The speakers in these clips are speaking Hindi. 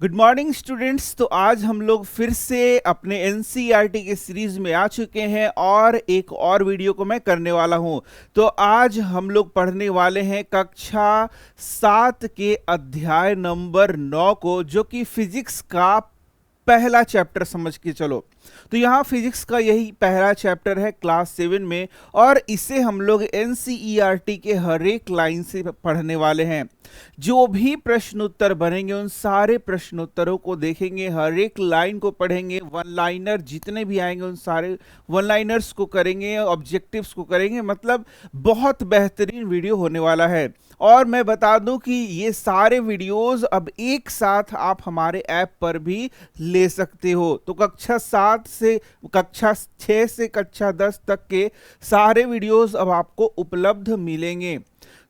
Good morning students. तो आज हम लोग फिर से अपने एनसीईआरटी के सीरीज में आ चुके हैं और एक और वीडियो को मैं करने वाला हूं। तो आज हम लोग पढ़ने वाले हैं कक्षा 7 के अध्याय नंबर 9 को, जो कि फिजिक्स का पहला चैप्टर समझ के चलो। तो यहाँ फिजिक्स का यही पहला चैप्टर है क्लास 7 में, और इसे हम लोग एनसीईआरटी के हर एक लाइन से पढ़ने वाले हैं। जो भी प्रश्न उत्तर बनेंगे उन सारे प्रश्नोत्तरों को देखेंगे, हर एक लाइन को पढ़ेंगे, वन लाइनर जितने भी आएंगे उन सारे वन लाइनर्स को करेंगे, ऑब्जेक्टिव्स को करेंगे। मतलब बहुत बेहतरीन वीडियो होने वाला है। और मैं बता दूं कि ये सारे वीडियोस अब एक साथ आप हमारे ऐप पर भी ले सकते हो। तो कक्षा 7 से कक्षा 6 से कक्षा 10 तक के सारे वीडियोस अब आपको उपलब्ध मिलेंगे।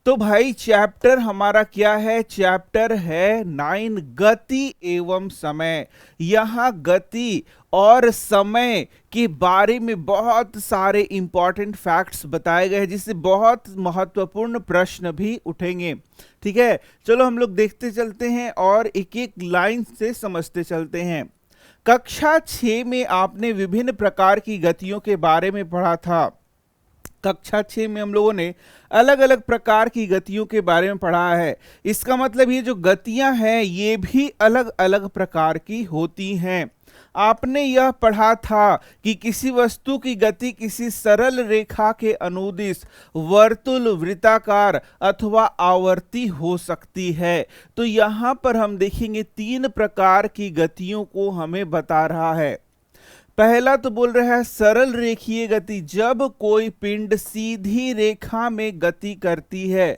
तो भाई चैप्टर हमारा क्या है? चैप्टर है 9 गति एवं समय। यहाँ गति और समय के बारे में बहुत सारे इंपॉर्टेंट फैक्ट्स बताए गए हैं, जिससे बहुत महत्वपूर्ण प्रश्न भी उठेंगे। ठीक है, चलो हम लोग देखते चलते हैं और एक एक लाइन से समझते चलते हैं। कक्षा 6 में आपने विभिन्न प्रकार की गतियों के बारे में पढ़ा था। कक्षा 6 में हम लोगों ने अलग अलग प्रकार की गतियों के बारे में पढ़ा है। इसका मतलब ये जो गतियां हैं ये भी अलग अलग प्रकार की होती हैं। आपने यह पढ़ा था कि किसी वस्तु की गति किसी सरल रेखा के अनुदिश, वर्तुल, वृत्ताकार अथवा आवर्ती हो सकती है। तो यहाँ पर हम देखेंगे 3 प्रकार की गतियों को हमें बता रहा है। पहला तो बोल रहा है सरल रेखीय गति, जब कोई पिंड सीधी रेखा में गति करती है।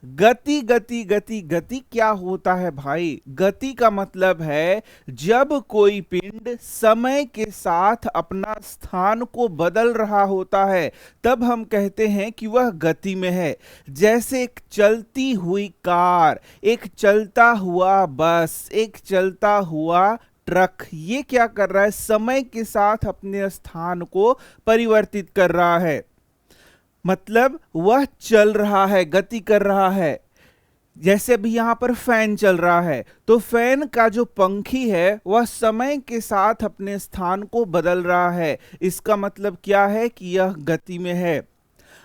गति गति गति गति क्या होता है भाई? गति का मतलब है जब कोई पिंड समय के साथ अपना स्थान को बदल रहा होता है, तब हम कहते हैं कि वह गति में है। जैसे एक चलती हुई कार, एक चलता हुआ बस, एक चलता हुआ ट्रक, ये क्या कर रहा है? समय के साथ अपने स्थान को परिवर्तित कर रहा है। मतलब वह चल रहा है, गति कर रहा है। जैसे अभी यहां पर फैन चल रहा है, तो फैन का जो पंखी है वह समय के साथ अपने स्थान को बदल रहा है। इसका मतलब क्या है? कि यह गति में है।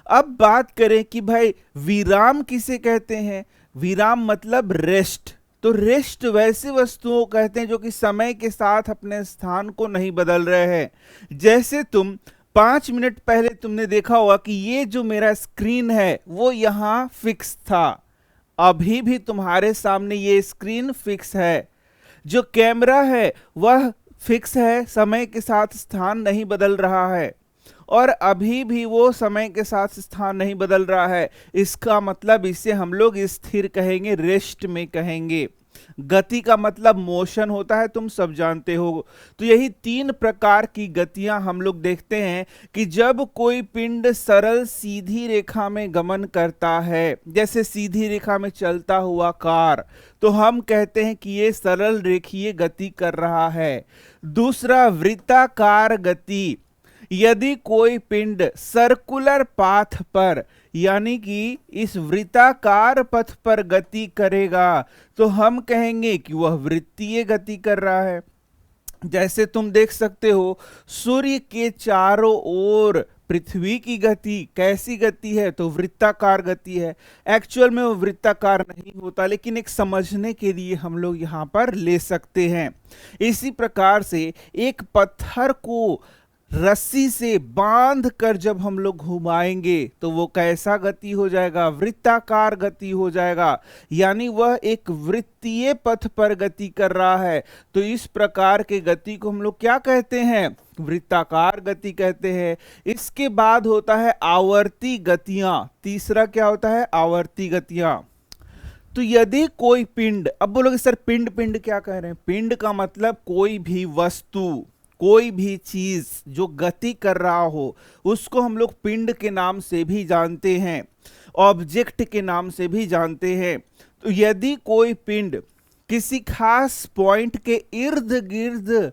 अब बात करें कि भाई विराम किसे कहते हैं? विराम मतलब रेस्ट। तो रेस्ट वैसे वस्तुओं कहते हैं जो कि समय के साथ अपने स्थान को नहीं बदल रहे हैं। जैसे तुम 5 मिनट पहले तुमने देखा होगा कि ये जो मेरा स्क्रीन है वो यहाँ फिक्स था, अभी भी तुम्हारे सामने ये स्क्रीन फिक्स है। जो कैमरा है वह फिक्स है, समय के साथ स्थान नहीं बदल रहा है, और अभी भी वो समय के साथ स्थान नहीं बदल रहा है। इसका मतलब इसे हम लोग स्थिर कहेंगे, रेस्ट में कहेंगे। गति का मतलब मोशन होता है, तुम सब जानते हो। तो यही 3 प्रकार की गतियां हम लोग देखते हैं कि जब कोई पिंड सरल सीधी रेखा में गमन करता है, जैसे सीधी रेखा में चलता हुआ कार, तो हम कहते हैं कि ये सरल रेखीय गति कर रहा है। दूसरा वृत्ताकार गति, यदि कोई पिंड सर्कुलर पाथ पर, यानी कि इस वृत्ताकार पथ पर गति करेगा, तो हम कहेंगे कि वह वृत्तीय गति कर रहा है। जैसे तुम देख सकते हो सूर्य के चारों ओर पृथ्वी की गति कैसी गति है? तो वृत्ताकार गति है। एक्चुअल में वो वृत्ताकार नहीं होता, लेकिन एक समझने के लिए हम लोग यहाँ पर ले सकते हैं। इसी प्रकार से एक पत्थर को रस्सी से बांध कर जब हम लोग घुमाएंगे तो वो कैसा गति हो जाएगा? वृत्ताकार गति हो जाएगा, यानी वह एक वृत्तीय पथ पर गति कर रहा है। तो इस प्रकार के गति को हम लोग क्या कहते हैं? वृत्ताकार गति कहते हैं। इसके बाद होता है आवर्ती गतियां। तीसरा क्या होता है? आवर्ती गतियां। तो यदि कोई पिंड, अब बोलोगे सर पिंड पिंड क्या कह रहे हैं? पिंड का मतलब कोई भी वस्तु, कोई भी चीज जो गति कर रहा हो, उसको हम लोग पिंड के नाम से भी जानते हैं, ऑब्जेक्ट के नाम से भी जानते हैं। तो यदि कोई पिंड किसी खास पॉइंट के इर्द गिर्द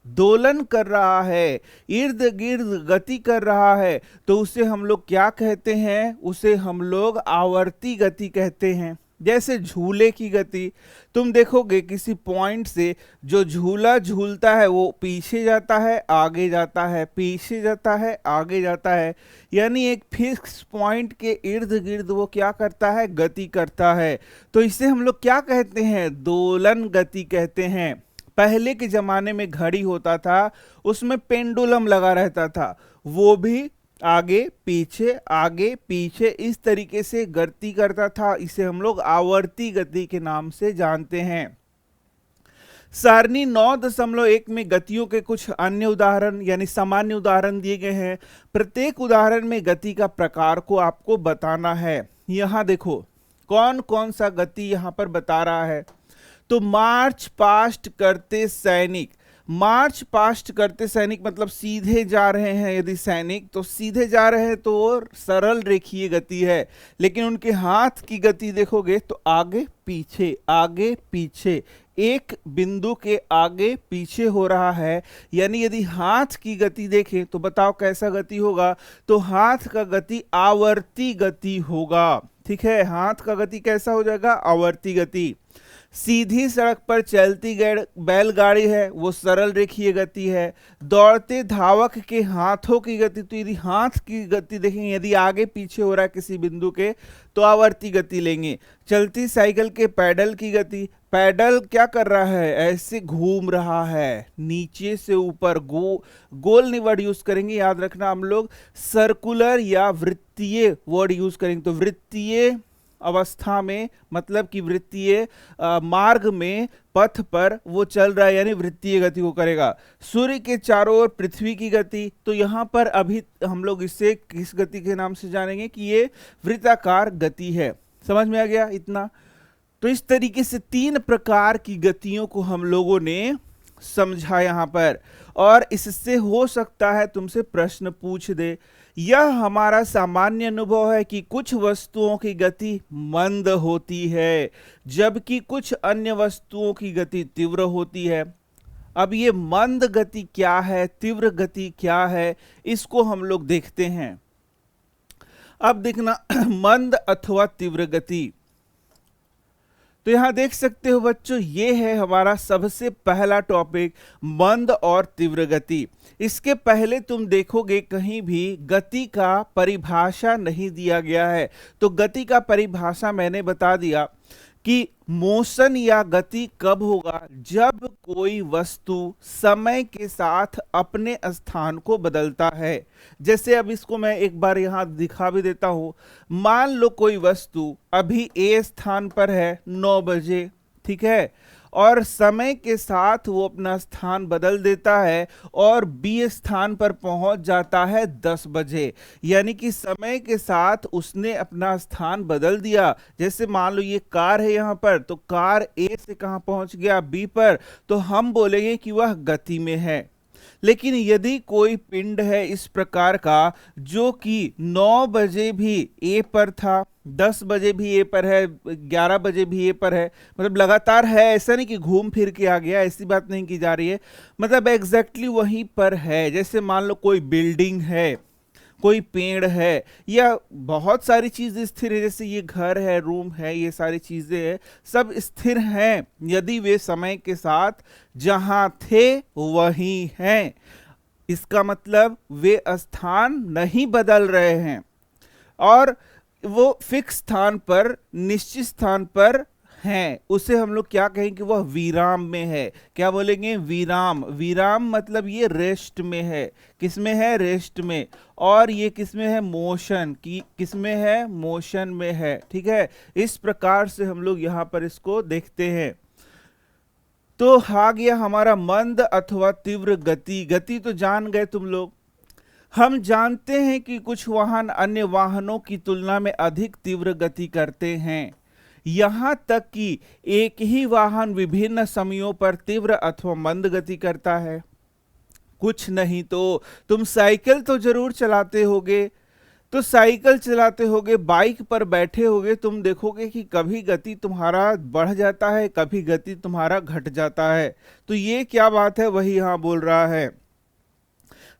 दोलन कर रहा है, इर्द गिर्द गति कर रहा है, तो उसे हम लोग क्या कहते हैं? उसे हम लोग आवर्ती गति कहते हैं। जैसे झूले की गति, तुम देखोगे किसी पॉइंट से जो झूला झूलता है वो पीछे जाता है, आगे जाता है, पीछे जाता है, आगे जाता है, यानी एक फिक्स पॉइंट के इर्द गिर्द वो क्या करता है, गति करता है। तो इसे हम लोग क्या कहते हैं, दोलन गति कहते हैं। पहले के जमाने में घड़ी होता था, उसमें पेंडुलम लगा रहता था, वो भी आगे पीछे इस तरीके से गति करता था। इसे हम लोग आवर्ती गति के नाम से जानते हैं। सारणी 9.1 में गतियों के कुछ अन्य उदाहरण यानी सामान्य उदाहरण दिए गए हैं। प्रत्येक उदाहरण में गति का प्रकार को आपको बताना है। यहां देखो कौन कौन सा गति यहां पर बता रहा है। तो मार्च पास्ट करते सैनिक, मार्च पास्ट करते सैनिक मतलब सीधे जा रहे हैं। यदि सैनिक तो सीधे जा रहे हैं तो सरल रेखीय गति है, लेकिन उनके हाथ की गति देखोगे तो आगे पीछे एक बिंदु के आगे पीछे हो रहा है। यानी यदि हाथ की गति देखें तो बताओ कैसा गति होगा, तो हाथ का गति आवर्ती गति होगा। ठीक है, हाथ का गति कैसा हो जाएगा, आवर्ती गति। सीधी सड़क पर चलती बैलगाड़ी है, वो सरल रेखीय गति है। दौड़ते धावक के हाथों की गति, तो यदि हाथ की गति देखेंगे, यदि आगे पीछे हो रहा है किसी बिंदु के तो आवर्ती गति लेंगे। चलती साइकिल के पैडल की गति, पैडल क्या कर रहा है, ऐसे घूम रहा है नीचे से ऊपर, गोल नहीं वर्ड यूज करेंगे, याद रखना हम लोग सर्कुलर या वृत्तीय वर्ड यूज करेंगे। तो वृत्तीय अवस्था में मतलब कि वृत्तीय मार्ग में, पथ पर वो चल रहा है, यानी वृत्तीय गति को करेगा। सूर्य के चारों ओर पृथ्वी की गति, तो यहां पर अभी हम लोग इसे किस गति के नाम से जानेंगे कि ये वृत्ताकार गति है। समझ में आ गया इतना। तो इस तरीके से 3 प्रकार की गतियों को हम लोगों ने समझा यहां पर, और इससे हो सकता है तुमसे प्रश्न पूछ दे। यह हमारा सामान्य अनुभव है कि कुछ वस्तुओं की गति मंद होती है जबकि कुछ अन्य वस्तुओं की गति तीव्र होती है। अब ये मंद गति क्या है, तीव्र गति क्या है, इसको हम लोग देखते हैं। अब देखना मंद अथवा तीव्र गति, तो यहां देख सकते हो बच्चों, ये है हमारा सबसे पहला टॉपिक, मंद और तीव्र गति। इसके पहले तुम देखोगे कहीं भी गति का परिभाषा नहीं दिया गया है। तो गति का परिभाषा मैंने बता दिया कि मोशन या गति कब होगा, जब कोई वस्तु समय के साथ अपने स्थान को बदलता है। जैसे अब इसको मैं एक बार यहां दिखा भी देता हूं। मान लो कोई वस्तु अभी ए स्थान पर है 9 बजे, ठीक है, और समय के साथ वो अपना स्थान बदल देता है और बी स्थान पर पहुंच जाता है 10 बजे। यानी कि समय के साथ उसने अपना स्थान बदल दिया। जैसे मान लो ये कार है यहाँ पर, तो कार ए से कहां पहुंच गया, बी पर, तो हम बोलेंगे कि वह गति में है। लेकिन यदि कोई पिंड है इस प्रकार का जो कि 9 बजे भी ए पर था, 10 बजे भी ए पर है, 11 बजे भी ए पर है, मतलब लगातार है, ऐसा नहीं कि घूम फिर के आ गया, ऐसी बात नहीं की जा रही है, मतलब एग्जैक्टली वहीं पर है। जैसे मान लो कोई बिल्डिंग है, कोई पेड़ है, या बहुत सारी चीजें स्थिर है, जैसे ये घर है, रूम है, ये सारी चीजें हैं, सब स्थिर हैं यदि वे समय के साथ जहां थे वहीं हैं। इसका मतलब वे स्थान नहीं बदल रहे हैं और वो फिक्स स्थान पर, निश्चित स्थान पर हैं। उसे हम लोग क्या कहेंगे कि वह विराम में है। क्या बोलेंगे, विराम। विराम मतलब ये रेस्ट में है। किस में है, रेस्ट में। और ये किस में है, मोशन की, किस में है, मोशन में है। ठीक है, इस प्रकार से हम लोग यहाँ पर इसको देखते हैं। तो आ गया हमारा मंद अथवा तीव्र गति। गति तो जान गए तुम लोग। हम जानते हैं कि कुछ वाहन अन्य वाहनों की तुलना में अधिक तीव्र गति करते हैं, यहां तक कि एक ही वाहन विभिन्न समयों पर तीव्र अथवा मंद गति करता है। कुछ नहीं तो तुम साइकिल तो जरूर चलाते होगे, तो साइकिल चलाते होगे, बाइक पर बैठे होगे, तुम देखोगे कि कभी गति तुम्हारा बढ़ जाता है, कभी गति तुम्हारा घट जाता है। तो ये क्या बात है, वही यहां बोल रहा है।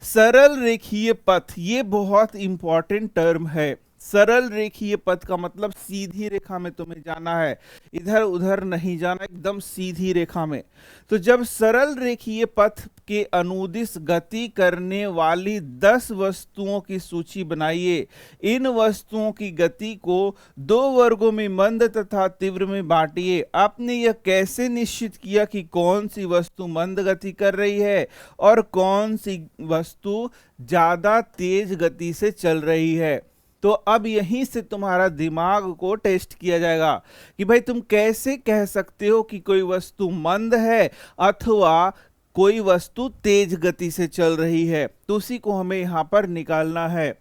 सरल रेखीय पथ, ये बहुत इंपॉर्टेंट टर्म है। सरल रेखीय पथ का मतलब सीधी रेखा में तुम्हें जाना है, इधर उधर नहीं जाना, एकदम सीधी रेखा में। तो जब सरल रेखीय पथ के अनुदिश गति करने वाली 10 वस्तुओं की सूची बनाइए। इन वस्तुओं की गति को 2 वर्गों में मंद तथा तीव्र में बांटिए। आपने यह कैसे निश्चित किया कि कौन सी वस्तु मंद गति कर रही है और कौन सी वस्तु ज्यादा तेज गति से चल रही है? तो अब यहीं से तुम्हारा दिमाग को टेस्ट किया जाएगा कि भाई तुम कैसे कह सकते हो कि कोई वस्तु मंद है अथवा कोई वस्तु तेज गति से चल रही है। तो उसी को हमें यहां पर निकालना है।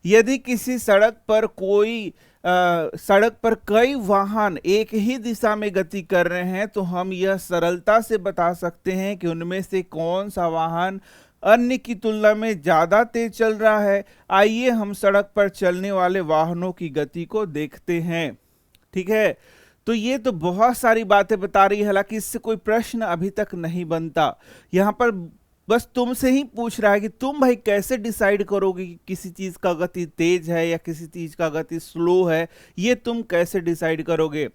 यदि किसी सड़क पर कई वाहन एक ही दिशा में गति कर रहे हैं तो हम यह सरलता से बता सकते हैं कि उनमें से कौन सा वाहन अन्य की तुलना में ज्यादा तेज चल रहा है। आइए हम सड़क पर चलने वाले वाहनों की गति को देखते हैं। ठीक है, तो ये तो बहुत सारी बातें बता रही है, हालांकि इससे कोई प्रश्न अभी तक नहीं बनता। यहां पर बस तुमसे ही पूछ रहा है कि तुम भाई कैसे डिसाइड करोगे कि किसी चीज का गति तेज है या किसी चीज का गति स्लो है, ये तुम कैसे डिसाइड करोगे?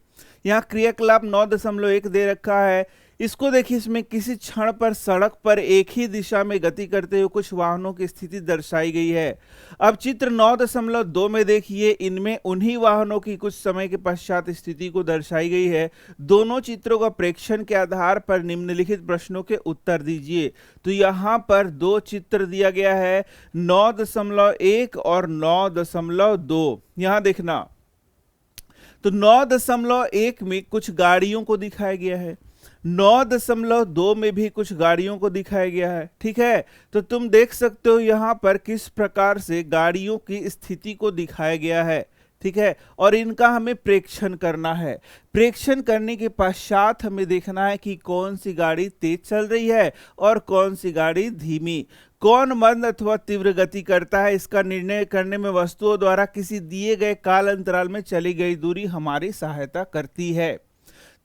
यहाँ क्रियाकलाप 9.1 दे रखा है, इसको देखिए। इसमें किसी क्षण पर सड़क पर एक ही दिशा में गति करते हुए कुछ वाहनों की स्थिति दर्शाई गई है। अब चित्र 9.2 में देखिए, इनमें उन्हीं वाहनों की कुछ समय के पश्चात स्थिति को दर्शाई गई है। दोनों चित्रों का प्रेक्षण के आधार पर निम्नलिखित प्रश्नों के उत्तर दीजिए। तो यहाँ पर 2 चित्र दिया गया है, 9.1 और 9.2। यहाँ देखना, तो 9.1 में कुछ गाड़ियों को दिखाया गया है, 9.2 में भी कुछ गाड़ियों को दिखाया गया है। ठीक है, तो तुम देख सकते हो यहां पर किस प्रकार से गाड़ियों की स्थिति को दिखाया गया है। ठीक है, और इनका हमें प्रेक्षण करना है। प्रेक्षण करने के पश्चात हमें देखना है कि कौन सी गाड़ी तेज चल रही है और कौन सी गाड़ी धीमी, कौन मंद अथवा तीव्र गति करता है। इसका निर्णय करने में वस्तुओं द्वारा किसी दिए गए काल अंतराल में चली गई दूरी हमारी सहायता करती है।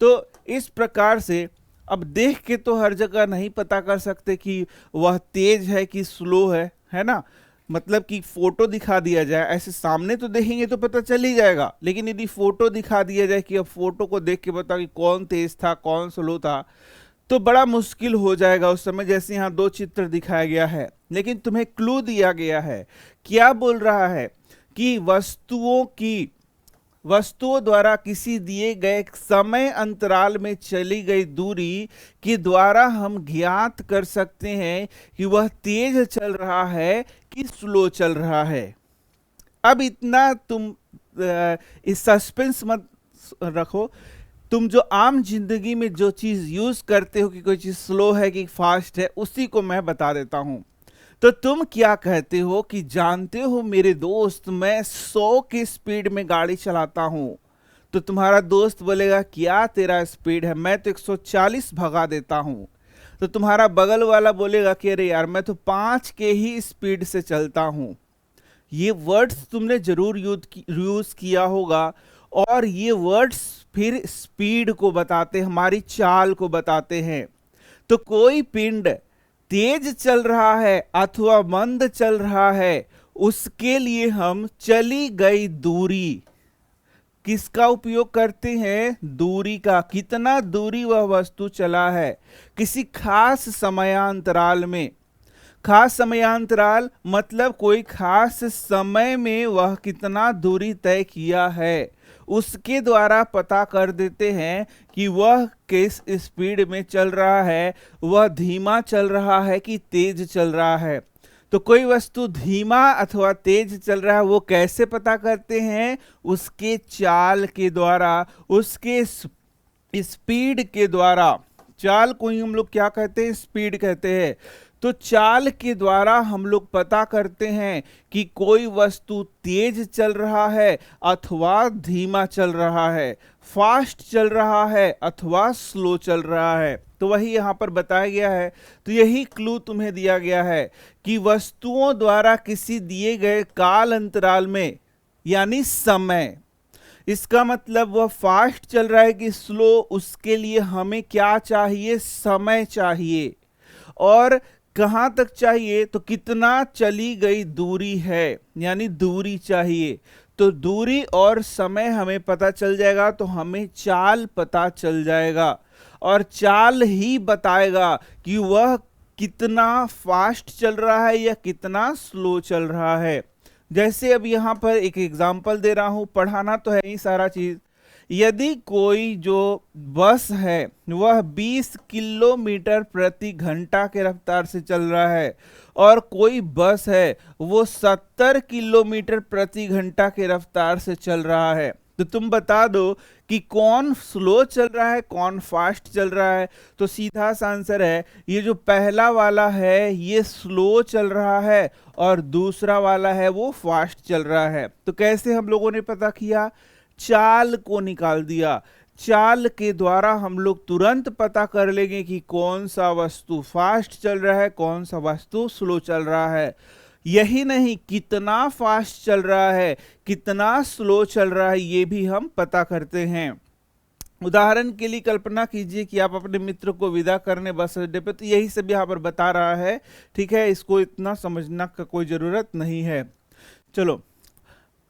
तो इस प्रकार से अब देख के तो हर जगह नहीं पता कर सकते कि वह तेज है कि स्लो है ना? मतलब कि फोटो दिखा दिया जाए, ऐसे सामने तो देखेंगे तो पता चल ही जाएगा, लेकिन यदि फोटो दिखा दिया जाए कि अब फोटो को देख के बताओ कि कौन तेज था कौन स्लो था, तो बड़ा मुश्किल हो जाएगा उस समय। जैसे यहाँ 2 चित्र दिखाया गया है, लेकिन तुम्हें क्लू दिया गया है। क्या बोल रहा है कि वस्तुओं द्वारा किसी दिए गए समय अंतराल में चली गई दूरी के द्वारा हम ज्ञात कर सकते हैं कि वह तेज चल रहा है कि स्लो चल रहा है। अब इतना तुम इस सस्पेंस मत रखो। तुम जो आम जिंदगी में जो चीज यूज करते हो कि कोई चीज स्लो है कि फास्ट है, उसी को मैं बता देता हूं। तो तुम क्या कहते हो कि जानते हो मेरे दोस्त, मैं 100 की स्पीड में गाड़ी चलाता हूं। तो तुम्हारा दोस्त बोलेगा क्या तेरा स्पीड है, मैं तो 140 भगा देता हूं। तो तुम्हारा बगल वाला बोलेगा कि अरे यार मैं तो 5 के ही स्पीड से चलता हूं। ये वर्ड्स तुमने जरूर यूज किया होगा, और ये वर्ड्स फिर स्पीड को बताते, हमारी चाल को बताते हैं। तो कोई पिंड तेज चल रहा है अथवा मंद चल रहा है, उसके लिए हम चली गई दूरी किसका उपयोग करते हैं? दूरी का। कितना दूरी वह वस्तु चला है किसी खास समयांतराल में। खास समयांतराल मतलब कोई खास समय में वह कितना दूरी तय किया है, उसके द्वारा पता कर देते हैं कि वह किस स्पीड में चल रहा है, वह धीमा चल रहा है कि तेज चल रहा है। तो कोई वस्तु धीमा अथवा तेज चल रहा है वो कैसे पता करते हैं? उसके चाल के द्वारा, उसके स्पीड के द्वारा। चाल को ही हम लोग क्या कहते हैं? स्पीड कहते हैं। तो चाल के द्वारा हम लोग पता करते हैं कि कोई वस्तु तेज चल रहा है अथवा धीमा चल रहा है, फास्ट चल रहा है अथवा स्लो चल रहा है। तो वही यहाँ पर बताया गया है। तो यही क्लू तुम्हें दिया गया है कि वस्तुओं द्वारा किसी दिए गए काल अंतराल में, यानी समय, इसका मतलब वह फास्ट चल रहा है कि स्लो, उसके लिए हमें क्या चाहिए? समय चाहिए। और कहां तक चाहिए? तो कितना चली गई दूरी है, यानी दूरी चाहिए। तो दूरी और समय हमें पता चल जाएगा, तो हमें चाल पता चल जाएगा, और चाल ही बताएगा कि वह कितना फास्ट चल रहा है या कितना स्लो चल रहा है। जैसे अब यहाँ पर एक एग्जांपल दे रहा हूं, पढ़ाना तो है ही सारा चीज। यदि कोई जो बस है वह 20 किलोमीटर प्रति घंटा के रफ्तार से चल रहा है, और कोई बस है वो 70 किलोमीटर प्रति घंटा के रफ्तार से चल रहा है, तो तुम बता दो कि कौन स्लो चल रहा है, कौन फास्ट चल रहा है। तो सीधा सा आंसर है, ये जो पहला वाला है ये स्लो चल रहा है, और दूसरा वाला है वो फास्ट चल रहा है। तो कैसे हम लोगों ने पता किया? चाल को निकाल दिया। चाल के द्वारा हम लोग तुरंत पता कर लेंगे कि कौन सा वस्तु फास्ट चल रहा है, कौन सा वस्तु स्लो चल रहा है। यही नहीं, कितना फास्ट चल रहा है, कितना स्लो चल रहा है, ये भी हम पता करते हैं। उदाहरण के लिए कल्पना कीजिए कि आप अपने मित्र को विदा करने बस अड्डे पे, तो यही सब यहाँ पर बता रहा है, ठीक है, इसको इतना समझना का कोई जरूरत नहीं है। चलो,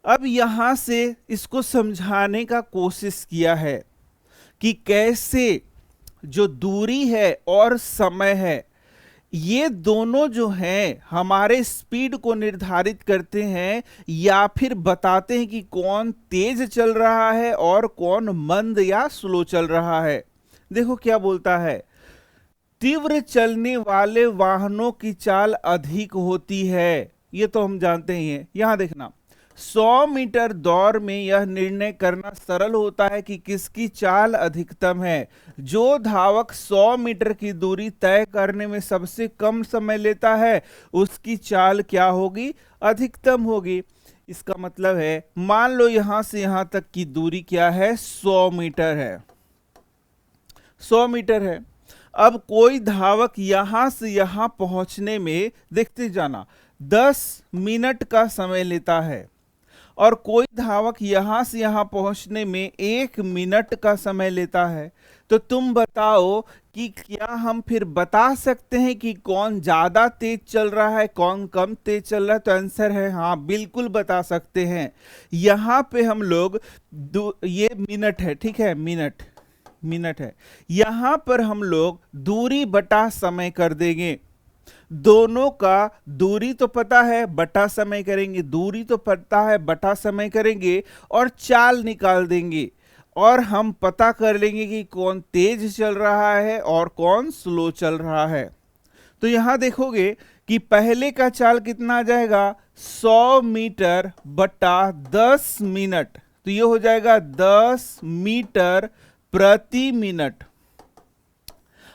अब यहां से इसको समझाने का कोशिश किया है कि कैसे जो दूरी है और समय है, ये दोनों जो हैं हमारे स्पीड को निर्धारित करते हैं, या फिर बताते हैं कि कौन तेज चल रहा है और कौन मंद या स्लो चल रहा है। देखो क्या बोलता है, तीव्र चलने वाले वाहनों की चाल अधिक होती है, ये तो हम जानते ही हैं। यहां देखना, 100 मीटर दौड़ में यह निर्णय करना सरल होता है कि किसकी चाल अधिकतम है। जो धावक 100 मीटर की दूरी तय करने में सबसे कम समय लेता है, उसकी चाल क्या होगी? अधिकतम होगी। इसका मतलब है, मान लो यहां से यहां तक की दूरी क्या है? 100 मीटर है। 100 मीटर है। अब कोई धावक यहां से यहां पहुंचने में, देखते जाना, 10 मिनट का समय लेता है, और कोई धावक यहां से यहां पहुंचने में 1 मिनट का समय लेता है। तो तुम बताओ कि क्या हम फिर बता सकते हैं कि कौन ज्यादा तेज चल रहा है, कौन कम तेज चल रहा है? तो आंसर है हाँ, बिल्कुल बता सकते हैं। यहां पे हम लोग ये मिनट है, ठीक है, मिनट है, यहां पर हम लोग दूरी बटा समय कर देंगे। दोनों का दूरी तो पता है, बटा समय करेंगे, दूरी तो पता है, बटा समय करेंगे, और चाल निकाल देंगे, और हम पता कर लेंगे कि कौन तेज चल रहा है और कौन स्लो चल रहा है। तो यहां देखोगे कि पहले का चाल कितना आ जाएगा? 100 मीटर बटा 10 मिनट, तो ये हो जाएगा 10 मीटर प्रति मिनट।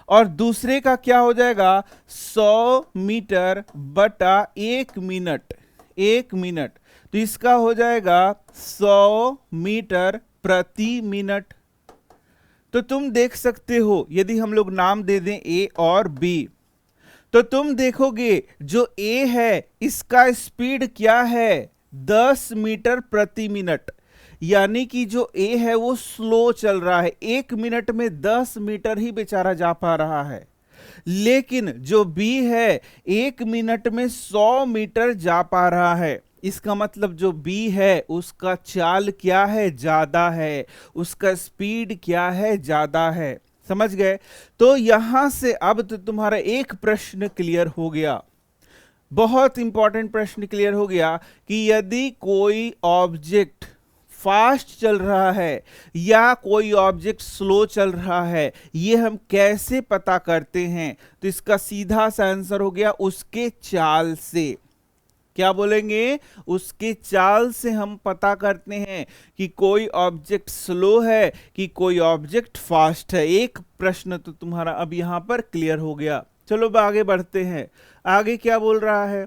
और दूसरे का क्या हो जाएगा? 100 मीटर बटा 1 मिनट, 1 मिनट, तो इसका हो जाएगा 100 मीटर प्रति मिनट। तो तुम देख सकते हो, यदि हम लोग नाम दे दें ए और बी, तो तुम देखोगे जो ए है इसका स्पीड क्या है? 10 मीटर प्रति मिनट, यानी कि जो ए है वो स्लो चल रहा है, 1 मिनट में 10 मीटर ही बेचारा जा पा रहा है। लेकिन जो बी है 1 मिनट में 100 मीटर जा पा रहा है। इसका मतलब जो बी है उसका चाल क्या है? ज्यादा है, उसका स्पीड क्या है? ज्यादा है। समझ गए? तो यहां से अब तो तुम्हारा एक प्रश्न क्लियर हो गया, बहुत इंपॉर्टेंट प्रश्न क्लियर हो गया कि यदि कोई ऑब्जेक्ट फास्ट चल रहा है या कोई ऑब्जेक्ट स्लो चल रहा है, ये हम कैसे पता करते हैं? तो इसका सीधा सा आंसर हो गया, उसके चाल से। क्या बोलेंगे? उसके चाल से हम पता करते हैं कि कोई ऑब्जेक्ट स्लो है कि कोई ऑब्जेक्ट फास्ट है। एक प्रश्न तो तुम्हारा अब यहां पर क्लियर हो गया। चलो अब आगे बढ़ते हैं। आगे क्या बोल रहा है?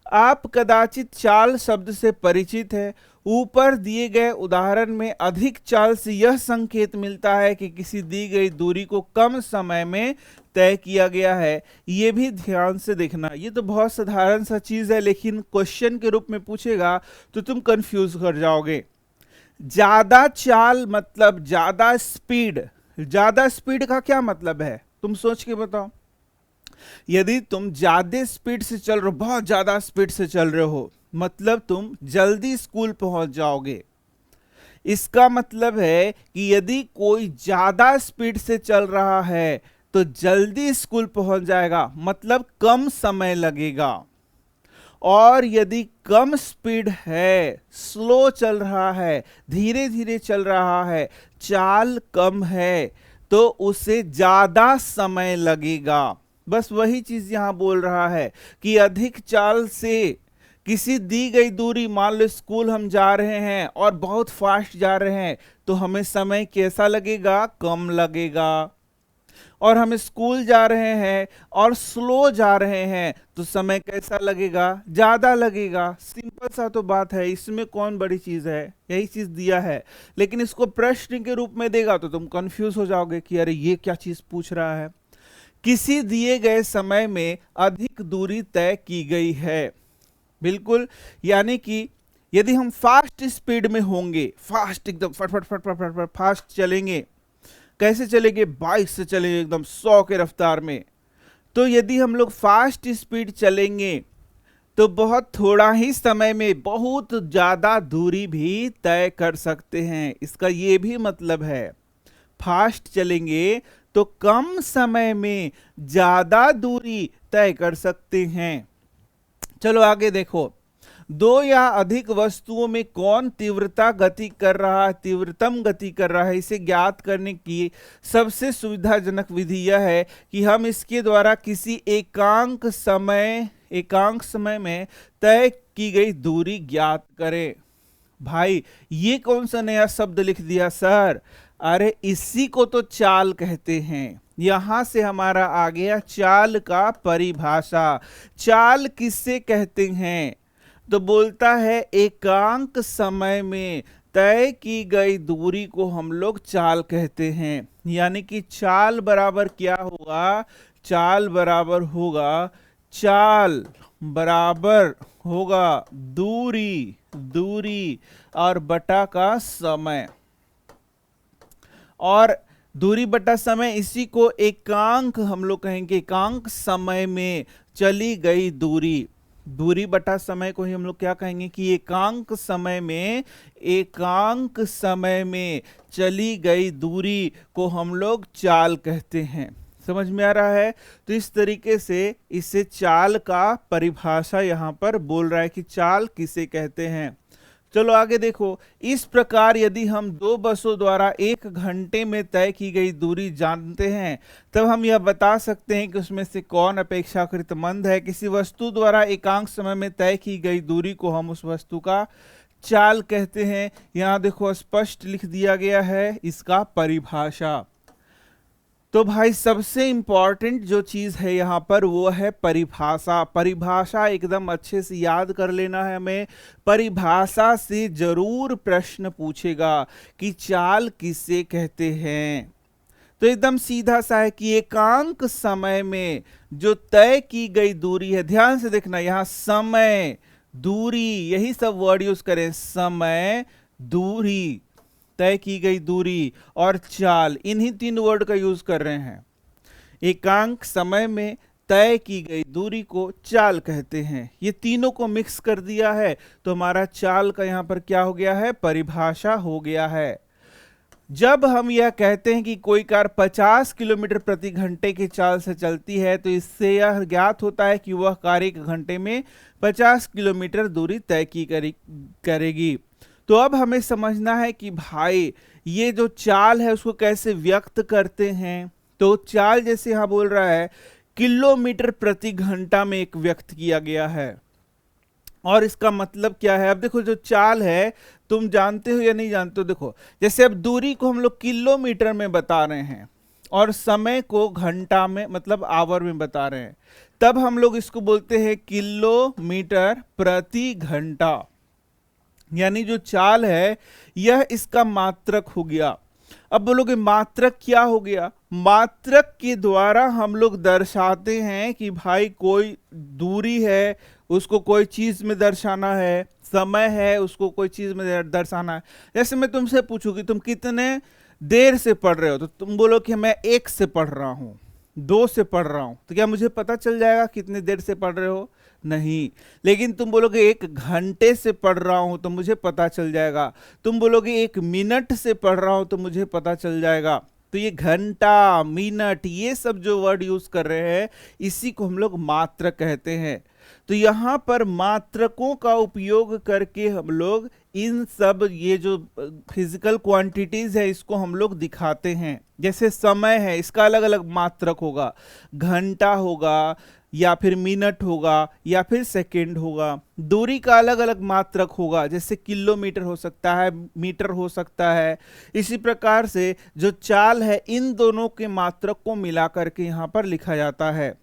आप कदाचित चाल शब्द से परिचित है। ऊपर दिए गए उदाहरण में अधिक चाल से यह संकेत मिलता है कि किसी दी गई दूरी को कम समय में तय किया गया है। ये भी ध्यान से देखना, ये तो बहुत साधारण सा चीज है, लेकिन क्वेश्चन के रूप में पूछेगा तो तुम कंफ्यूज कर जाओगे। ज्यादा चाल मतलब ज्यादा स्पीड। ज्यादा स्पीड का क्या मतलब है? तुम सोच के बताओ। यदि तुम ज्यादा स्पीड से चल रहे हो, बहुत ज्यादा स्पीड से चल रहे हो, मतलब तुम जल्दी स्कूल पहुंच जाओगे। इसका मतलब है कि यदि कोई ज्यादा स्पीड से चल रहा है तो जल्दी स्कूल पहुंच जाएगा, मतलब कम समय लगेगा। और यदि कम स्पीड है, स्लो चल रहा है, धीरे धीरे चल रहा है, चाल कम है, तो उसे ज्यादा समय लगेगा। बस वही चीज यहां बोल रहा है कि अधिक चाल से किसी दी गई दूरी, मान लो स्कूल हम जा रहे हैं और बहुत फास्ट जा रहे हैं, तो हमें समय कैसा लगेगा? कम लगेगा। और हम स्कूल जा रहे हैं और स्लो जा रहे हैं तो समय कैसा लगेगा? ज्यादा लगेगा। सिंपल सा तो बात है, इसमें कौन बड़ी चीज है, यही चीज दिया है। लेकिन इसको प्रश्न के रूप में देगा तो तुम कंफ्यूज हो जाओगे कि अरे ये क्या चीज पूछ रहा है। किसी दिए गए समय में अधिक दूरी तय की गई है, बिल्कुल। यानी कि यदि हम फास्ट स्पीड में होंगे, फास्ट एकदम फट फट फट फट फट फट फास्ट चलेंगे, कैसे चलेंगे? बाइक से चलेंगे एकदम 100 के रफ्तार में। तो यदि हम लोग फास्ट स्पीड चलेंगे तो बहुत थोड़ा ही समय में बहुत ज्यादा दूरी भी तय कर सकते हैं। इसका ये भी मतलब है फास्ट चलेंगे तो कम समय में ज्यादा दूरी तय कर सकते हैं। चलो आगे देखो, दो या अधिक वस्तुओं में कौन तीव्रता गति कर रहा है, तीव्रतम गति कर रहा है, इसे ज्ञात करने की सबसे सुविधाजनक विधि यह है कि हम इसके द्वारा किसी एकांक समय में तय की गई दूरी ज्ञात करें। भाई ये कौन सा नया शब्द लिख दिया सर? अरे इसी को तो चाल कहते हैं। यहां से हमारा आ गया चाल का परिभाषा। चाल किससे कहते हैं? तो बोलता है एकांक समय में तय की गई दूरी को हम लोग चाल कहते हैं। यानी कि चाल बराबर क्या होगा? चाल बराबर होगा दूरी और बटा का समय। और दूरी बटा समय, इसी को एकांक हम लोग कहेंगे। एकांक समय में चली गई दूरी बटा समय को ही हम लोग क्या कहेंगे कि एकांक समय में चली गई दूरी को हम लोग चाल कहते हैं। समझ में आ रहा है? तो इस तरीके से इसे चाल का परिभाषा यहां पर बोल रहा है कि चाल किसे कहते हैं। चलो आगे देखो, इस प्रकार यदि हम दो बसों द्वारा 1 घंटे में तय की गई दूरी जानते हैं, तब हम यह बता सकते हैं कि उसमें से कौन अपेक्षाकृत मंद है। किसी वस्तु द्वारा एकांक समय में तय की गई दूरी को हम उस वस्तु का चाल कहते हैं। यहां देखो स्पष्ट लिख दिया गया है इसका परिभाषा। तो भाई सबसे इंपॉर्टेंट जो चीज है यहां पर वो है परिभाषा। परिभाषा एकदम अच्छे से याद कर लेना है हमें। परिभाषा से जरूर प्रश्न पूछेगा कि चाल किसे कहते हैं। तो एकदम सीधा सा है कि एकांक समय में जो तय की गई दूरी है, ध्यान से देखना, यहां समय, दूरी, यही सब वर्ड यूज करें। समय, दूरी, तय की गई दूरी और चाल, इन्हीं 3 वर्ड का यूज कर रहे हैं। एकांक समय में तय की गई दूरी को चाल कहते हैं। ये तीनों को मिक्स कर दिया है तो हमारा चाल का यहां पर क्या हो गया है? परिभाषा हो गया है। जब हम यह कहते हैं कि कोई कार 50 किलोमीटर प्रति घंटे की चाल से चलती है, तो इससे यह ज्ञात होता है कि वह कार 1 घंटे में 50 किलोमीटर दूरी तय की करेगी। तो अब हमें समझना है कि भाई ये जो चाल है उसको कैसे व्यक्त करते हैं। तो चाल जैसे यहां बोल रहा है किलोमीटर प्रति घंटा में एक व्यक्त किया गया है। और इसका मतलब क्या है? अब देखो जो चाल है तुम जानते हो या नहीं जानते हो? देखो जैसे अब दूरी को हम लोग किलोमीटर में बता रहे हैं और समय को घंटा में मतलब आवर में बता रहे हैं, तब हम लोग इसको बोलते हैं किलोमीटर प्रति घंटा। यानी जो चाल है यह इसका मात्रक हो गया। अब बोलोगे मात्रक क्या हो गया? मात्रक के द्वारा हम लोग दर्शाते हैं कि भाई कोई दूरी है उसको कोई चीज में दर्शाना है, समय है उसको कोई चीज में दर्शाना है। जैसे मैं तुमसे पूछूं कि तुम कितने देर से पढ़ रहे हो, तो तुम बोलो कि मैं 1 से पढ़ रहा हूं, 2 से पढ़ रहा हूं, तो क्या मुझे पता चल जाएगा कितनी देर से पढ़ रहे हो? नहीं। लेकिन तुम बोलोगे 1 घंटे से पढ़ रहा हूं तो मुझे पता चल जाएगा, तुम बोलोगे 1 मिनट से पढ़ रहा हूं तो मुझे पता चल जाएगा। तो ये घंटा, मिनट, ये सब जो वर्ड यूज कर रहे हैं इसी को हम लोग मात्रक कहते हैं। तो यहां पर मात्रकों का उपयोग करके हम लोग इन सब ये जो फिजिकल क्वांटिटीज है इसको हम लोग दिखाते हैं। जैसे समय है, इसका अलग अलग मात्रक होगा, घंटा होगा या फिर मिनट होगा या फिर सेकंड होगा। दूरी का अलग अलग मात्रक होगा, जैसे किलोमीटर हो सकता है, मीटर हो सकता है। इसी प्रकार से जो चाल है इन दोनों के मात्रक को मिला करके यहाँ पर लिखा जाता है।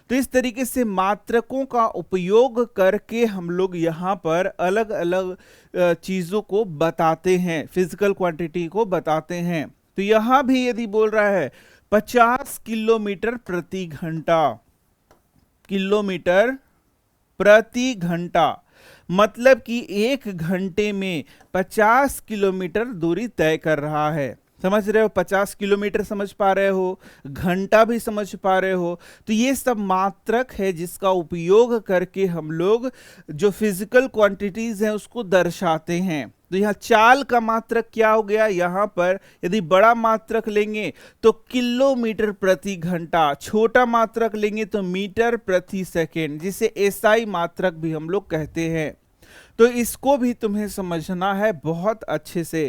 तो इस तरीके से मात्रकों का उपयोग करके हम लोग यहाँ पर अलग अलग चीजों को बताते हैं, फिजिकल क्वांटिटी को बताते हैं। तो यहां भी यदि बोल रहा है 50 किलोमीटर प्रति घंटा, किलोमीटर प्रति घंटा, मतलब कि 1 घंटे में 50 किलोमीटर दूरी तय कर रहा है। समझ रहे हो? 50 किलोमीटर समझ पा रहे हो, घंटा भी समझ पा रहे हो। तो ये सब मात्रक है जिसका उपयोग करके हम लोग जो फिजिकल क्वांटिटीज हैं उसको दर्शाते हैं। तो यहाँ चाल का मात्रक क्या हो गया, यहाँ पर यदि बड़ा मात्रक लेंगे तो किलोमीटर प्रति घंटा, छोटा मात्रक लेंगे तो मीटर प्रति सेकेंड, जिसे एसआई मात्रक भी हम लोग कहते हैं। तो इसको भी तुम्हें समझना है बहुत अच्छे से।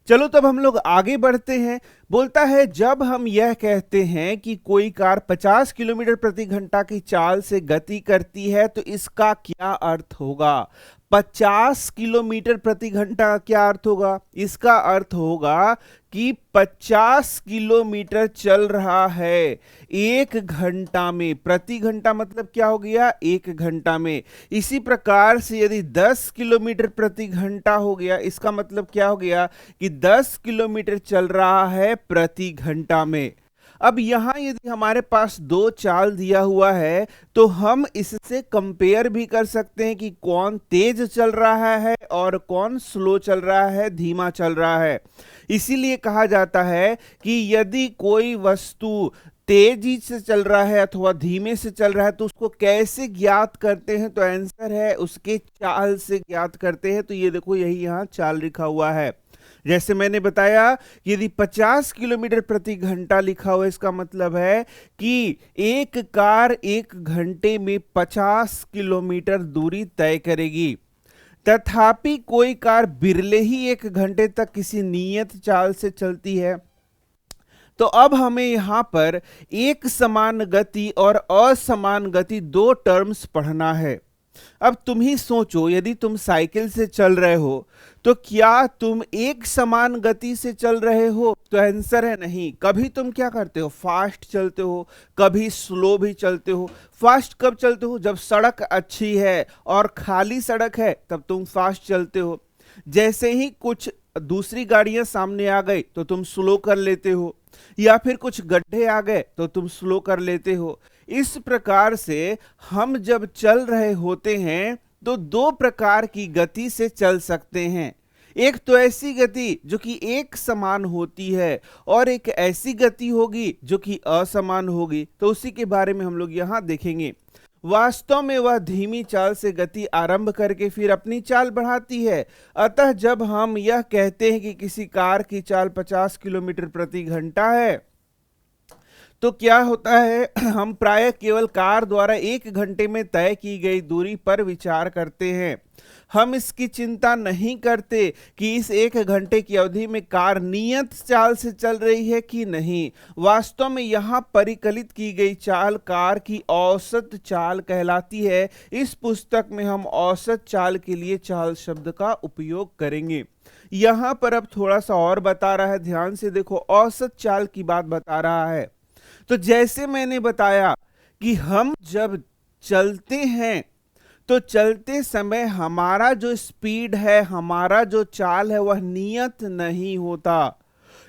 चलो तब हम लोग आगे बढ़ते हैं। बोलता है जब हम यह कहते हैं कि कोई कार 50 किलोमीटर प्रति घंटा की चाल से गति करती है तो इसका क्या अर्थ होगा। 50 किलोमीटर प्रति घंटा का क्या अर्थ होगा? इसका अर्थ होगा कि 50 किलोमीटर चल रहा है 1 घंटा में। प्रति घंटा मतलब क्या हो गया? 1 घंटा में। इसी प्रकार से यदि 10 किलोमीटर प्रति घंटा हो गया, इसका मतलब क्या हो गया कि 10 किलोमीटर चल रहा है प्रति घंटा में। अब यहां यदि हमारे पास दो चाल दिया हुआ है तो हम इससे कंपेयर भी कर सकते हैं कि कौन तेज चल रहा है और कौन स्लो चल रहा है, धीमा चल रहा है। इसीलिए कहा जाता है कि यदि कोई वस्तु तेजी से चल रहा है अथवा धीमे से चल रहा है तो उसको कैसे ज्ञात करते हैं? तो आंसर है उसके चाल से ज्ञात करते हैं। तो ये देखो, यही यहाँ चाल लिखा हुआ है। जैसे मैंने बताया यदि 50 किलोमीटर प्रति घंटा लिखा हुआ, इसका मतलब है कि एक कार 1 घंटे में 50 किलोमीटर दूरी तय करेगी। तथापि कोई कार बिरले ही 1 घंटे तक किसी नियत चाल से चलती है। तो अब हमें यहां पर एक समान गति और असमान गति दो टर्म्स पढ़ना है। अब तुम ही सोचो, यदि तुम साइकिल से चल रहे हो तो क्या तुम एक समान गति से चल रहे हो? तो आंसर है नहीं। कभी तुम क्या करते हो? फास्ट चलते हो, कभी स्लो भी चलते हो। फास्ट कब चलते हो? जब सड़क अच्छी है और खाली सड़क है तब तुम फास्ट चलते हो। जैसे ही कुछ दूसरी गाड़ियां सामने आ गई तो तुम स्लो कर लेते हो, या फिर कुछ गड्ढे आ गए तो तुम स्लो कर लेते हो। इस प्रकार से हम जब चल रहे होते हैं तो दो प्रकार की गति से चल सकते हैं। एक तो ऐसी गति जो कि एक समान होती है और एक ऐसी गति होगी जो कि असमान होगी। तो उसी के बारे में हम लोग यहां देखेंगे। वास्तव में वह धीमी चाल से गति आरंभ करके फिर अपनी चाल बढ़ाती है। अतः जब हम यह कहते हैं कि किसी कार की चाल 50 किलोमीटर प्रति घंटा है तो क्या होता है, हम प्रायः केवल कार द्वारा 1 घंटे में तय की गई दूरी पर विचार करते हैं। हम इसकी चिंता नहीं करते कि इस 1 घंटे की अवधि में कार नियत चाल से चल रही है कि नहीं। वास्तव में यहाँ परिकलित की गई चाल कार की औसत चाल कहलाती है। इस पुस्तक में हम औसत चाल के लिए चाल शब्द का उपयोग करेंगे। यहाँ पर अब थोड़ा सा और बता रहा है, ध्यान से देखो, औसत चाल की बात बता रहा है। तो जैसे मैंने बताया कि हम जब चलते हैं तो चलते समय हमारा जो स्पीड है, हमारा जो चाल है वह नियत नहीं होता।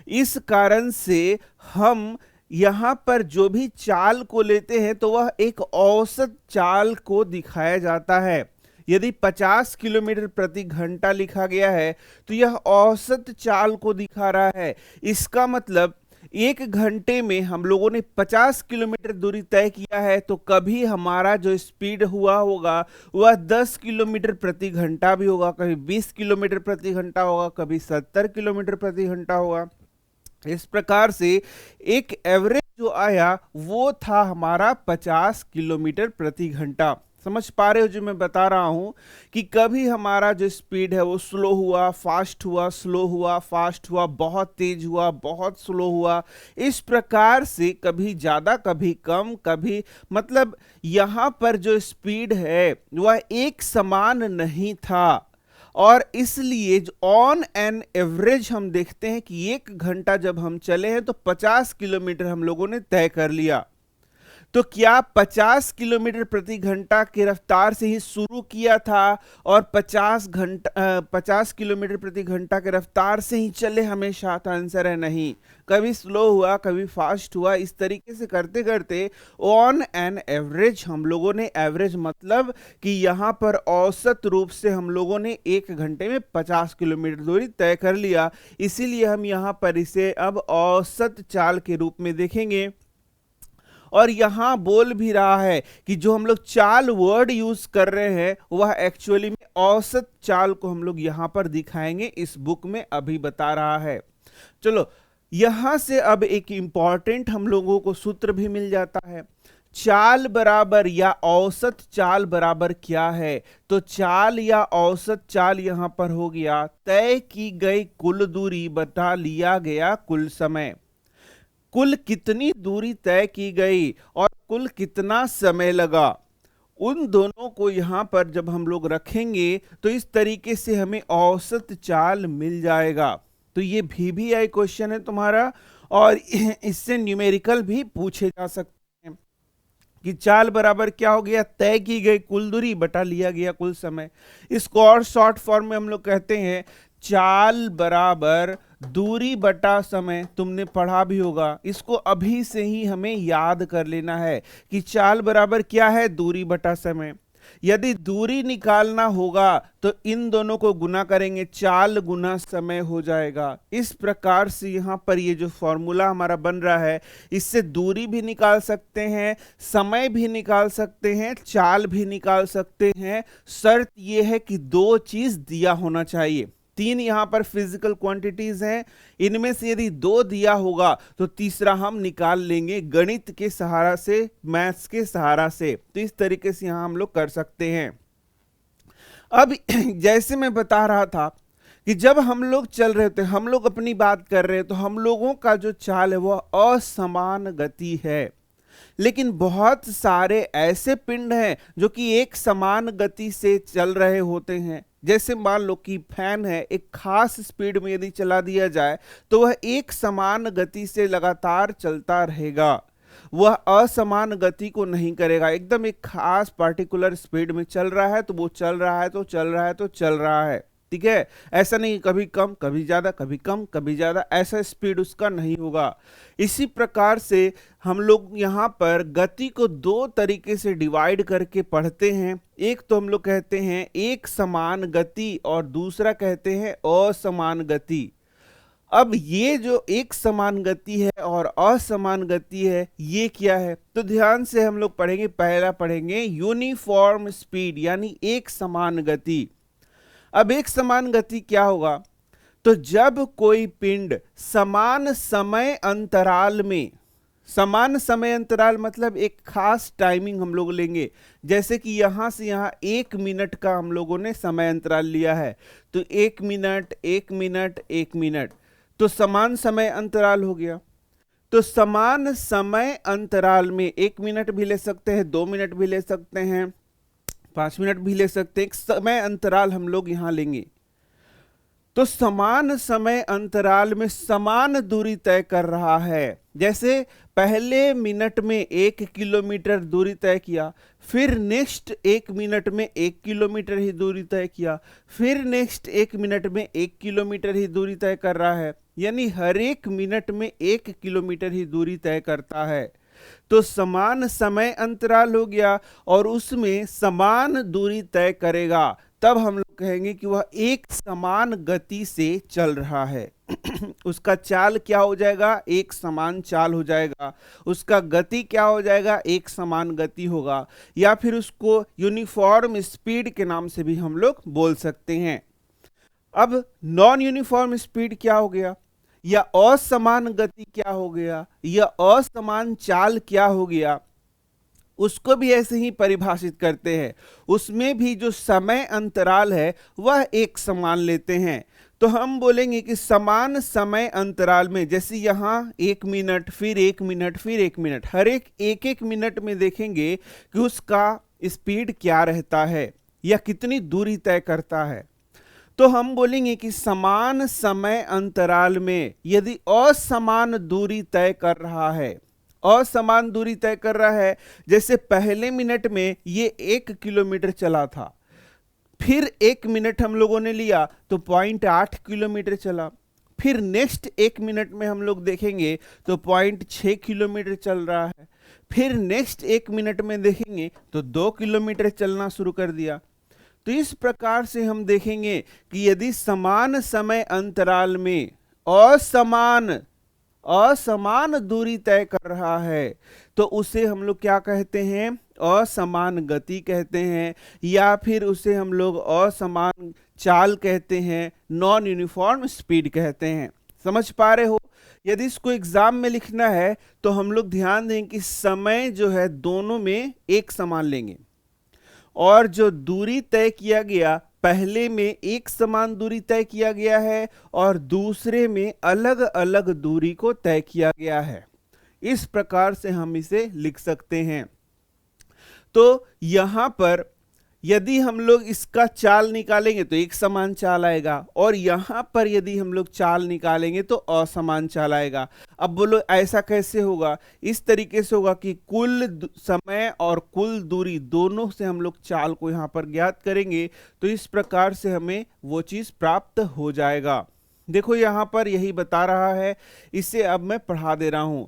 इस कारण से हम यहां पर जो भी चाल को लेते हैं तो वह एक औसत चाल को दिखाया जाता है। यदि 50 किलोमीटर प्रति घंटा लिखा गया है तो यह औसत चाल को दिखा रहा है। इसका मतलब एक घंटे में हम लोगों ने 50 किलोमीटर दूरी तय किया है, तो कभी हमारा जो स्पीड हुआ होगा वह 10 किलोमीटर प्रति घंटा भी होगा, कभी 20 किलोमीटर प्रति घंटा होगा, कभी 70 किलोमीटर प्रति घंटा होगा। इस प्रकार से एक एवरेज जो आया वो था हमारा 50 किलोमीटर प्रति घंटा। समझ पा रहे हो जो मैं बता रहा हूं कि कभी हमारा जो स्पीड है वो स्लो हुआ, फास्ट हुआ, स्लो हुआ, फास्ट हुआ, बहुत तेज हुआ, बहुत स्लो हुआ। इस प्रकार से कभी ज्यादा कभी कम, कभी मतलब यहां पर जो स्पीड है वह एक समान नहीं था। और इसलिए ऑन एन एवरेज हम देखते हैं कि एक घंटा जब हम चले हैं तो 50 किलोमीटर हम लोगों ने तय कर लिया। तो क्या 50 किलोमीटर प्रति घंटा की रफ्तार से ही शुरू किया था और 50 किलोमीटर प्रति घंटा की रफ्तार से ही चले हमेशा? तो आंसर है नहीं, कभी स्लो हुआ, कभी फास्ट हुआ। इस तरीके से करते करते ऑन एन एवरेज हम लोगों ने, एवरेज मतलब कि यहां पर औसत रूप से हम लोगों ने एक घंटे में 50 किलोमीटर दूरी तय कर लिया। इसीलिए हम यहां पर इसे अब औसत चाल के रूप में देखेंगे। और यहां बोल भी रहा है कि जो हम लोग चाल वर्ड यूज कर रहे हैं वह एक्चुअली में औसत चाल को हम लोग यहां पर दिखाएंगे, इस बुक में अभी बता रहा है। चलो यहां से अब एक इंपॉर्टेंट हम लोगों को सूत्र भी मिल जाता है। चाल बराबर या औसत चाल बराबर क्या है? तो चाल या औसत चाल यहां पर हो गया तय की गई कुल दूरी बटा लिया गया कुल समय। कुल कितनी दूरी तय की गई और कुल कितना समय लगा, उन दोनों को यहां पर जब हम लोग रखेंगे तो इस तरीके से हमें औसत चाल मिल जाएगा। तो ये VBI क्वेश्चन है तुम्हारा, और इससे न्यूमेरिकल भी पूछे जा सकते हैं कि चाल बराबर क्या हो गया, तय की गई कुल दूरी बटा लिया गया कुल समय। इसको और शॉर्ट फॉर्म में हम लोग कहते हैं चाल बराबर दूरी बटा समय। तुमने पढ़ा भी होगा, इसको अभी से ही हमें याद कर लेना है कि चाल बराबर क्या है, दूरी बटा समय। यदि दूरी निकालना होगा तो इन दोनों को गुना करेंगे, चाल गुना समय हो जाएगा। इस प्रकार से यहां पर ये जो फॉर्मूला हमारा बन रहा है, इससे दूरी भी निकाल सकते हैं, समय भी निकाल सकते हैं, चाल भी निकाल सकते हैं। शर्त यह है कि दो चीज दिया होना चाहिए। तीन यहां पर फिजिकल क्वांटिटीज हैं, इनमें से यदि दो दिया होगा तो तीसरा हम निकाल लेंगे गणित के सहारा से, मैथ्स के सहारा से। तो इस तरीके से यहां हम लोग कर सकते हैं। अब जैसे मैं बता रहा था कि जब हम लोग चल रहे थे, हम लोग अपनी बात कर रहे हैं, तो हम लोगों का जो चाल है वह असमान गति है। लेकिन बहुत सारे ऐसे पिंड हैं जो कि एक समान गति से चल रहे होते हैं। जैसे मान लो कि फैन है, एक खास स्पीड में यदि चला दिया जाए तो वह एक समान गति से लगातार चलता रहेगा, वह असमान गति को नहीं करेगा। एकदम एक खास पार्टिकुलर स्पीड में चल रहा है तो वो चल रहा है तो चल रहा है तो चल रहा है, ठीक है। ऐसा नहीं कभी कम कभी ज्यादा, कभी कम कभी ज्यादा, ऐसा स्पीड उसका नहीं होगा। इसी प्रकार से हम लोग यहाँ पर गति को दो तरीके से डिवाइड करके पढ़ते हैं। एक तो हम लोग कहते हैं एक समान गति और दूसरा कहते हैं असमान गति। अब ये जो एक समान गति है और असमान गति है, ये क्या है? तो ध्यान से हम लोग पढ़ेंगे। पहला पढ़ेंगे यूनिफॉर्म स्पीड, यानी एक समान गति। अब एक समान गति क्या होगा? तो जब कोई पिंड समान समय अंतराल में, समान समय अंतराल मतलब एक खास टाइमिंग हम लोग लेंगे, जैसे कि यहां से यहां 1 मिनट का हम लोगों ने समय अंतराल लिया है, तो 1 मिनट 1 मिनट 1 मिनट, तो समान समय अंतराल हो गया। तो समान समय अंतराल में 1 मिनट भी ले सकते हैं, 2 मिनट भी ले सकते हैं, 5 मिनट भी ले सकते हैं, एक समय अंतराल हम लोग यहां लेंगे। तो समान समय अंतराल में समान दूरी तय कर रहा है। जैसे पहले मिनट में 1 किलोमीटर दूरी तय किया, फिर नेक्स्ट 1 मिनट में 1 किलोमीटर ही दूरी तय किया, फिर नेक्स्ट 1 मिनट में 1 किलोमीटर ही दूरी तय कर रहा है, यानी हर एक मिनट में 1 किलोमीटर ही दूरी तय करता है। तो समान समय अंतराल हो गया और उसमें समान दूरी तय करेगा, तब हम लोग कहेंगे कि वह एक समान गति से चल रहा है। उसका चाल क्या हो जाएगा? एक समान चाल हो जाएगा। उसका गति क्या हो जाएगा? एक समान गति होगा, या फिर उसको यूनिफॉर्म स्पीड के नाम से भी हम लोग बोल सकते हैं। अब नॉन यूनिफॉर्म स्पीड क्या हो गया, या असमान गति क्या हो गया, या असमान चाल क्या हो गया, उसको भी ऐसे ही परिभाषित करते हैं। उसमें भी जो समय अंतराल है वह एक समान लेते हैं। तो हम बोलेंगे कि समान समय अंतराल में, जैसे यहां 1 मिनट, फिर 1 मिनट, फिर 1 मिनट, हर एक एक मिनट में देखेंगे कि उसका स्पीड क्या रहता है या कितनी दूरी तय करता है। तो हम बोलेंगे कि समान समय अंतराल में यदि असमान दूरी तय कर रहा है, असमान दूरी तय कर रहा है, जैसे पहले मिनट में ये 1 किलोमीटर चला था, फिर 1 मिनट हम लोगों ने लिया तो 0.8 किलोमीटर चला, फिर नेक्स्ट 1 मिनट में हम लोग देखेंगे तो 0.6 किलोमीटर चल रहा है, फिर नेक्स्ट 1 मिनट में देखेंगे तो 2 किलोमीटर चलना शुरू कर दिया। तो इस प्रकार से हम देखेंगे कि यदि समान समय अंतराल में असमान दूरी तय कर रहा है तो उसे हम लोग क्या कहते हैं? असमान गति कहते हैं, या फिर उसे हम लोग असमान चाल कहते हैं, नॉन यूनिफॉर्म स्पीड कहते हैं। समझ पा रहे हो? यदि इसको एग्जाम में लिखना है तो हम लोग ध्यान दें कि समय जो है दोनों में एक समान लेंगे, और जो दूरी तय किया गया, पहले में एक समान दूरी तय किया गया है और दूसरे में अलग अलग दूरी को तय किया गया है। इस प्रकार से हम इसे लिख सकते हैं। तो यहां पर यदि हम लोग इसका चाल निकालेंगे तो एक समान चाल आएगा, और यहां पर यदि हम लोग चाल निकालेंगे तो असमान चाल आएगा। अब बोलो ऐसा कैसे होगा? इस तरीके से होगा कि कुल समय और कुल दूरी दोनों से हम लोग चाल को यहां पर ज्ञात करेंगे, तो इस प्रकार से हमें वो चीज प्राप्त हो जाएगा। देखो यहां पर यही बता रहा है, इसे अब मैं पढ़ा दे रहा हूं।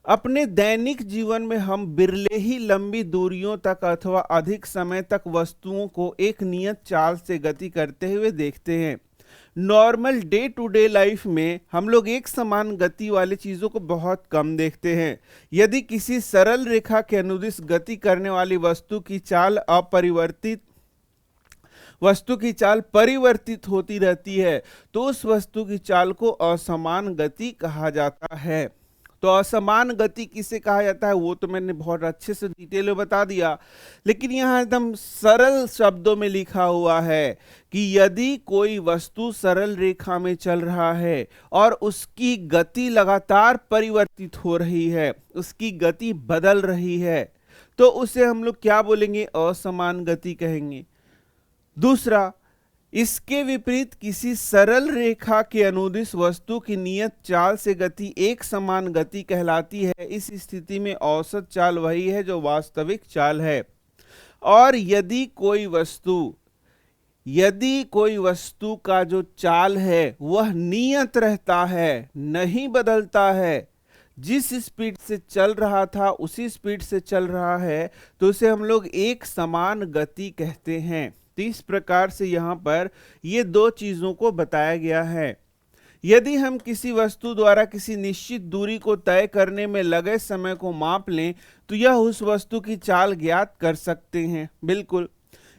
अपने दैनिक जीवन में हम बिरले ही लंबी दूरियों तक अथवा अधिक समय तक वस्तुओं को एक नियत चाल से गति करते हुए देखते हैं। Normal day to day life में हम लोग एक समान गति वाली चीजों को बहुत कम देखते हैं। यदि किसी सरल रेखा के अनुदिश गति करने वाली वस्तु की चाल परिवर्तित होती रहती है तो उस वस्तु की चाल को असमान गति कहा जाता है। तो असमान गति किसे कहा जाता है वो तो मैंने बहुत अच्छे से डिटेल में बता दिया, लेकिन यहाँ एकदम सरल शब्दों में लिखा हुआ है कि यदि कोई वस्तु सरल रेखा में चल रहा है और उसकी गति लगातार परिवर्तित हो रही है, उसकी गति बदल रही है, तो उसे हम लोग क्या बोलेंगे? असमान गति कहेंगे। दूसरा, इसके विपरीत किसी सरल रेखा के अनुदिश वस्तु की नियत चाल से गति एक समान गति कहलाती है। इस स्थिति में औसत चाल वही है जो वास्तविक चाल है। और यदि कोई वस्तु का जो चाल है वह नियत रहता है, नहीं बदलता है, जिस स्पीड से चल रहा था उसी स्पीड से चल रहा है, तो उसे हम लोग एक समान गति कहते हैं। तो इस प्रकार से यहाँ पर ये दो चीजों को बताया गया है। यदि हम किसी वस्तु द्वारा किसी निश्चित दूरी को तय करने में लगे समय को माप लें तो यह उस वस्तु की चाल ज्ञात कर सकते हैं। बिल्कुल,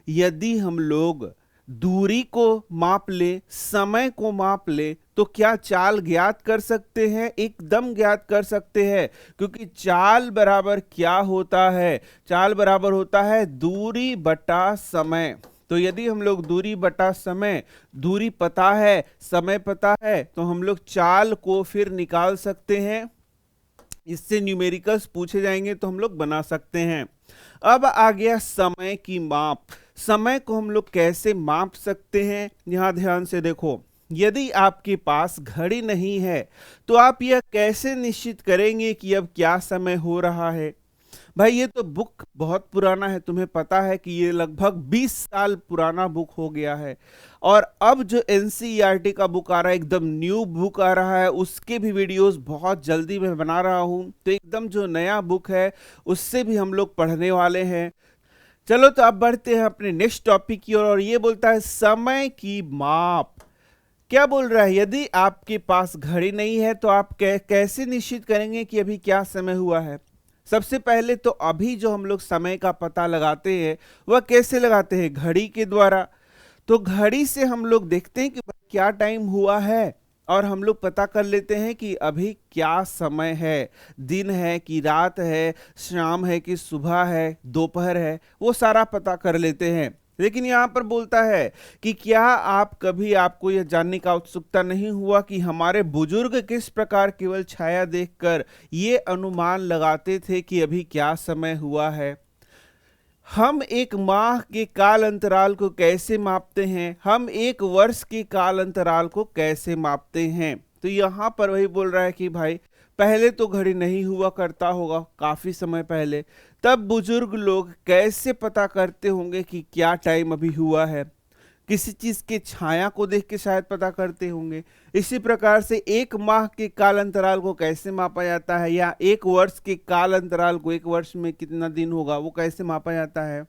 यदि हम लोग दूरी को माप ले, समय को माप ले, तो क्या चाल ज्ञात कर सकते हैं? एकदम ज्ञात कर सकते हैं, क्योंकि चाल बराबर क्या होता है? चाल बराबर होता है दूरी बटा समय। तो यदि हम लोग दूरी बटा समय, दूरी पता है, समय पता है, तो हम लोग चाल को फिर निकाल सकते हैं। इससे न्यूमेरिकल्स पूछे जाएंगे तो हम लोग बना सकते हैं। अब आ गया समय की माप। समय को हम लोग कैसे माप सकते हैं? यहां ध्यान से देखो, यदि आपके पास घड़ी नहीं है तो आप यह कैसे निश्चित करेंगे कि अब क्या समय हो रहा है? भाई ये तो बुक बहुत पुराना है, तुम्हें पता है कि ये लगभग 20 साल पुराना बुक हो गया है। और अब जो एनसीईआरटी का बुक आ रहा है, एकदम न्यू बुक आ रहा है, उसके भी वीडियोस बहुत जल्दी मैं बना रहा हूं। तो एकदम जो नया बुक है उससे भी हम लोग पढ़ने वाले हैं। चलो तो अब बढ़ते हैं अपने नेक्स्ट टॉपिक की ओर और ये बोलता है समय की माप। क्या बोल रहा है, यदि आपके पास घड़ी नहीं है तो आप कैसे निश्चित करेंगे कि अभी क्या समय हुआ है। सबसे पहले तो अभी जो हम लोग समय का पता लगाते हैं वह कैसे लगाते हैं, घड़ी के द्वारा। तो घड़ी से हम लोग देखते हैं कि भाई क्या टाइम हुआ है और हम लोग पता कर लेते हैं कि अभी क्या समय है, दिन है कि रात है, शाम है कि सुबह है, दोपहर है, वो सारा पता कर लेते हैं। लेकिन यहाँ पर बोलता है कि क्या आप कभी, आपको यह जानने का उत्सुकता नहीं हुआ कि हमारे बुजुर्ग किस प्रकार केवल छाया देखकर ये अनुमान लगाते थे कि अभी क्या समय हुआ है। हम एक माह के काल अंतराल को कैसे मापते हैं, हम एक वर्ष के काल अंतराल को कैसे मापते हैं। तो यहाँ पर वही बोल रहा है कि भाई पहले तो घड़ी नहीं हुआ करता होगा, काफी समय पहले, तब बुजुर्ग लोग कैसे पता करते होंगे कि क्या टाइम अभी हुआ है। किसी चीज के छाया को देख के शायद पता करते होंगे। इसी प्रकार से एक माह के काल अंतराल को कैसे मापा जाता है, या एक वर्ष के काल अंतराल को, एक वर्ष में कितना दिन होगा, वो कैसे मापा जाता है।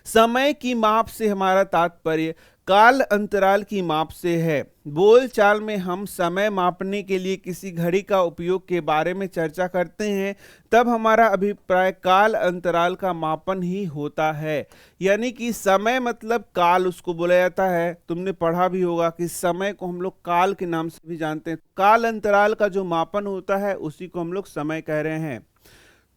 समय की माप से हमारा तात्पर्य काल अंतराल की माप से है। बोल चाल में हम समय मापने के लिए किसी घड़ी का उपयोग के बारे में चर्चा करते हैं, तब हमारा अभिप्राय काल अंतराल का मापन ही होता है। यानी कि समय मतलब काल उसको बोला जाता है। तुमने पढ़ा भी होगा कि समय को हम लोग काल के नाम से भी जानते हैं। काल अंतराल का जो मापन होता है उसी को हम लोग समय कह रहे हैं।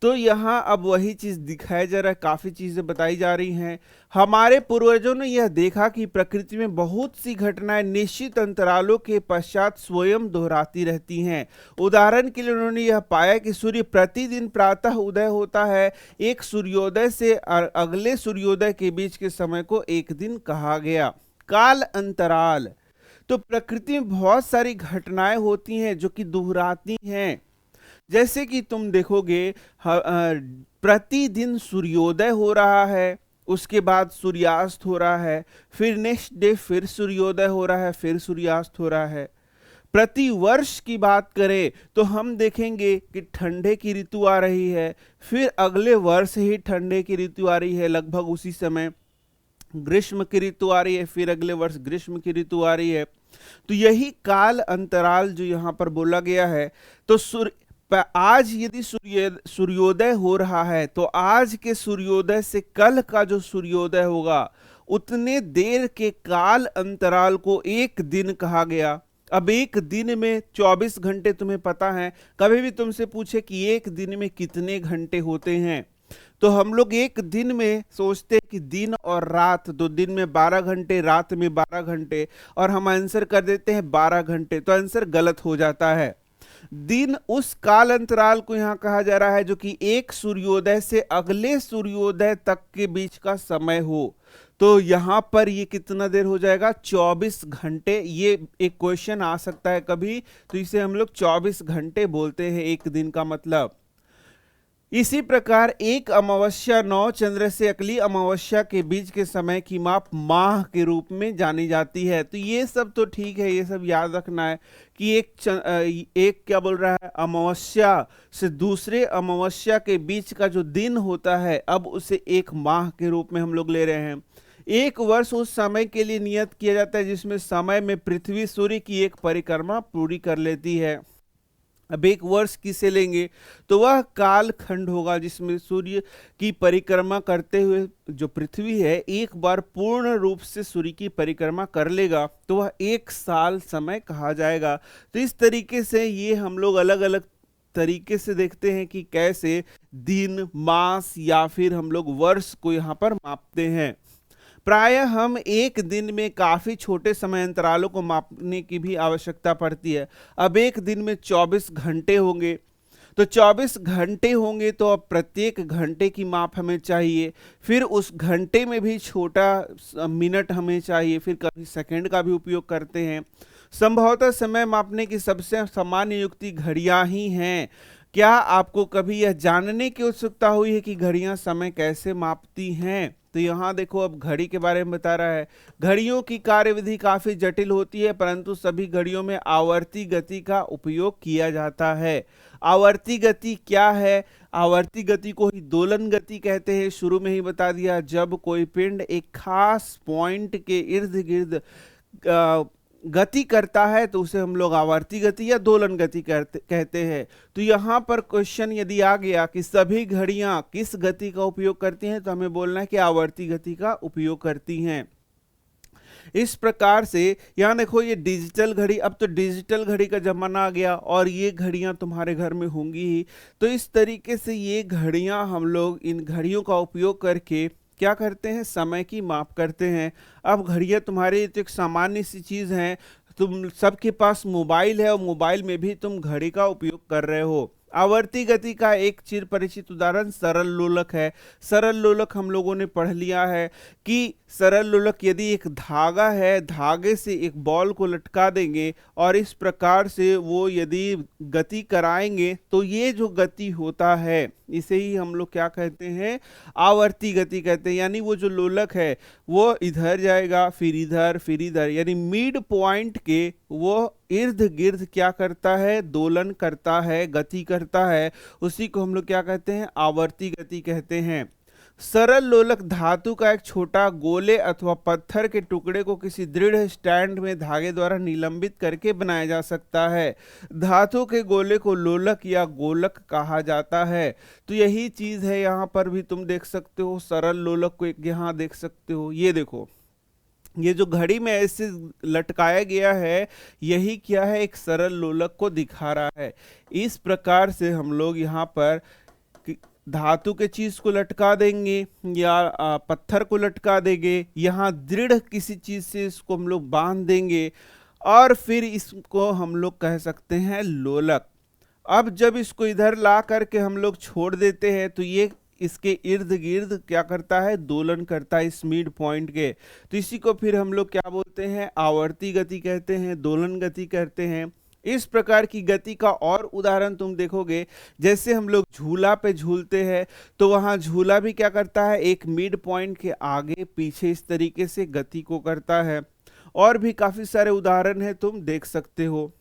तो यहाँ अब वही चीज दिखाया जा रहा है, काफी चीजें बताई जा रही हैं। हमारे पूर्वजों ने यह देखा कि प्रकृति में बहुत सी घटनाएं निश्चित अंतरालों के पश्चात स्वयं दोहराती रहती हैं। उदाहरण के लिए उन्होंने यह पाया कि सूर्य प्रतिदिन प्रातः उदय होता है। एक सूर्योदय से अगले सूर्योदय के बीच के समय को एक दिन कहा गया। काल अंतराल, तो प्रकृति में बहुत सारी घटनाएं होती हैं जो कि दोहराती हैं। जैसे कि तुम देखोगे, प्रतिदिन सूर्योदय हो रहा है, उसके बाद सूर्यास्त हो रहा है, फिर नेक्स्ट डे फिर सूर्योदय हो रहा है, फिर सूर्यास्त हो रहा है। प्रति वर्ष की बात करें तो हम देखेंगे कि ठंडे की ऋतु आ रही है, फिर अगले वर्ष ही ठंडे की ऋतु आ रही है, लगभग उसी समय ग्रीष्म की ऋतु आ रही है, फिर अगले वर्ष ग्रीष्म की ऋतु आ रही है। तो यही काल अंतराल जो यहाँ पर बोला गया है। तो आज यदि सूर्योदय हो रहा है तो आज के सूर्योदय से कल का जो सूर्योदय होगा उतने देर के काल अंतराल को एक दिन कहा गया। अब एक दिन में 24 घंटे तुम्हें पता है। कभी भी तुमसे पूछे कि एक दिन में कितने घंटे होते हैं, तो हम लोग एक दिन में सोचते हैं कि दिन और रात, तो दिन में 12 घंटे, रात में 12 घंटे, और हम आंसर कर देते हैं 12 घंटे। तो आंसर गलत हो जाता है। दिन उस काल अंतराल को यहां कहा जा रहा है जो कि एक सूर्योदय से अगले सूर्योदय तक के बीच का समय हो। तो यहां पर ये कितना देर हो जाएगा, 24 घंटे। ये एक क्वेश्चन आ सकता है कभी, तो इसे हम लोग 24 घंटे बोलते हैं एक दिन का मतलब। इसी प्रकार एक अमावस्या 9 चंद्र से अगली अमावस्या के बीच के समय की माप माह के रूप में जानी जाती है। तो ये सब तो ठीक है, ये सब याद रखना है कि एक क्या बोल रहा है, अमावस्या से दूसरे अमावस्या के बीच का जो दिन होता है, अब उसे एक माह के रूप में हम लोग ले रहे हैं। एक वर्ष उस समय के लिए नियत किया जाता है जिसमें समय में पृथ्वी सूर्य की एक परिक्रमा पूरी कर लेती है। अब एक वर्ष किसे लेंगे तो वह काल खंड होगा जिसमें सूर्य की परिक्रमा करते हुए जो पृथ्वी है एक बार पूर्ण रूप से सूर्य की परिक्रमा कर लेगा, तो वह एक साल समय कहा जाएगा। तो इस तरीके से ये हम लोग अलग अलग तरीके से देखते हैं कि कैसे दिन, मास या फिर हम लोग वर्ष को यहाँ पर मापते हैं। प्राय हम एक दिन में काफी छोटे समय अंतरालों को मापने की भी आवश्यकता पड़ती है। अब एक दिन में 24 घंटे होंगे, तो 24 घंटे होंगे तो अब प्रत्येक घंटे की माप हमें चाहिए। फिर उस घंटे में भी छोटा मिनट हमें चाहिए, फिर कभी सेकंड का भी उपयोग करते हैं। संभवतः समय मापने की सबसे सामान्य युक्ति घड़ियां ही हैं। क्या आपको कभी यह जानने की उत्सुकता हुई है कि घड़ियां समय कैसे मापती हैं? तो यहाँ देखो, अब घड़ी के बारे में बता रहा है। घड़ियों की कार्यविधि काफी जटिल होती है, परंतु सभी घड़ियों में आवर्ती गति का उपयोग किया जाता है। आवर्ती गति क्या है? आवर्ती गति को ही दोलन गति कहते हैं। शुरू में ही बता दिया, जब कोई पिंड एक खास पॉइंट के इर्द गिर्द गति करता है तो उसे हम लोग आवर्ती गति या दोलन गति कहते हैं। तो यहाँ पर क्वेश्चन यदि आ गया कि सभी घड़ियां किस गति का उपयोग करती हैं, तो हमें बोलना है कि आवर्ती गति का उपयोग करती हैं। इस प्रकार से यहाँ देखो, ये डिजिटल घड़ी, अब तो डिजिटल घड़ी का जमाना आ गया और ये घड़ियां तुम्हारे घर में होंगी ही। तो इस तरीके से ये घड़ियां, हम लोग इन घड़ियों का उपयोग करके क्या करते हैं, समय की माप करते हैं। अब घड़ियां तुम्हारे तो एक सामान्य सी चीज है, तुम सबके पास मोबाइल है और मोबाइल में भी तुम घड़ी का उपयोग कर रहे हो। आवर्ती गति का एक चिर परिचित उदाहरण सरल लोलक है। सरल लोलक हम लोगों ने पढ़ लिया है कि सरल लोलक यदि एक धागा है, धागे से एक बॉल को लटका देंगे और इस प्रकार से वो यदि गति कराएंगे तो ये जो गति होता है इसे ही हम लोग क्या कहते हैं, आवर्ती गति कहते हैं। यानी वो जो लोलक है वो इधर जाएगा, फिर इधर, फिर इधर, यानी मिड पॉइंट के वो इर्द गिर्द क्या करता है, दोलन करता है, गति करता है। उसी को हम लोग क्या कहते हैं, आवर्ती गति कहते हैं। सरल लोलक धातु का एक छोटा गोले अथवा पत्थर के टुकड़े को किसी दृढ़ स्टैंड में धागे द्वारा निलंबित करके बनाया जा सकता है। धातु के गोले को लोलक या गोलक कहा जाता है। तो यही चीज है, यहाँ पर भी तुम देख सकते हो सरल लोलक को, एक यहाँ देख सकते हो, ये देखो, ये जो घड़ी में ऐसे लटकाया गया है यही क्या है, एक सरल लोलक को दिखा रहा है। इस प्रकार से हम लोग यहाँ पर धातु के चीज को लटका देंगे या पत्थर को लटका देंगे, यहाँ दृढ़ किसी चीज से इसको हम लोग बांध देंगे और फिर इसको हम लोग कह सकते हैं लोलक। अब जब इसको इधर ला करके हम लोग छोड़ देते हैं तो ये इसके इर्द गिर्द क्या करता है, दोलन करता है इस मिड पॉइंट के। तो इसी को फिर हम लोग क्या बोलते हैं, आवर्ती गति कहते हैं, दोलन गति कहते हैं। इस प्रकार की गति का और उदाहरण तुम देखोगे, जैसे हम लोग झूला पे झूलते हैं तो वहां झूला भी क्या करता है, एक मिड पॉइंट के आगे पीछे इस तरीके से गति को करता है। और भी काफी सारे उदाहरण है, तुम देख सकते हो।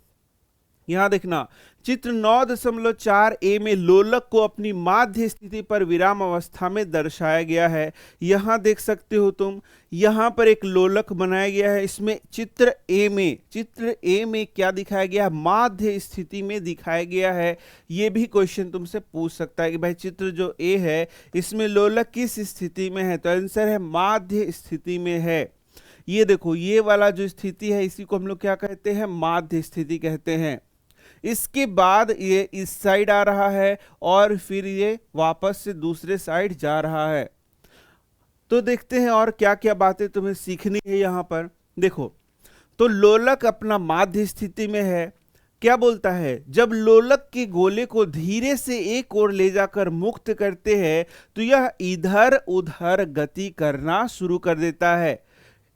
यहां देखना, चित्र 9.4 ए में लोलक को अपनी माध्य स्थिति पर विराम अवस्था में दर्शाया गया है। यहां देख सकते हो तुम, यहां पर एक लोलक बनाया गया है। इसमें चित्र ए में क्या दिखाया गया, माध्य स्थिति में दिखाया गया है। ये भी क्वेश्चन तुमसे पूछ सकता है कि भाई चित्र जो ए है इसमें लोलक किस स्थिति में है, तो आंसर है माध्य स्थिति में है। ये देखो, ये वाला जो स्थिति है इसी को हम लोग क्या कहते हैं, माध्य स्थिति कहते हैं। इसके बाद ये इस साइड आ रहा है और फिर ये वापस से दूसरे साइड जा रहा है। तो देखते हैं और क्या क्या बातें तुम्हें सीखनी है। यहां पर देखो, तो लोलक अपना माध्य स्थिति में है। क्या बोलता है, जब लोलक के गोले को धीरे से एक ओर ले जाकर मुक्त करते हैं तो यह इधर उधर गति करना शुरू कर देता है।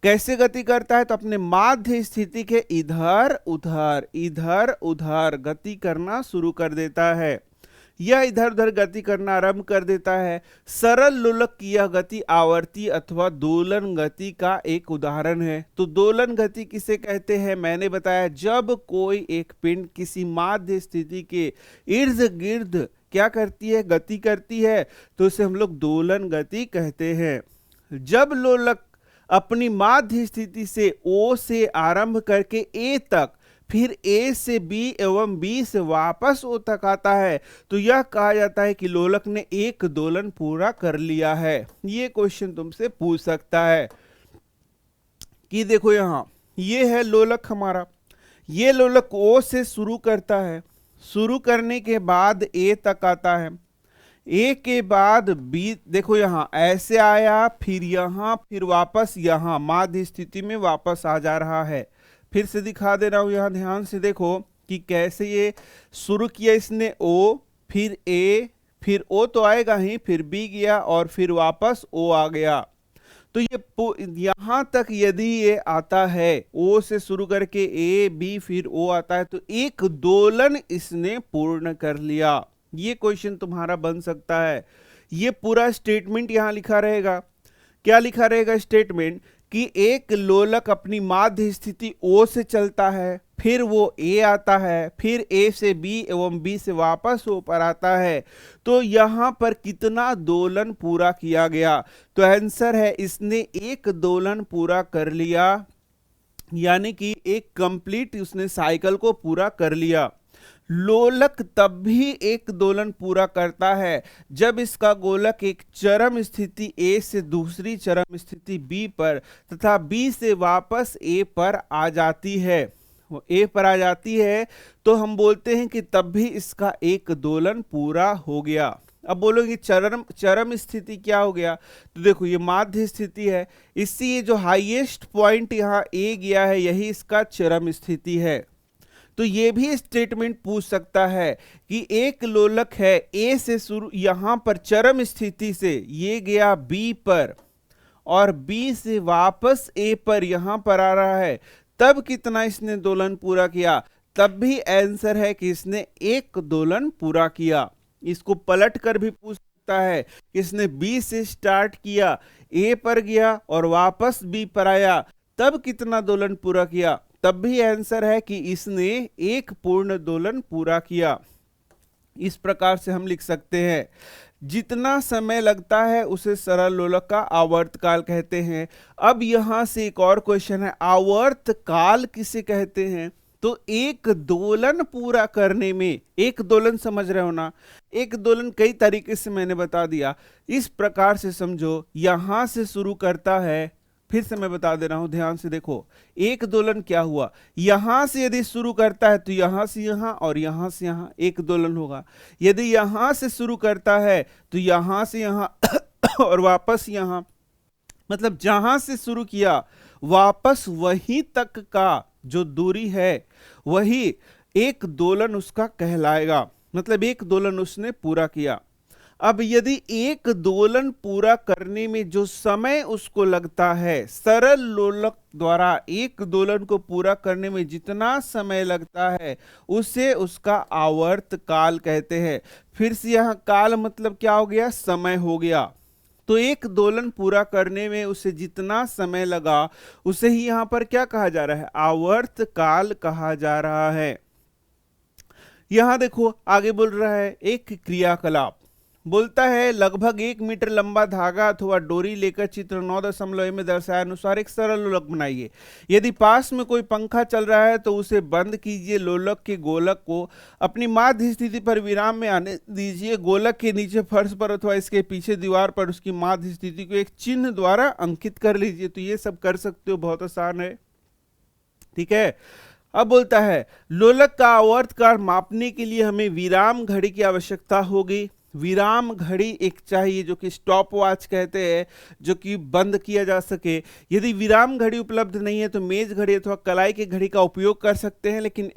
कैसे गति करता है, तो अपने माध्य स्थिति के इधर उधर गति करना शुरू कर देता है। यह इधर उधर गति करना आरंभ कर देता है। सरल लोलक की यह गति आवर्ती अथवा दोलन गति का एक उदाहरण है। तो दोलन गति किसे कहते हैं, मैंने बताया, जब कोई एक पिंड किसी माध्य स्थिति के इर्द गिर्द क्या करती है, गति करती है, तो उसे हम लोग दोलन गति कहते हैं। जब लोलक अपनी माध्य स्थिति से O से आरंभ करके A तक, फिर A से B एवं B से वापस O तक आता है तो यह कहा जाता है कि लोलक ने एक दोलन पूरा कर लिया है। ये क्वेश्चन तुमसे पूछ सकता है कि देखो, यहां ये है लोलक हमारा, ये लोलक O से शुरू करता है, शुरू करने के बाद A तक आता है, ए के बाद बी, देखो यहां ऐसे आया, फिर यहां, फिर वापस यहां माध्य स्थिति में वापस आ जा रहा है। फिर से दिखा दे रहा हूं, यहां ध्यान से देखो कि कैसे ये शुरू किया इसने ओ, फिर ए, फिर ओ तो आएगा ही, फिर बी गया और फिर वापस ओ आ गया। तो ये यहां तक यदि ये आता है, ओ से शुरू करके ए बी फिर ओ आता है, तो एक दोलन इसने पूर्ण कर लिया। ये क्वेश्चन तुम्हारा बन सकता है। ये पूरा स्टेटमेंट यहां लिखा रहेगा। क्या लिखा रहेगा स्टेटमेंट, कि एक लोलक अपनी माध्य स्थिति O से चलता है, फिर वो A आता है, फिर A से B एवं B से वापस O पर आता है। तो यहाँ पर कितना दोलन पूरा किया गया? तो आंसर है इसने एक दोलन पूरा कर लिया, यानी कि एक कंप्लीट उसने साइकिल को पूरा कर लिया। लोलक तब भी एक दोलन पूरा करता है जब इसका गोलक एक चरम स्थिति A से दूसरी चरम स्थिति B पर तथा B से वापस A पर आ जाती है। वो A पर आ जाती है तो हम बोलते हैं कि तब भी इसका एक दोलन पूरा हो गया। अब बोलोगे चरम स्थिति क्या हो गया? तो देखो ये माध्य स्थिति है, इससे ये जो हाईएस्ट पॉइंट यहाँ A गया है यही इसका चरम स्थिति है। तो ये भी स्टेटमेंट पूछ सकता है कि एक लोलक है A से शुरू, यहां पर चरम स्थिति से ये गया B पर और B से वापस A पर यहां पर आ रहा है, तब कितना इसने दोलन पूरा किया? तब भी आंसर है कि इसने एक दोलन पूरा किया। इसको पलट कर भी पूछ सकता है कि इसने B से स्टार्ट किया, A पर गया और वापस B पर आया, तब कितना दोलन पूरा किया? तब भी आंसर है कि इसने एक पूर्ण दोलन पूरा किया। इस प्रकार से हम लिख सकते हैं जितना समय लगता है उसे सरल लोलक का आवर्तकाल कहते हैं। अब यहां से एक और क्वेश्चन है, आवर्तकाल किसे कहते हैं? तो एक दोलन पूरा करने में, एक दोलन समझ रहे हो ना, एक दोलन कई तरीके से मैंने बता दिया। इस प्रकार से समझो, यहां से शुरू करता है, फिर से मैं बता दे रहा हूं, ध्यान से देखो। एक दोलन क्या हुआ? यहां से यदि शुरू करता है तो यहां से यहां और यहां से यहां एक दोलन होगा। यदि यहां से शुरू करता है तो यहां से यहां और वापस यहां, मतलब जहां से शुरू किया वापस वहीं तक का जो दूरी है वही एक दोलन उसका कहलाएगा, मतलब एक दोलन उसने पूरा किया। अब यदि एक दोलन पूरा करने में जो समय उसको लगता है, सरल लोलक द्वारा एक दोलन को पूरा करने में जितना समय लगता है उसे उसका आवर्त काल कहते हैं। फिर से यहाँ काल मतलब क्या हो गया? समय हो गया। तो एक दोलन पूरा करने में उसे जितना समय लगा उसे ही यहाँ पर क्या कहा जा रहा है? आवर्त काल कहा जा रहा है। यहां देखो आगे बोल रहा है एक क्रियाकलाप, बोलता है लगभग 1 मीटर लंबा धागा अथवा डोरी लेकर चित्र 9.1 में दर्शाए अनुसार एक सरल लोलक बनाइए। यदि पास में कोई पंखा चल रहा है तो उसे बंद कीजिए। लोलक के गोलक को अपनी माध्य स्थिति पर विराम में आने दीजिए। गोलक के नीचे फर्श पर अथवा इसके पीछे दीवार पर उसकी माध्य स्थिति को एक चिन्ह द्वारा अंकित कर लीजिए। तो ये सब कर सकते हो, बहुत आसान है, ठीक है। अब बोलता है लोलक का आवर्तकाल मापने के लिए हमें विराम घड़ी की आवश्यकता होगी। विराम घड़ी एक चाहिए जो कि स्टॉप वॉच कहते हैं, जो कि बंद किया जा सके। यदि विराम घड़ी उपलब्ध नहीं है तो मेज घड़ी अथवा कलाई की घड़ी का उपयोग कर सकते हैं, लेकिन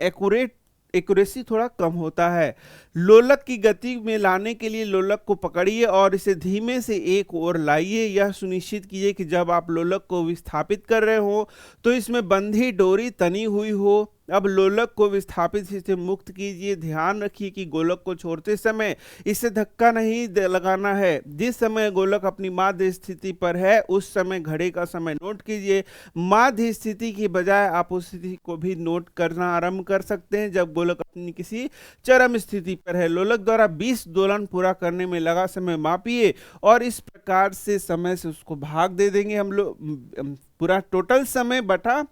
एक्यूरेसी थोड़ा कम होता है। लोलक की गति में लाने के लिए लोलक को पकड़िए और इसे धीमे से एक ओर लाइए। यह सुनिश्चित कीजिए कि जब आप लोलक को विस्थापित कर रहे हो तो इसमें बंधी डोरी तनी हुई हो। अब लोलक को विस्थापित से मुक्त कीजिए। ध्यान रखिए कि गोलक को छोड़ते समय इसे धक्का नहीं लगाना है। जिस समय गोलक अपनी माध्य स्थिति पर है उस समय घड़ी का समय नोट कीजिए। माध्य स्थिति की बजाय आप उस स्थिति को भी नोट करना आरंभ कर सकते हैं जब गोलक अपनी किसी चरम स्थिति पर है। लोलक द्वारा 20 दोलन पूरा करने में लगा समय मापिए और इस प्रकार से समय से उसको भाग दे देंगे हम लोग। पूरा टोटल समय बटा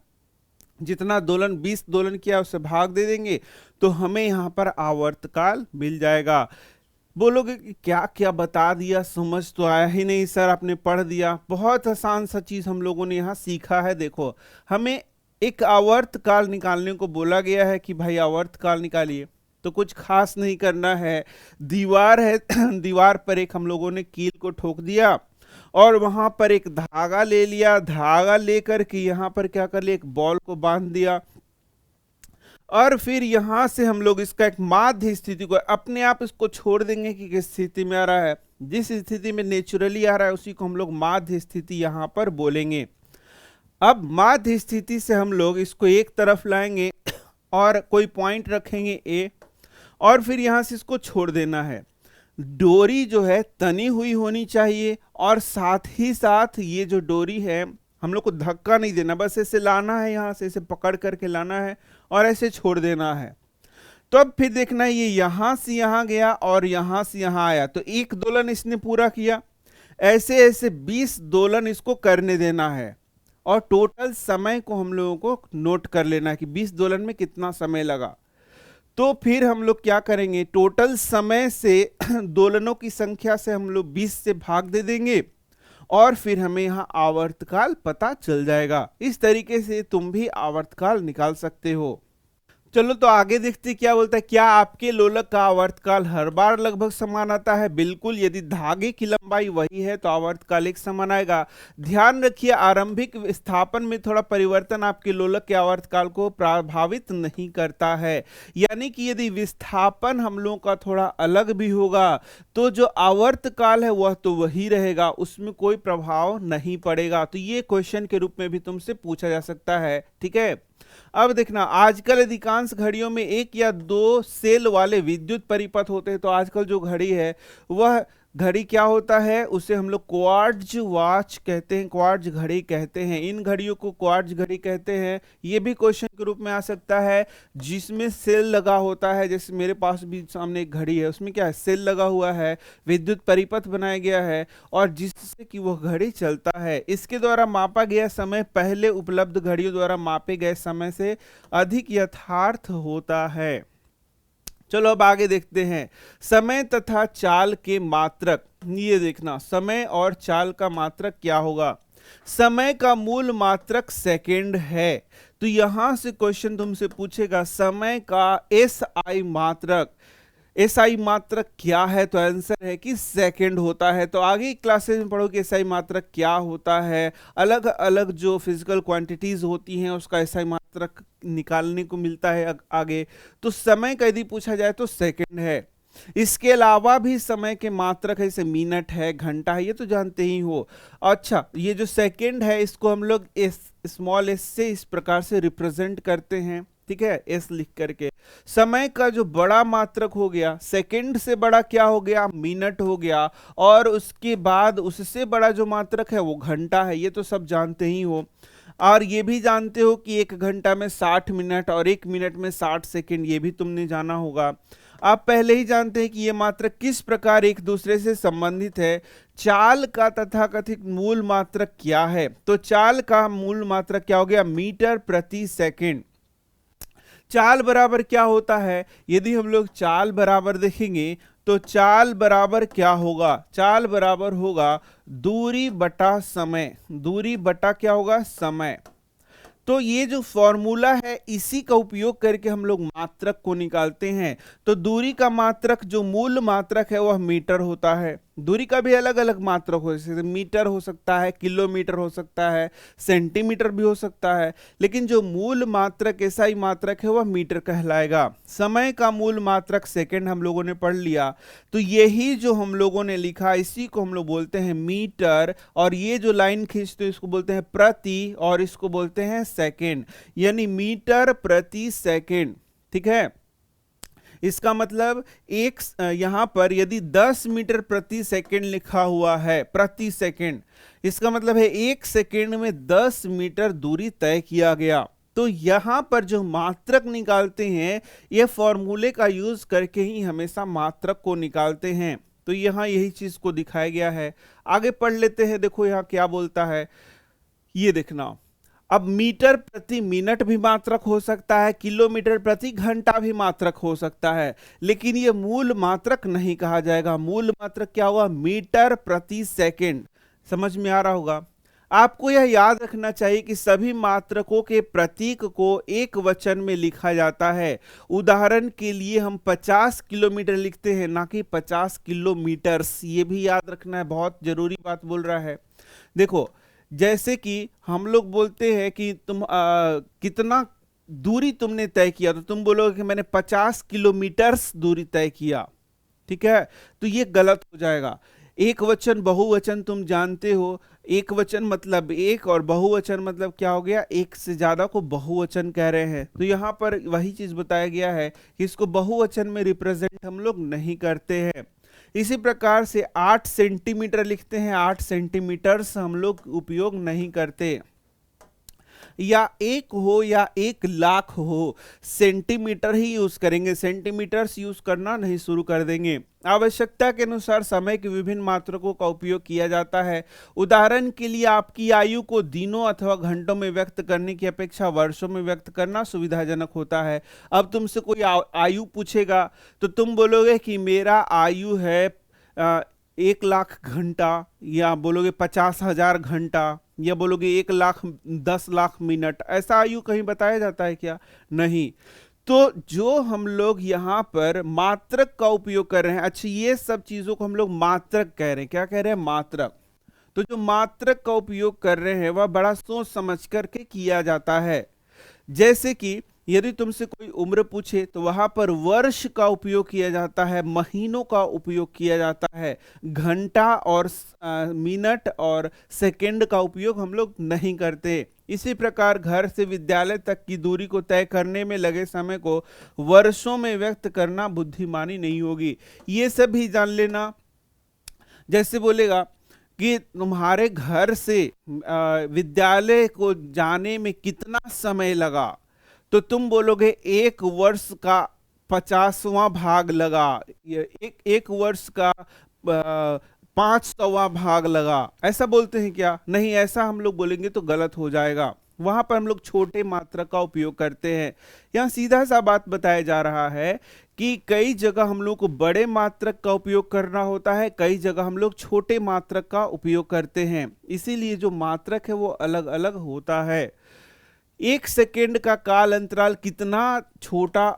जितना दोलन 20 दोलन किया उससे भाग दे देंगे तो हमें यहाँ पर आवर्तकाल मिल जाएगा। बोलोगे कि क्या क्या बता दिया, समझ तो आया ही नहीं सर, आपने पढ़ दिया। बहुत आसान सा चीज हम लोगों ने यहाँ सीखा है। देखो हमें एक आवर्तकाल निकालने को बोला गया है कि भाई आवर्तकाल निकालिए, तो कुछ खास नहीं करना है। दीवार है दीवार पर एक हम लोगों ने कील को ठोक दिया और वहां पर एक धागा ले लिया। धागा लेकर के यहां पर क्या कर लिया, एक बॉल को बांध दिया और फिर यहां से हम लोग इसका एक माध्य स्थिति को अपने आप इसको छोड़ देंगे कि किस स्थिति में आ रहा है। जिस स्थिति में नेचुरली आ रहा है उसी को हम लोग माध्य स्थिति यहां पर बोलेंगे। अब माध्य स्थिति से हम लोग इसको एक तरफ लाएंगे और कोई पॉइंट रखेंगे ए और फिर यहां से इसको छोड़ देना है। डोरी जो है तनी हुई होनी चाहिए और साथ ही साथ ये जो डोरी है हम लोग को धक्का नहीं देना, बस ऐसे लाना है, यहाँ से ऐसे पकड़ करके लाना है और ऐसे छोड़ देना है। तो अब फिर देखना ये यहां से यहां गया और यहां से यहां आया, तो एक दोलन इसने पूरा किया। ऐसे ऐसे 20 दोलन इसको करने देना है और टोटल समय को हम लोगों को नोट कर लेना है कि 20 दोलन में कितना समय लगा। तो फिर हम लोग क्या करेंगे, टोटल समय से दोलनों की संख्या से हम लोग 20 से भाग दे देंगे और फिर हमें यहाँ आवर्तकाल पता चल जाएगा। इस तरीके से तुम भी आवर्तकाल निकाल सकते हो। चलो तो आगे देखते क्या बोलता है। क्या आपके लोलक का आवर्तकाल हर बार लगभग समान आता है? बिल्कुल, यदि धागे की लंबाई वही है तो आवर्तकाल एक समान आएगा। ध्यान रखिए, आरंभिक विस्थापन में थोड़ा परिवर्तन आपके लोलक के आवर्तकाल को प्रभावित नहीं करता है। यानी कि यदि विस्थापन हम लोगों का थोड़ा अलग भी होगा तो जो आवर्तकाल है वह तो वही रहेगा, उसमें कोई प्रभाव नहीं पड़ेगा। तो ये क्वेश्चन के रूप में भी तुमसे पूछा जा सकता है, ठीक है। अब देखना, आजकल अधिकांश घड़ियों में एक या दो सेल वाले विद्युत परिपथ होते हैं। तो आजकल जो घड़ी है वह घड़ी क्या होता है, उसे हम लोग क्वार्ट्ज वॉच कहते हैं, क्वार्ट्ज घड़ी कहते हैं। इन घड़ियों को क्वार्ट्ज घड़ी कहते हैं। ये भी क्वेश्चन के रूप में आ सकता है जिसमें सेल लगा होता है। जैसे मेरे पास भी सामने एक घड़ी है, उसमें क्या है, सेल लगा हुआ है, विद्युत परिपथ बनाया गया है और जिससे कि वह घड़ी चलता है। इसके द्वारा मापा गया समय पहले उपलब्ध घड़ियों द्वारा मापे गए समय से अधिक यथार्थ होता है। चलो अब आगे देखते हैं, समय तथा चाल के मात्रक। ये देखना, समय और चाल का मात्रक क्या होगा। समय का मूल मात्रक सेकंड है। तो यहां से क्वेश्चन तुमसे पूछेगा समय का एसआई मात्रक। एसआई मात्रक क्या है? तो आंसर है कि सेकंड होता है। तो आगे क्लासेस में पढ़ो कि एसआई मात्रक क्या होता है। अलग अलग जो फिजिकल क्वांटिटीज होती हैं उसका एसआई मात्रक निकालने को मिलता है आगे। तो समय का यदि पूछा जाए तो सेकंड है। इसके अलावा भी समय के मात्रक है, जैसे मिनट है, घंटा है, ये तो जानते ही हो। अच्छा, ये जो सेकंड है इसको हम लोग स्मॉल एस से इस प्रकार से रिप्रेजेंट करते हैं, ठीक है, एस लिख करके। समय का जो बड़ा मात्रक हो गया, सेकंड से बड़ा क्या हो गया, मिनट हो गया, और उसके बाद उससे बड़ा जो मात्रक है वो घंटा है। ये तो सब जानते ही हो। और ये भी जानते हो कि एक घंटा में 60 मिनट और एक मिनट में 60 सेकंड, ये भी तुमने जाना होगा। आप पहले ही जानते हैं कि ये मात्रक किस प्रकार एक दूसरे से संबंधित है। चाल का तथाकथित मूल मात्रक क्या है? तो चाल का मूल मात्रक क्या हो गया, मीटर प्रति सेकंड। चाल बराबर क्या होता है? यदि हम लोग चाल बराबर देखेंगे तो चाल बराबर क्या होगा, चाल बराबर होगा दूरी बटा समय। दूरी बटा क्या होगा, समय। तो ये जो फॉर्मूला है इसी का उपयोग करके हम लोग मात्रक को निकालते हैं। तो दूरी का मात्रक जो मूल मात्रक है वह मीटर होता है। दूरी का भी अलग अलग मात्रक हो, जैसे मीटर हो सकता है, किलोमीटर हो सकता है, सेंटीमीटर भी हो सकता है, लेकिन जो मूल मात्रक एसआई मात्रक है वह मीटर कहलाएगा। समय का मूल मात्रक सेकंड हम लोगों ने पढ़ लिया। तो यही जो हम लोगों ने लिखा इसी को हम लोग बोलते हैं मीटर, और ये जो लाइन खींचते हैं इसको बोलते हैं प्रति, और इसको बोलते हैं सेकंड, यानी मीटर प्रति सेकंड, ठीक है। इसका मतलब एक यहां पर यदि 10 मीटर प्रति सेकंड लिखा हुआ है, प्रति सेकंड, इसका मतलब है एक सेकंड में 10 मीटर दूरी तय किया गया। तो यहां पर जो मात्रक निकालते हैं यह फॉर्मूले का यूज करके ही हमेशा मात्रक को निकालते हैं। तो यहां यही चीज को दिखाया गया है। आगे पढ़ लेते हैं, देखो यहां क्या बोलता है, ये देखना। अब मीटर प्रति मिनट भी मात्रक हो सकता है, किलोमीटर प्रति घंटा भी मात्रक हो सकता है, लेकिन ये मूल मात्रक नहीं कहा जाएगा। मूल मात्रक क्या होगा, मीटर प्रति सेकंड। समझ में आ रहा होगा। आपको यह याद रखना चाहिए कि सभी मात्रकों के प्रतीक को एक वचन में लिखा जाता है। उदाहरण के लिए हम 50 किलोमीटर लिखते हैं, ना कि 50 किलोमीटर्स। ये भी याद रखना है, बहुत जरूरी बात बोल रहा है। देखो, जैसे कि हम लोग बोलते हैं कि तुम कितना दूरी तुमने तय किया, तो तुम बोलोगे कि मैंने 50 किलोमीटर्स दूरी तय किया, ठीक है। तो ये गलत हो जाएगा। एक वचन बहुवचन तुम जानते हो, एक वचन मतलब एक और बहुवचन मतलब क्या हो गया, एक से ज्यादा को बहुवचन कह रहे हैं। तो यहाँ पर वही चीज बताया गया है कि इसको बहुवचन में रिप्रेजेंट हम लोग नहीं करते हैं। इसी प्रकार से 8 सेंटीमीटर लिखते हैं, 8 सेंटीमीटर्स हम लोग उपयोग नहीं करते। या 1 हो या 1 लाख हो, सेंटीमीटर ही यूज करेंगे, सेंटीमीटर्स यूज करना नहीं शुरू कर देंगे। आवश्यकता के अनुसार समय के विभिन्न मात्रकों का उपयोग किया जाता है। उदाहरण के लिए आपकी आयु को दिनों अथवा घंटों में व्यक्त करने की अपेक्षा वर्षों में व्यक्त करना सुविधाजनक होता है। अब तुमसे कोई आयु पूछेगा तो तुम बोलोगे कि मेरा आयु है 1 लाख घंटा, या बोलोगे 50,000 घंटा, या बोलोगे 1,10,00,000 मिनट। ऐसा आयु कहीं बताया जाता है क्या? नहीं। तो जो हम लोग यहाँ पर मात्रक का उपयोग कर रहे हैं, अच्छा ये सब चीजों को हम लोग मात्रक कह रहे हैं। क्या कह रहे हैं? मात्रक। तो जो मात्रक का उपयोग कर रहे हैं वह बड़ा सोच समझ करके किया जाता है। जैसे कि यदि तुमसे कोई उम्र पूछे तो वहां पर वर्ष का उपयोग किया जाता है, महीनों का उपयोग किया जाता है, घंटा और मिनट और सेकंड का उपयोग हम लोग नहीं करते। इसी प्रकार घर से विद्यालय तक की दूरी को तय करने में लगे समय को वर्षों में व्यक्त करना बुद्धिमानी नहीं होगी। ये सब भी जान लेना। जैसे बोलेगा कि तुम्हारे घर से विद्यालय को जाने में कितना समय लगा, तो तुम बोलोगे 1 वर्ष का 50वां भाग लगा, एक वर्ष का 500वां भाग लगा। ऐसा बोलते हैं क्या? नहीं, ऐसा हम लोग बोलेंगे तो गलत हो जाएगा। वहां पर हम लोग छोटे मात्रक का उपयोग करते हैं। यहाँ सीधा सा बात बताया जा रहा है कि कई जगह हम लोग को बड़े मात्रक का उपयोग करना होता है, कई जगह हम लोग छोटे मात्रक का उपयोग करते हैं। इसीलिए जो मात्रक है वो अलग अलग होता है। 1 सेकेंड का काल अंतराल कितना छोटा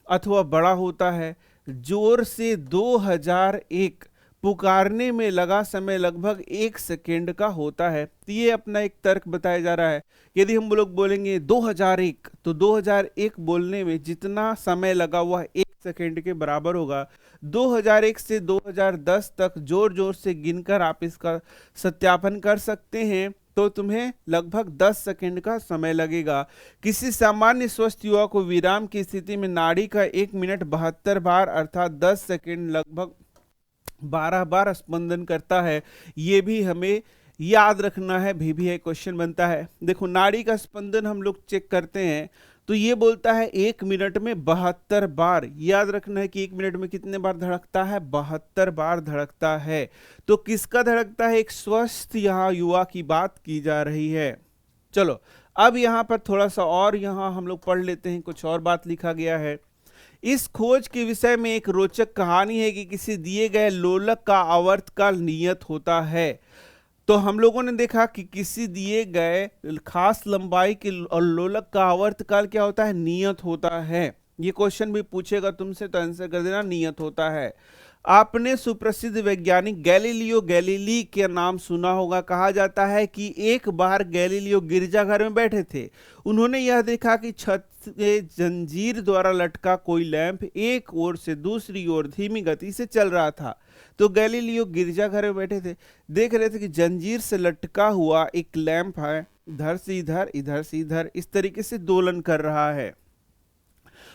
अथवा बड़ा होता है? जोर से 2001 पुकारने में लगा समय लगभग 1 सेकेंड का होता है। तो ये अपना एक तर्क बताया जा रहा है। यदि हम लोग बोलेंगे 2001, तो 2001 बोलने में जितना समय लगा वह 1 सेकेंड के बराबर होगा। 2001 से 2010 तक जोर जोर से गिनकर आप इसका सत्यापन कर सकते हैं, तो तुम्हें लगभग 10 सेकंड का समय लगेगा। किसी सामान्य स्वस्थ युवा को विराम की स्थिति में नाड़ी का 1 मिनट 72 बार अर्थात 10 सेकंड लगभग 12 बार स्पंदन करता है। ये भी हमें याद रखना है, भी एक क्वेश्चन बनता है। देखो नाड़ी का स्पंदन हम लोग चेक करते हैं तो ये बोलता है 1 मिनट में 72 बार। याद रखना है कि 1 मिनट में कितने बार धड़कता है? 72 बार धड़कता है। तो किसका धड़कता है? एक स्वस्थ यहाँ युवा की बात की जा रही है। चलो अब यहाँ पर थोड़ा सा और यहाँ हम लोग पढ़ लेते हैं, कुछ और बात लिखा गया है। इस खोज के विषय में एक रोचक कहानी है कि किसी दिए गए लोलक का आवर्तकाल नियत होता है। तो हम लोगों ने देखा कि किसी दिए गए खास लंबाई के लोलक का आवर्तकाल क्या होता है? नियत होता है। ये क्वेश्चन भी पूछेगा तुमसे तो आंसर कर देना, नियत होता है। आपने सुप्रसिद्ध वैज्ञानिक गैलीलियो गैलीली के नाम सुना होगा। कहा जाता है कि एक बार गैलीलियो गिरजाघर में बैठे थे। उन्होंने यह देखा कि छत से जंजीर द्वारा लटका कोई लैंप एक ओर से दूसरी ओर धीमी गति से चल रहा था। तो गैलीलियो गिरजाघर में बैठे थे, देख रहे थे कि जंजीर से लटका हुआ एक लैंप है, इधर से इधर, इधर से इधर, इस तरीके से दोलन कर रहा है।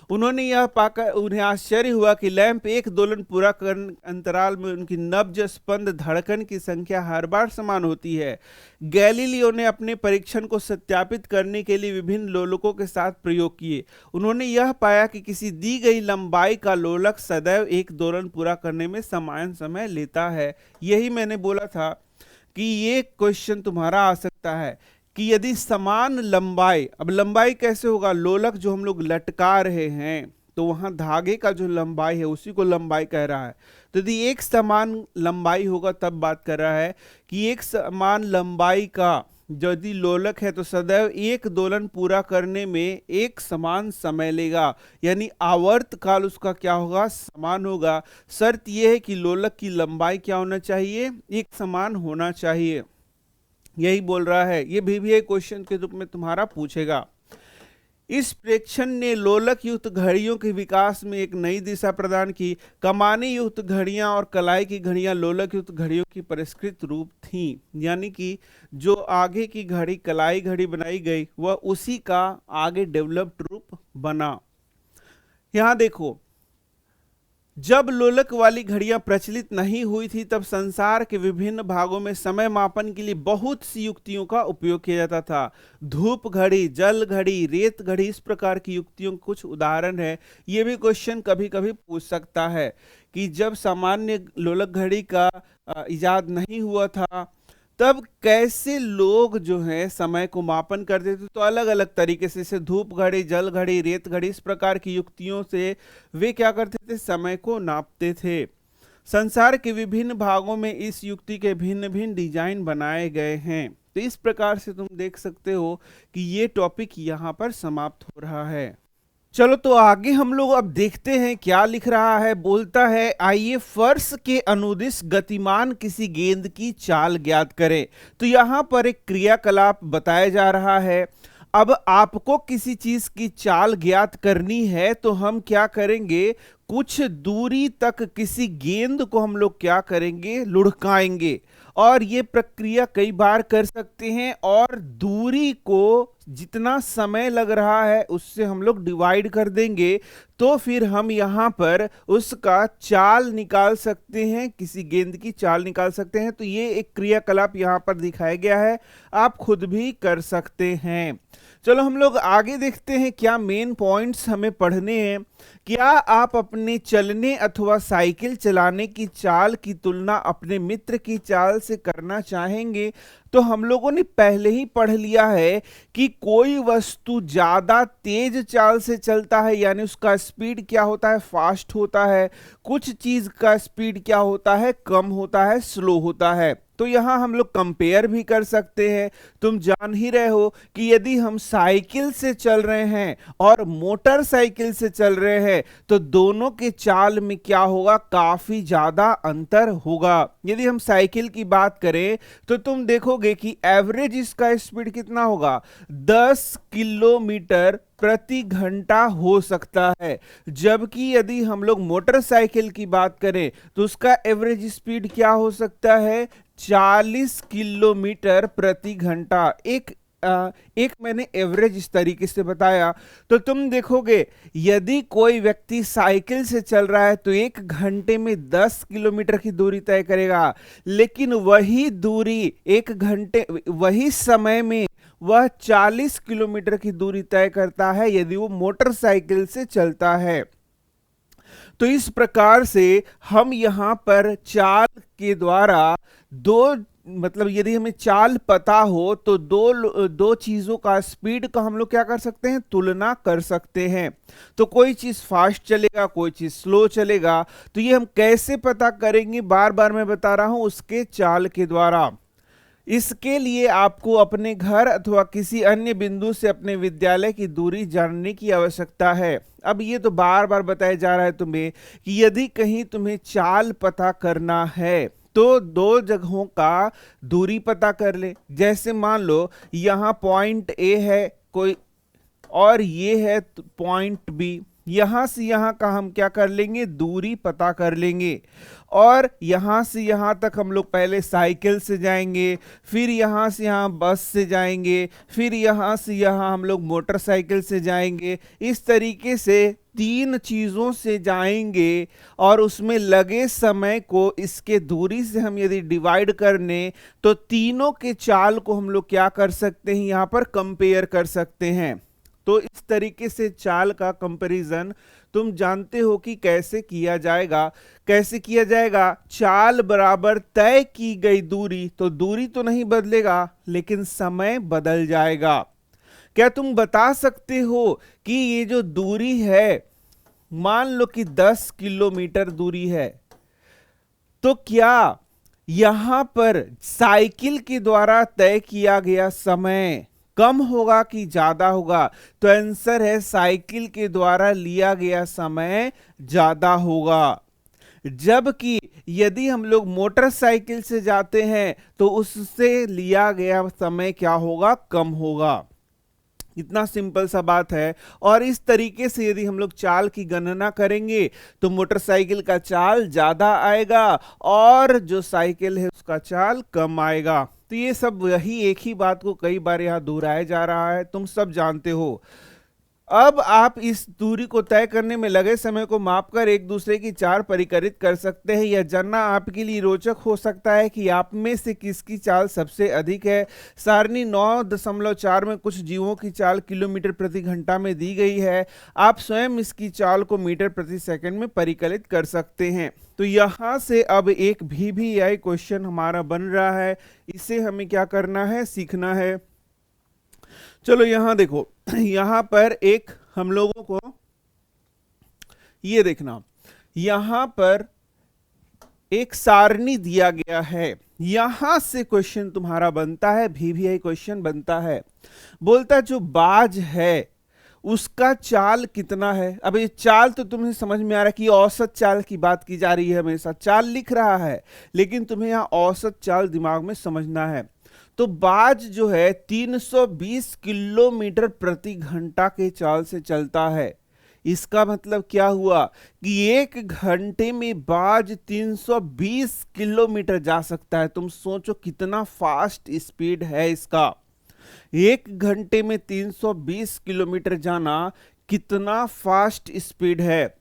उन्होंने यह पाकर उन्हें आश्चर्य हुआ कि लैंप एक दोलन पूरा करने अंतराल में उनकी नब्ज स्पंद धड़कन की संख्या हर बार समान होती है। गैलीलियो ने अपने परीक्षण को सत्यापित करने के लिए विभिन्न लोलकों के साथ प्रयोग किए। उन्होंने यह पाया कि किसी दी गई लंबाई का लोलक सदैव एक दोलन पूरा करने में समान समय लेता है। यही मैंने बोला था कि ये क्वेश्चन तुम्हारा आ सकता है कि यदि समान लंबाई, अब लंबाई कैसे होगा? लोलक जो हम लोग लटका रहे हैं तो वहां धागे का जो लंबाई है उसी को लंबाई कह रहा है। तो यदि एक समान लंबाई होगा तब बात कर रहा है कि एक समान लंबाई का यदि लोलक है तो सदैव एक दोलन पूरा करने में एक समान समय लेगा, यानी आवर्त काल उसका क्या होगा? समान होगा। शर्त यह है कि लोलक की लंबाई क्या होना चाहिए? एक समान होना चाहिए। यही बोल रहा है। ये भी एक क्वेश्चन के रूप में तुम्हारा पूछेगा। इस प्रेक्षण ने लोलक युक्त घड़ियों के विकास में एक नई दिशा प्रदान की। कमानी युक्त घड़ियां और कलाई की घड़ियां लोलक युक्त घड़ियों की परिष्कृत रूप थीं, यानी कि जो आगे की घड़ी कलाई घड़ी बनाई गई वह उसी का आगे डेवलप्ड रूप बना। यहां देखो जब लोलक वाली घड़ियां प्रचलित नहीं हुई थी तब संसार के विभिन्न भागों में समय मापन के लिए बहुत सी युक्तियों का उपयोग किया जाता था। धूप घड़ी, जल घड़ी, रेत घड़ी, इस प्रकार की युक्तियों के कुछ उदाहरण है। ये भी क्वेश्चन कभी कभी पूछ सकता है कि जब सामान्य लोलक घड़ी का इजाद नहीं हुआ था तब कैसे लोग जो है समय को मापन करते थे। तो अलग अलग तरीके से, जैसे धूप घड़ी, जल घड़ी, रेत घड़ी, इस प्रकार की युक्तियों से वे क्या करते थे, समय को नापते थे। संसार के विभिन्न भागों में इस युक्ति के भिन्न भिन्न डिजाइन बनाए गए हैं। तो इस प्रकार से तुम देख सकते हो कि ये टॉपिक यहाँ पर समाप्त हो रहा है। चलो तो आगे हम लोग अब देखते हैं क्या लिख रहा है। बोलता है, आइए फर्श के अनुदिश गतिमान किसी गेंद की चाल ज्ञात करें। तो यहां पर एक क्रियाकलाप बताया जा रहा है। अब आपको किसी चीज की चाल ज्ञात करनी है तो हम क्या करेंगे, कुछ दूरी तक किसी गेंद को हम लोग क्या करेंगे, लुढ़काएंगे। और ये प्रक्रिया कई बार कर सकते हैं और दूरी को जितना समय लग रहा है उससे हम लोग डिवाइड कर देंगे, तो फिर हम यहाँ पर उसका चाल निकाल सकते हैं, किसी गेंद की चाल निकाल सकते हैं। तो ये एक क्रियाकलाप यहाँ पर दिखाया गया है, आप खुद भी कर सकते हैं। चलो हम लोग आगे देखते हैं क्या मेन पॉइंट्स हमें पढ़ने हैं। क्या आप अपने चलने अथवा साइकिल चलाने की चाल की तुलना अपने मित्र की चाल से करना चाहेंगे? तो हम लोगों ने पहले ही पढ़ लिया है कि कोई वस्तु ज्यादा तेज चाल से चलता है यानी उसका स्पीड क्या होता है, फास्ट होता है। कुछ चीज का स्पीड क्या होता है, कम होता है, स्लो होता है। तो यहां हम लोग कंपेयर भी कर सकते हैं। तुम जान ही रहे हो कि यदि हम साइकिल से चल रहे हैं और मोटरसाइकिल से चल रहे हैं तो दोनों के चाल में क्या होगा, काफी ज्यादा अंतर होगा। यदि हम साइकिल की बात करें तो तुम देखोगे कि एवरेज इसका स्पीड कितना होगा, 10 किलोमीटर प्रति घंटा हो सकता है। जबकि यदि हम लोग मोटरसाइकिल की बात करें तो उसका एवरेज स्पीड क्या हो सकता है, 40 किलोमीटर प्रति घंटा। एक मैंने एवरेज इस तरीके से बताया। तो तुम देखोगे यदि कोई व्यक्ति साइकिल से चल रहा है तो 1 घंटे में 10 किलोमीटर की दूरी तय करेगा, लेकिन वही दूरी 1 घंटे, वही समय में वह 40 किलोमीटर की दूरी तय करता है यदि वो मोटरसाइकिल से चलता है। तो इस प्रकार से हम यहां पर चाल के द्वारा मतलब यदि हमें चाल पता हो तो दो चीजों का स्पीड का हम लोग क्या कर सकते हैं, तुलना कर सकते हैं। तो कोई चीज फास्ट चलेगा, कोई चीज स्लो चलेगा। तो ये हम कैसे पता करेंगे, बार बार मैं बता रहा हूं, उसके चाल के द्वारा। इसके लिए आपको अपने घर अथवा किसी अन्य बिंदु से अपने विद्यालय की दूरी जानने की आवश्यकता है। अब ये तो बार बार बताया जा रहा है तुम्हें कि यदि कहीं तुम्हें चाल पता करना है तो 2 जगहों का दूरी पता कर ले। जैसे मान लो यहाँ पॉइंट ए है कोई और ये है पॉइंट बी, यहां से यहां का हम क्या कर लेंगे, दूरी पता कर लेंगे। और यहां से यहां तक हम लोग पहले साइकिल से जाएंगे, फिर यहां से यहां बस से जाएंगे, फिर यहां से यहां हम लोग मोटरसाइकिल से जाएंगे। इस तरीके से 3 चीजों से जाएंगे और उसमें लगे समय को इसके दूरी से हम यदि डिवाइड करने तो तीनों के चाल को हम लोग क्या कर सकते हैं, यहां पर कंपेयर कर सकते हैं। तो इस तरीके से चाल का कंपैरिजन तुम जानते हो कि कैसे किया जाएगा। कैसे किया जाएगा, चाल बराबर तय की गई दूरी, तो दूरी तो नहीं बदलेगा लेकिन समय बदल जाएगा। क्या तुम बता सकते हो कि ये जो दूरी है, मान लो कि 10 किलोमीटर दूरी है, तो क्या यहां पर साइकिल के द्वारा तय किया गया समय कम होगा कि ज्यादा होगा? तो आंसर है साइकिल के द्वारा लिया गया समय ज्यादा होगा। जबकि यदि हम लोग मोटरसाइकिल से जाते हैं तो उससे लिया गया समय क्या होगा, कम होगा। इतना सिंपल सा बात है। और इस तरीके से यदि हम लोग चाल की गणना करेंगे तो मोटरसाइकिल का चाल ज्यादा आएगा और जो साइकिल है उसका चाल कम आएगा। तो ये सब वही एक ही बात को कई बार यहाँ दोहराया जा रहा है, तुम सब जानते हो। अब आप इस दूरी को तय करने में लगे समय को मापकर एक दूसरे की चाल परिकलित कर सकते हैं। यह जानना आपके लिए रोचक हो सकता है कि आप में से किसकी चाल सबसे अधिक है। सारणी 9.4 में कुछ जीवों की चाल किलोमीटर प्रति घंटा में दी गई है। आप स्वयं इसकी चाल को मीटर प्रति सेकंड में परिकलित कर सकते हैं। तो यहां से अब एक VBI क्वेश्चन हमारा बन रहा है, इसे हमें क्या करना है, सीखना है। चलो यहां देखो, यहां पर एक हम लोगों को ये देखना, यहां पर एक सारणी दिया गया है, यहां से क्वेश्चन तुम्हारा बनता है, VBI क्वेश्चन बनता है। बोलता जो बाज है उसका चाल कितना है। अब ये चाल तो तुम्हें समझ में आ रहा है कि औसत चाल की बात की जा रही है, हमेशा चाल लिख रहा है, लेकिन तुम्हें यहां औसत चाल दिमाग में समझना है। तो बाज जो है 320 किलोमीटर प्रति घंटा के चाल से चलता है। इसका मतलब क्या हुआ कि एक घंटे में बाज 320 किलोमीटर जा सकता है। तुम सोचो कितना फास्ट स्पीड है इसका। एक घंटे में 320 किलोमीटर जाना कितना फास्ट स्पीड है।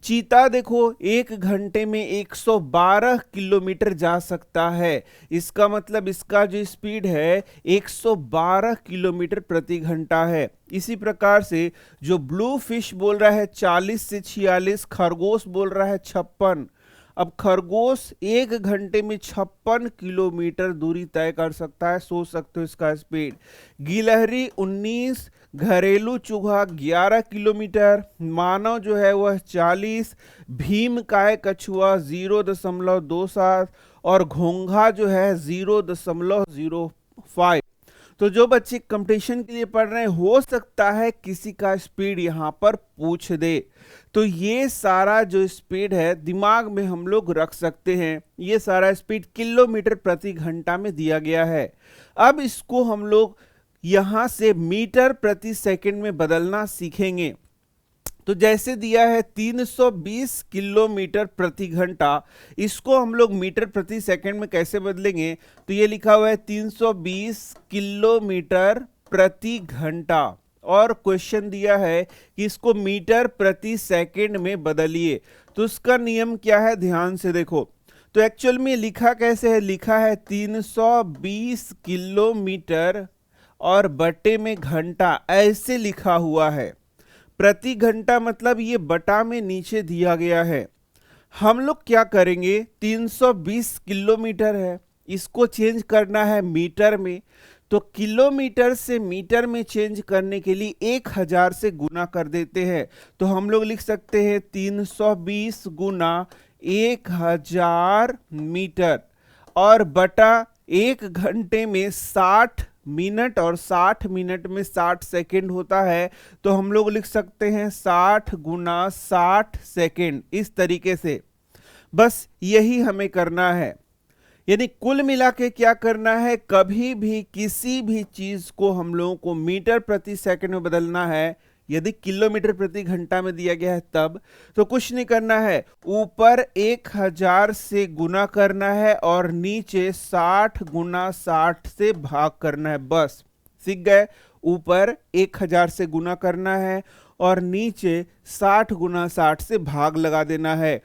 चीता देखो एक घंटे में 112 किलोमीटर जा सकता है। इसका मतलब इसका जो स्पीड है 112 किलोमीटर प्रति घंटा है। इसी प्रकार से जो ब्लू फिश बोल रहा है 40 से 46, खरगोश बोल रहा है 56। अब खरगोश एक घंटे में 56 किलोमीटर दूरी तय कर सकता है, सोच सकते हो इसका स्पीड। गिलहरी 19, घरेलू चूहा 11 किलोमीटर, मानव जो है वह 40, भीमकाय कछुआ 0.27 और घोंघा जो है 0.05। तो जो बच्चे कंपटीशन के लिए पढ़ रहे हैं, हो सकता है किसी का स्पीड यहां पर पूछ दे। तो ये सारा जो स्पीड है दिमाग में हम लोग रख सकते हैं। ये सारा स्पीड किलोमीटर प्रति घंटा में दिया गया है। अब इसको हम लोग यहां से मीटर प्रति सेकंड में बदलना सीखेंगे। तो जैसे दिया है 320 किलोमीटर प्रति घंटा, इसको हम लोग मीटर प्रति सेकंड में कैसे बदलेंगे। तो ये लिखा हुआ है 320 किलोमीटर प्रति घंटा, और क्वेश्चन दिया है कि इसको मीटर प्रति सेकंड में बदलिए। तो उसका नियम क्या है, ध्यान से देखो। तो एक्चुअल में लिखा कैसे है, लिखा है 320 किलोमीटर और बटे में घंटा, ऐसे लिखा हुआ है। प्रति घंटा मतलब ये बटा में नीचे दिया गया है। हम लोग क्या करेंगे, 320 किलोमीटर है, इसको चेंज करना है मीटर में। तो किलोमीटर से मीटर में चेंज करने के लिए 1000 से गुना कर देते हैं। तो हम लोग लिख सकते हैं 320 गुना 1000 मीटर, और बटा एक घंटे में 60 मिनट, और 60 मिनट में 60 सेकेंड होता है। तो हम लोग लिख सकते हैं 60 गुना 60 सेकेंड, इस तरीके से। बस यही हमें करना है। यानी कुल मिला के क्या करना है, कभी भी किसी भी चीज को हम लोगों को मीटर प्रति सेकंड में बदलना है, यदि किलोमीटर प्रति घंटा में दिया गया है तब, तो कुछ नहीं करना है, ऊपर 1000 से गुना करना है और नीचे 60 गुना 60 से भाग करना है। बस सीख गए। ऊपर 1000 से गुना करना है और नीचे 60 गुना 60 से भाग लगा देना है,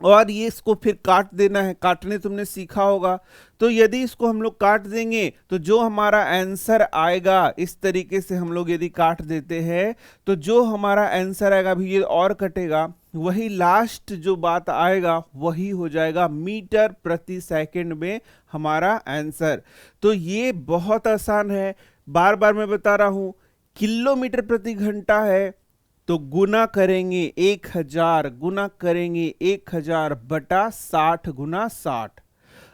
और ये इसको फिर काट देना है। काटने तुमने सीखा होगा। तो यदि इसको हम लोग काट देंगे तो जो हमारा आंसर आएगा, इस तरीके से हम लोग यदि काट देते हैं तो जो हमारा आंसर आएगा, अभी ये और कटेगा, वही लास्ट जो बात आएगा वही हो जाएगा मीटर प्रति सेकंड में हमारा आंसर। तो ये बहुत आसान है। बार बार मैं बता रहा हूं, किलोमीटर प्रति घंटा है तो गुना करेंगे 1000, गुना करेंगे 1000 बटा 60 गुना 60।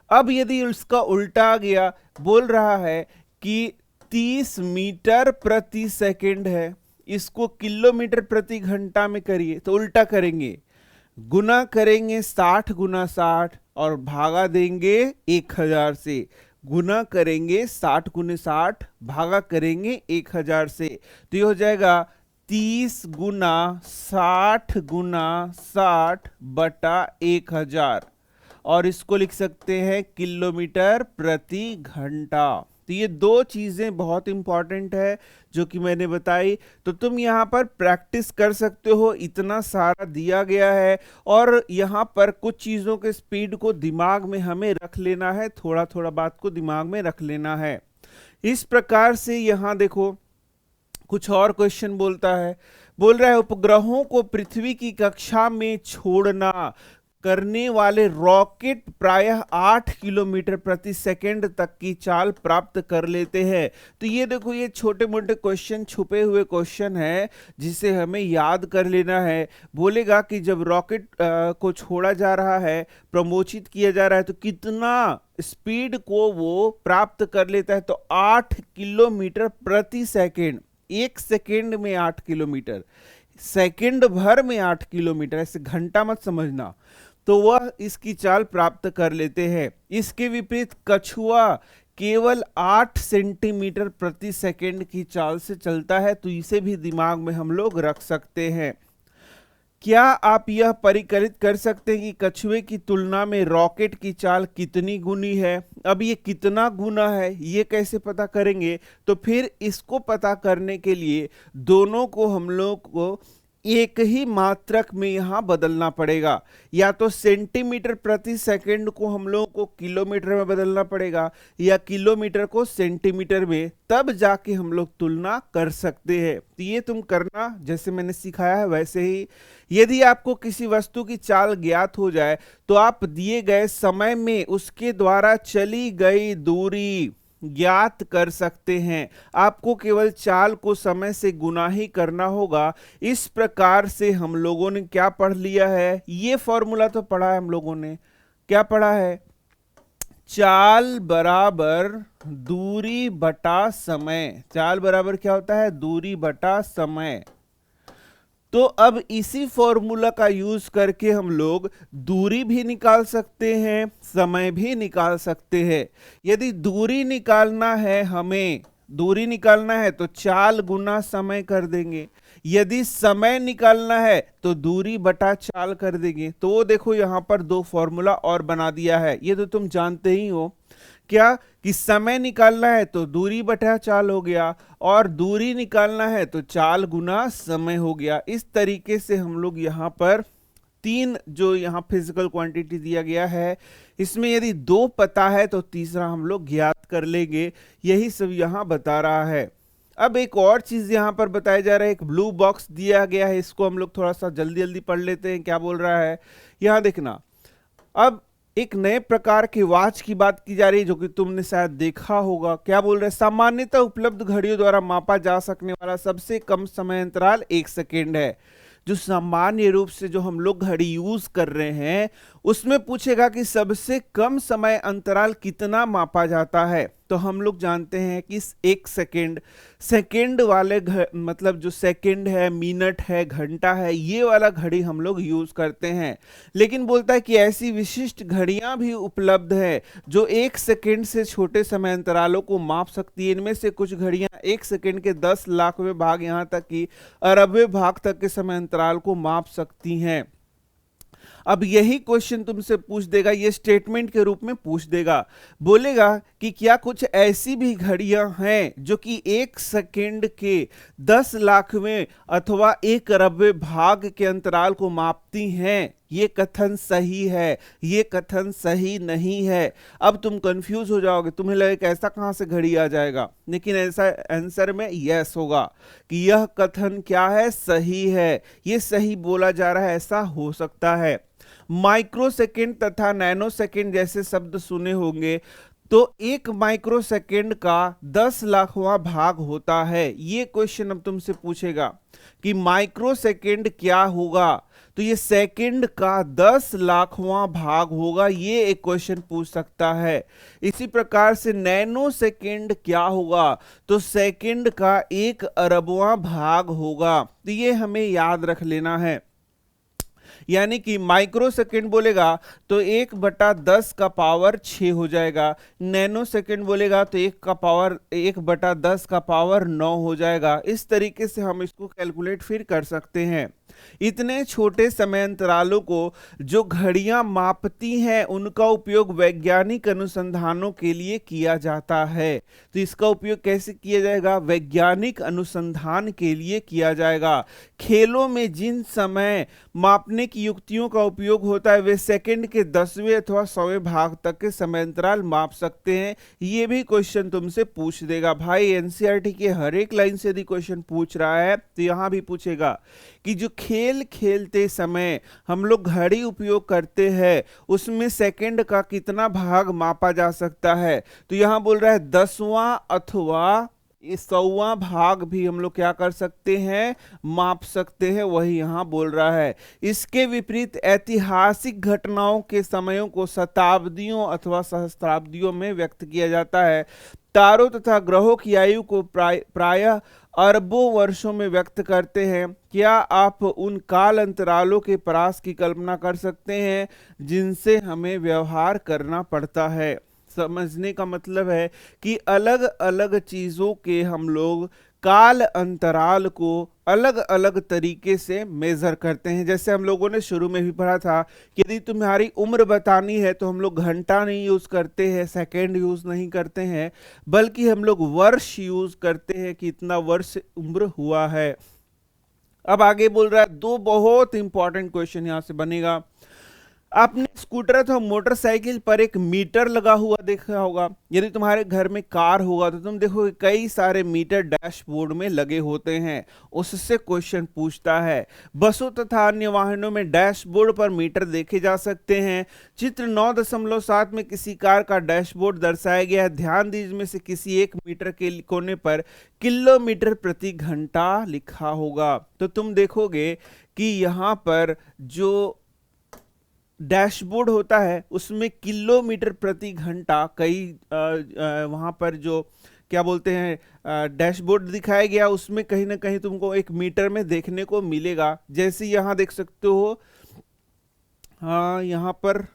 अब यदि उसका उल्टा आ गया, बोल रहा है कि 30 मीटर प्रति सेकंड है, इसको किलोमीटर प्रति घंटा में करिए, तो उल्टा करेंगे, गुना करेंगे 60 गुना 60 और भागा देंगे 1000 से। गुना करेंगे 60 गुने 60, भागा करेंगे 1000 से। तो ये हो जाएगा 30 गुना 60 गुना 60 बटा 1000, और इसको लिख सकते हैं किलोमीटर प्रति घंटा। तो ये दो चीजें बहुत इंपॉर्टेंट है जो कि मैंने बताई। तो तुम यहाँ पर प्रैक्टिस कर सकते हो, इतना सारा दिया गया है और यहाँ पर कुछ चीजों के स्पीड को दिमाग में हमें रख लेना है, थोड़ा थोड़ा बात को दिमाग में रख लेना है। इस प्रकार से यहाँ देखो कुछ और क्वेश्चन बोल रहा है उपग्रहों को पृथ्वी की कक्षा में छोड़ना करने वाले रॉकेट प्रायः 8 किलोमीटर प्रति सेकंड तक की चाल प्राप्त कर लेते हैं। तो ये देखो, ये छोटे मोटे क्वेश्चन, छुपे हुए क्वेश्चन है जिसे हमें याद कर लेना है। बोलेगा कि जब रॉकेट को छोड़ा जा रहा है, प्रमोचित किया जा रहा है, तो कितना स्पीड को वो प्राप्त कर लेता है, तो 8 किलोमीटर प्रति सेकेंड। एक सेकेंड में 8 किलोमीटर, सेकेंड भर में 8 किलोमीटर, ऐसे घंटा मत समझना। तो वह इसकी चाल प्राप्त कर लेते हैं। इसके विपरीत कछुआ केवल 8 सेंटीमीटर प्रति सेकेंड की चाल से चलता है। तो इसे भी दिमाग में हम लोग रख सकते हैं। क्या आप यह परिकलित कर सकते हैं कि कछुए की तुलना में रॉकेट की चाल कितनी गुनी है? अब ये कितना गुना है ये कैसे पता करेंगे? तो फिर इसको पता करने के लिए दोनों को हम लोग को एक ही मात्रक में यहां बदलना पड़ेगा। या तो सेंटीमीटर प्रति सेकंड को हम लोगों को किलोमीटर में बदलना पड़ेगा, या किलोमीटर को सेंटीमीटर में, तब जाके हम लोग तुलना कर सकते हैं। तो ये तुम करना जैसे मैंने सिखाया है वैसे ही। यदि आपको किसी वस्तु की चाल ज्ञात हो जाए तो आप दिए गए समय में उसके द्वारा चली गई दूरी ज्ञात कर सकते हैं। आपको केवल चाल को समय से गुना ही करना होगा। इस प्रकार से हम लोगों ने क्या पढ़ लिया है? ये फॉर्मूला तो पढ़ा है हम लोगों ने। क्या पढ़ा है? चाल बराबर दूरी बटा समय। चाल बराबर क्या होता है? दूरी बटा समय। तो अब इसी फॉर्मूला का यूज करके हम लोग दूरी भी निकाल सकते हैं, समय भी निकाल सकते हैं। यदि दूरी निकालना है, हमें दूरी निकालना है तो चाल गुना समय कर देंगे। यदि समय निकालना है तो दूरी बटा चाल कर देंगे। तो वो देखो यहाँ पर दो फॉर्मूला और बना दिया है। ये तो तुम जानते ही हो क्या कि समय निकालना है तो दूरी बटा चाल हो गया, और दूरी निकालना है तो चाल गुना समय हो गया। इस तरीके से हम लोग यहाँ पर तीन जो यहाँ फिजिकल क्वांटिटी दिया गया है, इसमें यदि दो पता है तो तीसरा हम लोग ज्ञात कर लेंगे। यही सब यहाँ बता रहा है। अब एक और चीज यहाँ पर बताया जा रहा है, एक ब्लू बॉक्स दिया गया है, इसको हम लोग थोड़ा सा जल्दी जल्दी पढ़ लेते हैं। क्या बोल रहा है यहाँ देखना। अब एक नए प्रकार के वॉच की बात की जा रही है जो कि तुमने शायद देखा होगा। क्या बोल रहे हैं? सामान्यतः उपलब्ध घड़ियों द्वारा मापा जा सकने वाला सबसे कम समय अंतराल 1 सेकेंड है। जो सामान्य रूप से जो हम लोग घड़ी यूज कर रहे हैं उसमें पूछेगा कि सबसे कम समय अंतराल कितना मापा जाता है। तो हम लोग जानते हैं कि 1 सेकेंड, सेकेंड वाले मतलब जो सेकेंड है, मिनट है, घंटा है, ये वाला घड़ी हम लोग यूज करते हैं। लेकिन बोलता है कि ऐसी विशिष्ट घड़ियां भी उपलब्ध है जो 1 सेकेंड से छोटे समय अंतरालों को माप सकती है। इनमें से कुछ घड़ियां 1 सेकेंड के 10 लाखवें भाग, यहाँ तक कि अरबवें भाग तक के समय अंतराल को माप सकती हैं। अब यही क्वेश्चन तुमसे पूछ देगा, ये स्टेटमेंट के रूप में पूछ देगा। बोलेगा कि क्या कुछ ऐसी भी घड़ियां हैं जो कि 1 सेकेंड के 10 लाखवें अथवा 1 अरबवें भाग के अंतराल को मापती हैं? ये कथन सही है, ये कथन सही नहीं है। अब तुम कंफ्यूज हो जाओगे, तुम्हें लगेगा ऐसा कहां से घड़ी आ जाएगा, लेकिन ऐसा आंसर में यस होगा कि यह कथन क्या है? सही है। ये सही बोला जा रहा है, ऐसा हो सकता है। माइक्रो सेकेंड तथा नैनो सेकेंड जैसे शब्द सुने होंगे। तो 1 माइक्रो सेकेंड का 10 लाखवां भाग होता है। ये क्वेश्चन अब तुमसे पूछेगा कि माइक्रो सेकेंड क्या होगा, तो ये सेकेंड का 10 लाखवां भाग होगा। ये एक क्वेश्चन पूछ सकता है। इसी प्रकार से नैनो सेकेंड क्या होगा, तो सेकेंड का 1 अरबवां भाग होगा। तो ये हमें याद रख लेना है। यानी कि माइक्रो सेकेंड बोलेगा तो 1/10 का पावर 6 हो जाएगा। नैनो सेकेंड बोलेगा तो 1/10 का पावर 9 हो जाएगा। इस तरीके से हम इसको कैलकुलेट फिर कर सकते हैं। इतने छोटे समय अंतरालों को जो घड़ियां मापती हैं उनका उपयोग वैज्ञानिक अनुसंधानों के लिए किया जाता है। तो इसका उपयोग कैसे किया जाएगा? वैज्ञानिक अनुसंधान के लिए किया जाएगा। खेलों में जिन समय मापने की युक्तियों का उपयोग होता है वे सेकंड के 10वें अथवा 100वें भाग तक के समय अंतराल माप सकते हैं। ये भी क्वेश्चन तुमसे पूछ देगा भाई, एनसीईआरटी के हर एक लाइन से यदि क्वेश्चन पूछ रहा है तो यहां भी पूछेगा कि जो खेल खेलते समय हम लोग घड़ी उपयोग करते हैं उसमें सेकंड का कितना भाग मापा जा सकता है। तो यहां बोल रहा है 10वां अथवा 100वां भाग भी हम लोग क्या कर सकते हैं? माप सकते हैं, वही यहां बोल रहा है। इसके विपरीत ऐतिहासिक घटनाओं के समयों को शताब्दियों अथवा सहस्त्राब्दियों में व्यक्त किया जाता है। तारों तथा ग्रहों की आयु को प्रायः अरबों वर्षों में व्यक्त करते हैं। क्या आप उन काल अंतरालों के परास की कल्पना कर सकते हैं जिनसे हमें व्यवहार करना पड़ता है? समझने का मतलब है कि अलग अलग चीजों के हम लोग काल अंतराल को अलग अलग तरीके से मेजर करते हैं। जैसे हम लोगों ने शुरू में भी पढ़ा था कि यदि तुम्हारी उम्र बतानी है तो हम लोग घंटा नहीं यूज करते हैं, सेकंड यूज नहीं करते हैं, बल्कि हम लोग वर्ष यूज करते हैं कि इतना वर्ष उम्र हुआ है। अब आगे बोल रहा है, दो बहुत इंपॉर्टेंट क्वेश्चन यहां से बनेगा। आपने स्कूटर अथवा मोटरसाइकिल पर एक मीटर लगा हुआ देखा होगा। यदि तुम्हारे घर में कार होगा तो तुम देखोगे कई सारे मीटर डैशबोर्ड में लगे होते हैं। उससे क्वेश्चन पूछता है। बसों तथा अन्य वाहनों में डैशबोर्ड पर मीटर देखे जा सकते हैं। चित्र 9.7 में किसी कार का डैशबोर्ड दर्शाया गया है। ध्यान दीजिए, में से किसी एक मीटर के कोने पर किलोमीटर प्रति घंटा लिखा होगा। तो तुम देखोगे कि यहाँ पर जो डैशबोर्ड होता है उसमें किलोमीटर प्रति घंटा कई वहां पर जो क्या बोलते हैं डैशबोर्ड दिखाया गया उसमें कहीं ना कहीं तुमको एक मीटर में देखने को मिलेगा। जैसे यहां देख सकते हो, हाँ यहाँ पर,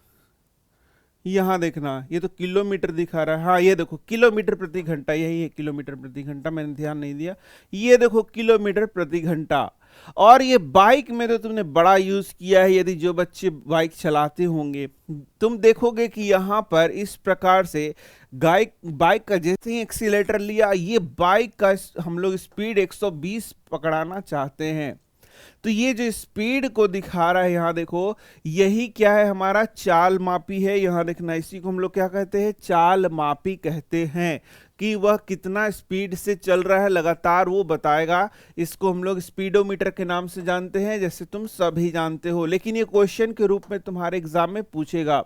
यहाँ देखना, ये तो किलोमीटर दिखा रहा है। हाँ ये देखो किलोमीटर प्रति घंटा, यही है किलोमीटर प्रति घंटा, मैंने ध्यान नहीं दिया। ये देखो किलोमीटर प्रति घंटा। और ये बाइक में तो तुमने बड़ा यूज किया है, यदि जो बच्चे बाइक चलाते होंगे तुम देखोगे कि यहाँ पर इस प्रकार से बाइक का जैसे ही एक्सीलेटर लिया, ये बाइक का हम लोग स्पीड 120 पकड़ाना चाहते हैं। तो ये जो स्पीड को दिखा रहा है यहाँ देखो, यही क्या है? हमारा चाल मापी है। यहाँ देखना, इसी को हम लोग क्या कहते हैं? चाल मापी कहते हैं कि वह कितना स्पीड से चल रहा है लगातार वो बताएगा। इसको हम लोग स्पीडोमीटर के नाम से जानते हैं, जैसे तुम सभी जानते हो, लेकिन ये क्वेश्चन के रूप में तुम्हारे एग्जाम में पूछेगा।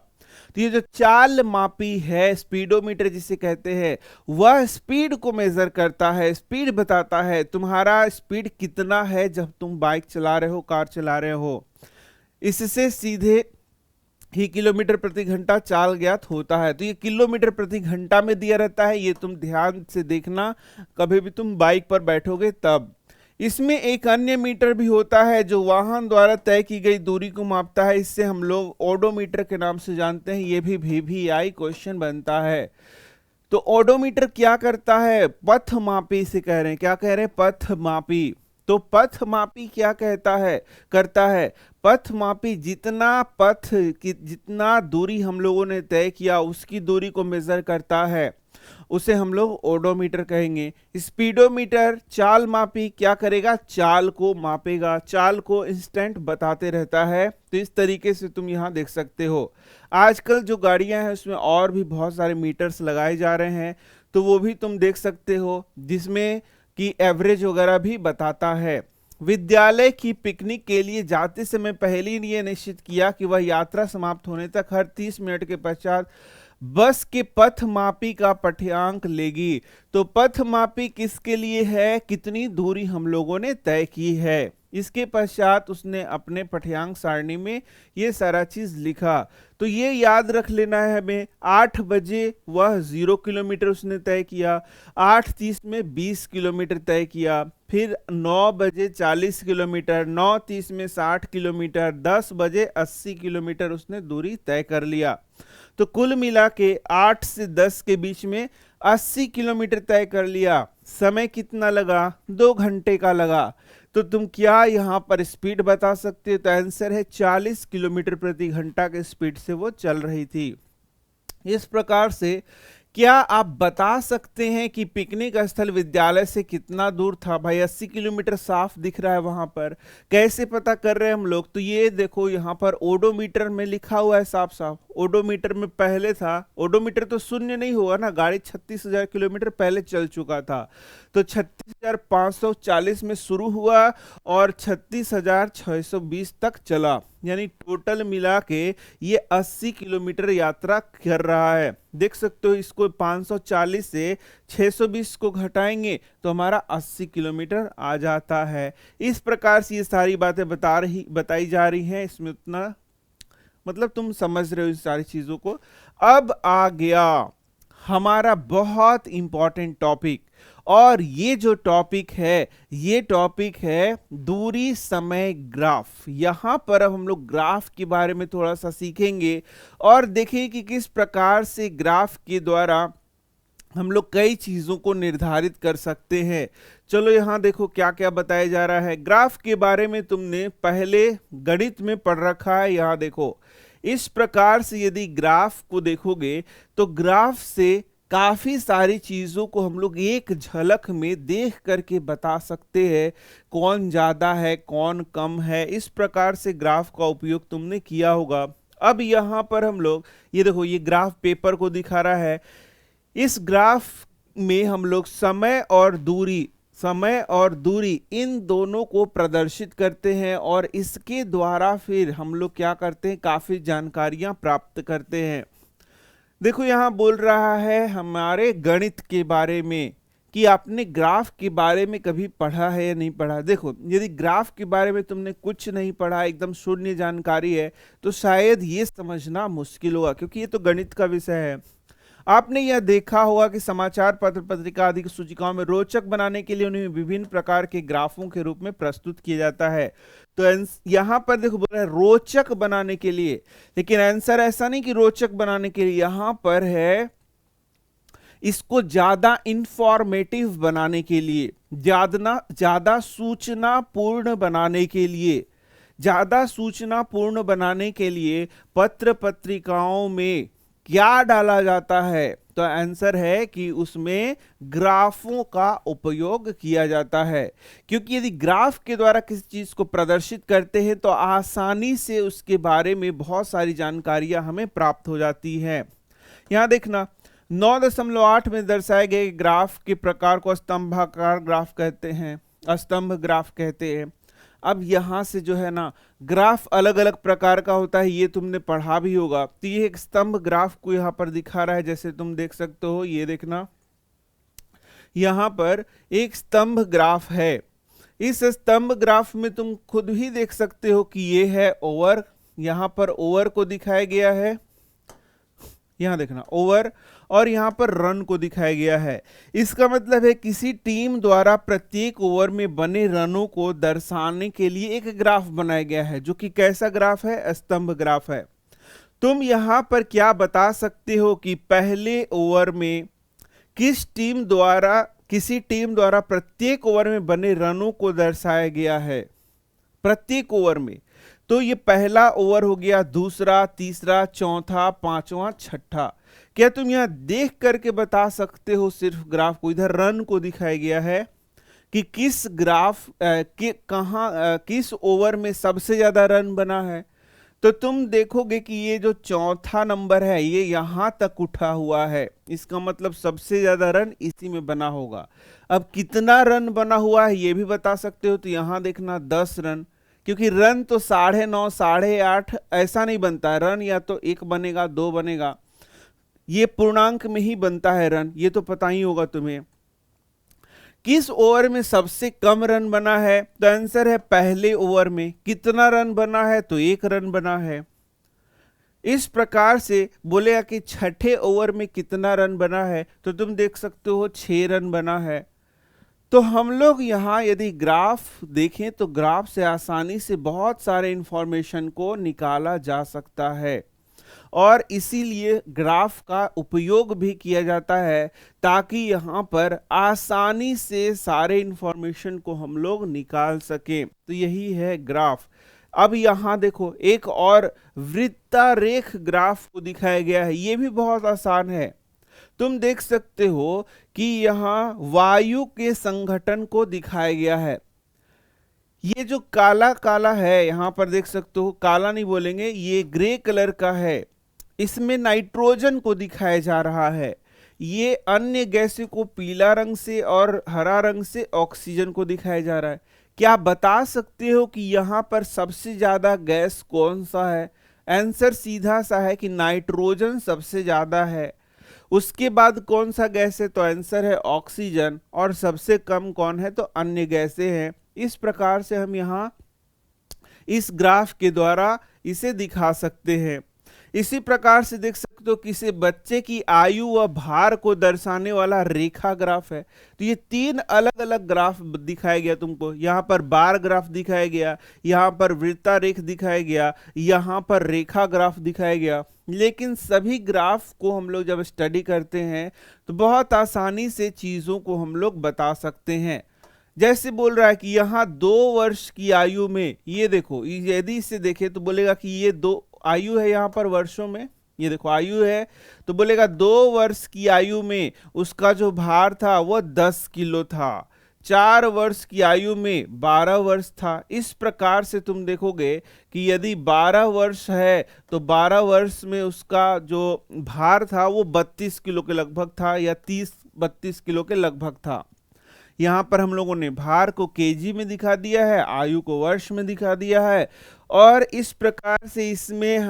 तो ये जो चाल मापी है, स्पीडोमीटर जिसे कहते हैं, वह स्पीड को मेजर करता है, स्पीड बताता है तुम्हारा स्पीड कितना है जब तुम बाइक चला रहे हो, कार चला रहे हो। इससे सीधे ही किलोमीटर प्रति घंटा चाल ज्ञात होता है। तो ये किलोमीटर प्रति घंटा में दिया रहता है, ये तुम ध्यान से देखना कभी भी तुम बाइक पर बैठोगे तब। इसमें एक अन्य मीटर भी होता है जो वाहन द्वारा तय की गई दूरी को मापता है। इससे हम लोग ओडोमीटर के नाम से जानते हैं। ये भी VVI क्वेश्चन बनता है। तो ओडोमीटर क्या करता है? पथ मापी से कह रहे हैं। क्या कह रहे हैं? पथ मापी। तो पथ मापी क्या कहता है? करता है पथ मापी जितना दूरी हम लोगों ने तय किया उसकी दूरी को मेजर करता है, उसे हम लोग ओडोमीटर कहेंगे। स्पीडोमीटर चाल मापी क्या करेगा? चाल को मापेगा, चाल को इंस्टेंट बताते रहता है। तो इस तरीके से तुम यहाँ देख सकते हो। आजकल जो गाड़ियां हैं उसमें और भी बहुत सारे मीटर्स लगाए जा रहे हैं, तो वो भी तुम देख सकते हो, जिसमें कि एवरेज वगैरह भी बताता है। विद्यालय की पिकनिक के लिए जाते समय पहले ही ये निश्चित किया कि वह यात्रा समाप्त होने तक हर 30 मिनट के पश्चात बस के पथ मापी का पाठ्यांक लेगी। तो पथ मापी किसके लिए है? कितनी दूरी हम लोगों ने तय की है। इसके पश्चात उसने अपने पाठ्यांक सारणी में ये सारा चीज लिखा। तो ये याद रख लेना है हमें। 8 बजे वह 0 किलोमीटर उसने तय किया, 8:30 में 20 किलोमीटर तय किया, फिर 9 बजे 40 किलोमीटर, 9:30 में 60 किलोमीटर, 10 बजे 80 किलोमीटर उसने दूरी तय कर लिया। तो कुल मिला के 8 से 10 के बीच में 80 किलोमीटर तय कर लिया। समय कितना लगा? 2 घंटे का लगा। तो तुम क्या यहाँ पर स्पीड बता सकते हो? तो आंसर है 40 किलोमीटर प्रति घंटा के स्पीड से वो चल रही थी। इस प्रकार से क्या आप बता सकते हैं कि पिकनिक स्थल विद्यालय से कितना दूर था? भाई 80 किलोमीटर साफ दिख रहा है वहां पर। कैसे पता कर रहे हैं हम लोग? तो ये देखो यहाँ पर ओडोमीटर में लिखा हुआ है साफ साफ। ओडोमीटर में पहले था, ओडोमीटर तो शून्य नहीं हुआ ना, गाड़ी 36,000 किलोमीटर पहले चल चुका था। तो 36,540 में शुरू हुआ और 36,620 तक चला, यानी टोटल मिला के ये 80 किलोमीटर यात्रा कर रहा है। देख सकते हो, इसको 540 से 620 को घटाएंगे तो हमारा 80 किलोमीटर आ जाता है। इस प्रकार से ये सारी बातें बताई जा रही हैं। इसमें उतना मतलब तुम समझ रहे हो इस सारी चीजों को। अब आ गया हमारा बहुत इंपॉर्टेंट टॉपिक, और ये जो टॉपिक है ये टॉपिक है दूरी समय ग्राफ। यहां पर अब हम लोग ग्राफ के बारे में थोड़ा सा सीखेंगे और देखें कि किस प्रकार से ग्राफ के द्वारा हम लोग कई चीजों को निर्धारित कर सकते हैं। चलो यहां देखो क्या क्या बताया जा रहा है। ग्राफ के बारे में तुमने पहले गणित में पढ़ रखा है। यहां देखो, इस प्रकार से यदि ग्राफ को देखोगे तो ग्राफ से काफी सारी चीजों को हम लोग एक झलक में देख करके बता सकते हैं, कौन ज्यादा है कौन कम है। इस प्रकार से ग्राफ का उपयोग तुमने किया होगा। अब यहां पर हम लोग ये देखो, ये ग्राफ पेपर को दिखा रहा है। इस ग्राफ में हम लोग समय और दूरी इन दोनों को प्रदर्शित करते हैं और इसके द्वारा फिर हम लोग क्या करते हैं, काफी जानकारियां प्राप्त करते हैं। देखो यहां बोल रहा है हमारे गणित के बारे में कि आपने ग्राफ के बारे में कभी पढ़ा है या नहीं पढ़ा। देखो, यदि ग्राफ के बारे में तुमने कुछ नहीं पढ़ा, एकदम शून्य जानकारी है, तो शायद ये समझना मुश्किल होगा, क्योंकि ये तो गणित का विषय है। आपने यह देखा होगा कि समाचार पत्र पत्रिका आदि की सूचिकाओं में रोचक बनाने के लिए उन्हें विभिन्न प्रकार के ग्राफों के रूप में प्रस्तुत किया जाता है। तो यहां पर देखो बोल रहा है रोचक बनाने के लिए, लेकिन आंसर ऐसा नहीं कि रोचक बनाने के लिए, यहां पर है इसको ज्यादा इंफॉर्मेटिव बनाने के लिए, ज्यादा सूचना पूर्ण बनाने के लिए, ज्यादा सूचना पूर्ण बनाने के लिए पत्र पत्रिकाओं में क्या डाला जाता है? तो आंसर है कि उसमें ग्राफों का उपयोग किया जाता है, क्योंकि यदि ग्राफ के द्वारा किसी चीज को प्रदर्शित करते हैं तो आसानी से उसके बारे में बहुत सारी जानकारियां हमें प्राप्त हो जाती हैं। यहां देखना 9.8 में दर्शाए गए ग्राफ के प्रकार को स्तंभाकार ग्राफ कहते हैं, स्तंभ ग्राफ कहते हैं। अब यहां से जो है ना, ग्राफ अलग अलग प्रकार का होता है, ये तुमने पढ़ा भी होगा। तो ये एक स्तंभ ग्राफ को यहां पर दिखा रहा है, जैसे तुम देख सकते हो, ये देखना यहां पर एक स्तंभ ग्राफ है। इस स्तंभ ग्राफ में तुम खुद ही देख सकते हो कि ये है ओवर, यहां पर ओवर को दिखाया गया है, यहां देखना ओवर, और यहां पर रन को दिखाया गया है। इसका मतलब है किसी टीम द्वारा प्रत्येक ओवर में बने रनों को दर्शाने के लिए एक ग्राफ बनाया गया है, जो कि कैसा ग्राफ है? स्तंभ ग्राफ है। तुम यहां पर क्या बता सकते हो कि पहले ओवर में किसी टीम द्वारा प्रत्येक ओवर में बने रनों को दर्शाया गया है, प्रत्येक ओवर में। तो ये पहला ओवर हो गया, दूसरा, तीसरा, चौथा, पांचवा, छठा। क्या तुम यहां देख करके बता सकते हो सिर्फ ग्राफ को? इधर रन को दिखाया गया है कि किस किस ओवर में सबसे ज्यादा रन बना है। तो तुम देखोगे कि ये जो चौथा नंबर है ये यहां तक उठा हुआ है, इसका मतलब सबसे ज्यादा रन इसी में बना होगा। अब कितना रन बना हुआ है ये भी बता सकते हो। तो यहां देखना 10 रन, क्योंकि रन तो 9.5, 8.5 ऐसा नहीं बनता है। रन या तो 1 बनेगा, 2 बनेगा, ये पूर्णांक में ही बनता है रन, ये तो पता ही होगा तुम्हें। किस ओवर में सबसे कम रन बना है? तो आंसर है पहले ओवर में। कितना रन बना है? तो 1 रन बना है। इस प्रकार से बोलेगा कि छठे ओवर में कितना रन बना है, तो तुम देख सकते हो 6 रन बना है। तो हम लोग यहाँ यदि ग्राफ देखें तो ग्राफ से आसानी से बहुत सारे इंफॉर्मेशन को निकाला जा सकता है। और इसीलिए ग्राफ का उपयोग भी किया जाता है ताकि यहाँ पर आसानी से सारे इंफॉर्मेशन को हम लोग निकाल सकें। तो यही है ग्राफ। अब यहाँ देखो एक और वृत्तारेख ग्राफ को दिखाया गया है, ये भी बहुत आसान है। तुम देख सकते हो कि यहाँ वायु के संघटन को दिखाया गया है। ये जो काला काला है यहाँ पर देख सकते हो, काला नहीं बोलेंगे, ये ग्रे कलर का है, इसमें नाइट्रोजन को दिखाया जा रहा है। ये अन्य गैसों को पीला रंग से और हरा रंग से ऑक्सीजन को दिखाया जा रहा है। क्या आप बता सकते हो कि यहाँ पर सबसे ज्यादा गैस कौन सा है? आंसर सीधा सा है कि नाइट्रोजन सबसे ज्यादा है। उसके बाद कौन सा गैस है? तो आंसर है ऑक्सीजन। और सबसे कम कौन है? तो अन्य गैसें हैं। इस प्रकार से हम यहाँ इस ग्राफ के द्वारा इसे दिखा सकते हैं। इसी प्रकार से देख सकते हो किसी बच्चे की आयु व भार को दर्शाने वाला रेखा ग्राफ है। तो ये तीन अलग अलग ग्राफ दिखाया गया तुमको। यहाँ पर बार ग्राफ दिखाया गया, यहाँ पर वृत्तारेख दिखाया गया, यहाँ पर रेखा ग्राफ दिखाया गया। लेकिन सभी ग्राफ को हम लोग जब स्टडी करते हैं तो बहुत आसानी से चीजों को हम लोग बता सकते हैं। जैसे बोल रहा है कि यहाँ 2 वर्ष की आयु में, ये देखो यदि इसे देखे तो बोलेगा कि ये 2 आयु है, यहाँ पर वर्षों में ये देखो आयु है, तो बोलेगा 2 वर्ष की आयु में उसका जो भार था वो 10 किलो था। 4 वर्ष की आयु में 12 वर्ष था। इस प्रकार से तुम देखोगे कि यदि 12 वर्ष है तो 12 वर्ष में उसका जो भार था वो 32 किलो के लगभग था, या 30-32 किलो के लगभग था। यहाँ पर हम लोगों ने भार को केजी में दिखा दिया है, आयु को वर्ष में दिखा दिया है। और इस प्रकार से इसमें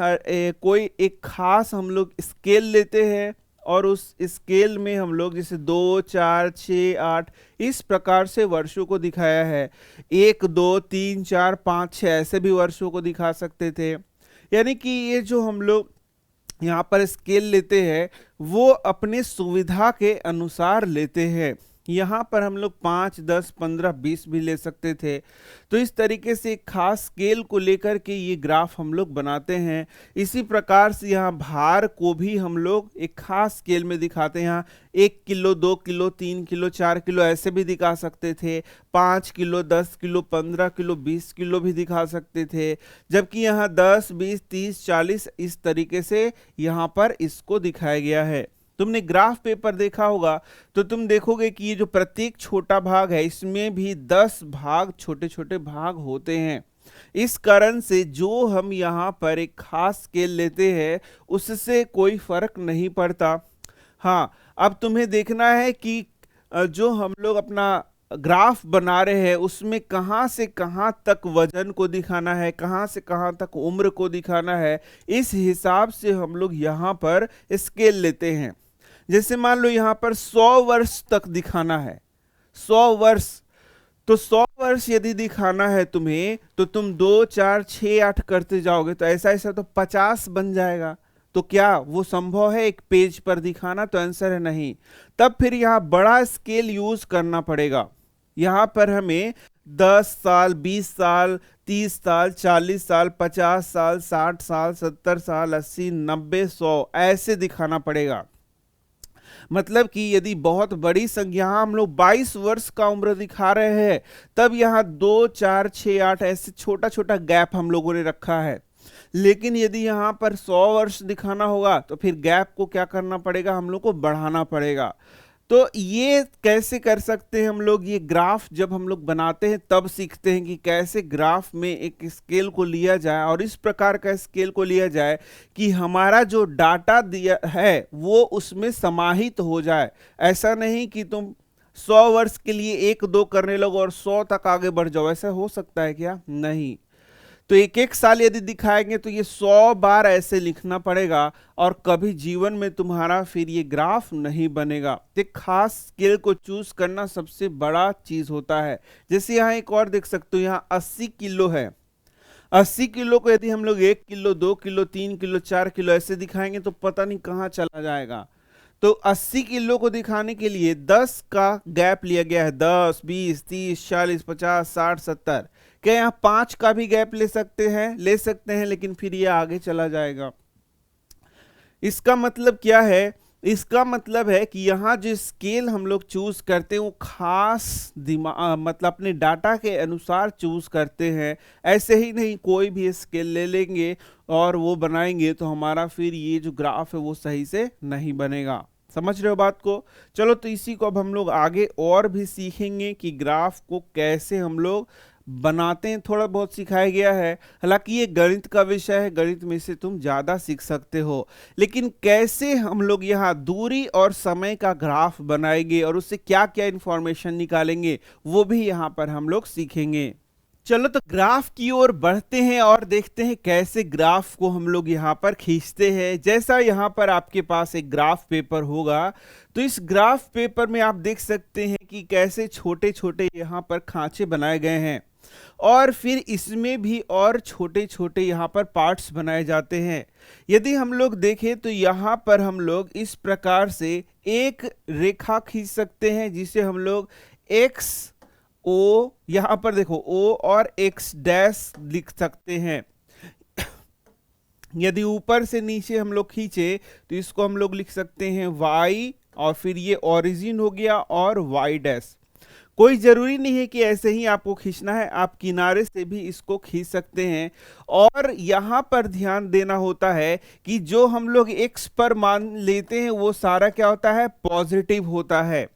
कोई एक खास हम लोग स्केल लेते हैं और उस स्केल में हम लोग जैसे 2, 4, 6, 8 इस प्रकार से वर्षों को दिखाया है। 1, 2, 3, 4, 5, 6 ऐसे भी वर्षों को दिखा सकते थे। यानी कि ये जो हम लोग यहाँ पर स्केल लेते हैं वो अपने सुविधा के अनुसार लेते हैं। यहाँ पर हम लोग 5, 10, 15, 20 भी ले सकते थे। तो इस तरीके से एक खास स्केल को लेकर के ये ग्राफ हम लोग बनाते हैं। इसी प्रकार से यहाँ भार को भी हम लोग एक खास स्केल में दिखाते हैं। यहाँ 1 किलो, 2 किलो, 3 किलो, 4 किलो ऐसे भी दिखा सकते थे। 5 किलो, 10 किलो, 15 किलो, 20 किलो भी दिखा सकते थे। जबकि यहाँ 10, 20, 30, 40 इस तरीके से यहाँ पर इसको दिखाया गया है। तुमने ग्राफ पेपर देखा होगा तो तुम देखोगे कि ये जो प्रत्येक छोटा भाग है इसमें भी 10 भाग छोटे छोटे भाग होते हैं। इस कारण से जो हम यहाँ पर एक खास स्केल लेते हैं उससे कोई फर्क नहीं पड़ता। हाँ, अब तुम्हें देखना है कि जो हम लोग अपना ग्राफ बना रहे हैं उसमें कहाँ से कहाँ तक वजन को दिखाना है, कहाँ से कहाँ तक उम्र को दिखाना है। इस हिसाब से हम लोग यहाँ पर स्केल लेते हैं। जैसे मान लो यहाँ पर 100 वर्ष तक दिखाना है, 100 वर्ष, तो 100 वर्ष यदि दिखाना है तुम्हें तो तुम 2, 4, 6, 8 करते जाओगे तो ऐसा ऐसा तो 50 बन जाएगा। तो क्या वो संभव है एक पेज पर दिखाना? तो आंसर है नहीं। तब फिर यहाँ बड़ा स्केल यूज करना पड़ेगा। यहाँ पर हमें 10 साल, 20 साल, 30 साल, 40 साल, 50 साल, 60 साल, 70 साल, 80, 90, 100 ऐसे दिखाना पड़ेगा। मतलब कि यदि बहुत बड़ी संख्या, हम लोग 22 वर्ष का उम्र दिखा रहे हैं तब यहाँ 2, 4, 6, 8 ऐसे छोटा छोटा गैप हम लोगों ने रखा है। लेकिन यदि यहाँ पर 100 वर्ष दिखाना होगा तो फिर गैप को क्या करना पड़ेगा? हम लोग को बढ़ाना पड़ेगा। तो ये कैसे कर सकते हैं हम लोग? ये ग्राफ जब हम लोग बनाते हैं तब सीखते हैं कि कैसे ग्राफ में एक स्केल को लिया जाए और इस प्रकार का स्केल को लिया जाए कि हमारा जो डाटा दिया है वो उसमें समाहित हो जाए। ऐसा नहीं कि तुम 100 वर्ष के लिए 1, 2 करने लगो और 100 तक आगे बढ़ जाओ। ऐसा हो सकता है क्या? नहीं। तो एक एक साल यदि दिखाएंगे तो ये 100 बार ऐसे लिखना पड़ेगा और कभी जीवन में तुम्हारा फिर ये ग्राफ नहीं बनेगा। एक खास स्केल को चूज करना सबसे बड़ा चीज होता है। जैसे यहाँ एक और देख सकते हो, यहाँ 80 किलो है। 80 किलो को यदि हम लोग 1 किलो, 2 किलो, 3 किलो, 4 किलो ऐसे दिखाएंगे तो पता नहीं कहाँ चला जाएगा। तो 80 किलो को दिखाने के लिए 10 का गैप लिया गया है। 10, 20, 30, 40, 50, 60, 70। क्या यहाँ 5 का भी गैप ले सकते हैं? ले सकते हैं, लेकिन फिर ये आगे चला जाएगा। इसका मतलब क्या है? इसका मतलब है कि यहाँ जो स्केल हम लोग चूज करते हैं वो खास दिमाग मतलब अपने डाटा के अनुसार चूज करते हैं। ऐसे ही नहीं कोई भी स्केल ले लेंगे और वो बनाएंगे तो हमारा फिर ये जो ग्राफ है वो सही से नहीं बनेगा। समझ रहे हो बात को? चलो तो इसी को अब हम लोग आगे और भी सीखेंगे कि ग्राफ को कैसे हम लोग बनाते हैं। थोड़ा बहुत सिखाया गया है, हालांकि ये गणित का विषय है, गणित में से तुम ज्यादा सीख सकते हो, लेकिन कैसे हम लोग यहाँ दूरी और समय का ग्राफ बनाएंगे और उससे क्या क्या इंफॉर्मेशन निकालेंगे वो भी यहाँ पर हम लोग सीखेंगे। चलो तो ग्राफ की ओर बढ़ते हैं और देखते हैं कैसे ग्राफ को हम लोग यहाँ पर खींचते हैं। जैसा यहाँ पर आपके पास एक ग्राफ पेपर होगा, तो इस ग्राफ पेपर में आप देख सकते हैं कि कैसे छोटे छोटे यहाँ पर खांचे बनाए गए हैं और फिर इसमें भी और छोटे छोटे यहाँ पर पार्ट्स बनाए जाते हैं। यदि हम लोग देखें तो यहाँ पर हम लोग इस प्रकार से एक रेखा खींच सकते हैं जिसे हम लोग एक्स ओ, यहां पर देखो ओ और एक्स डैश लिख सकते हैं। यदि ऊपर से नीचे हम लोग खींचे तो इसको हम लोग लिख सकते हैं y, और फिर ये ओरिजिन हो गया और y डैश। कोई जरूरी नहीं है कि ऐसे ही आपको खींचना है, आप किनारे से भी इसको खींच सकते हैं। और यहां पर ध्यान देना होता है कि जो हम लोग x पर मान लेते हैं वो सारा क्या होता है? पॉजिटिव होता है,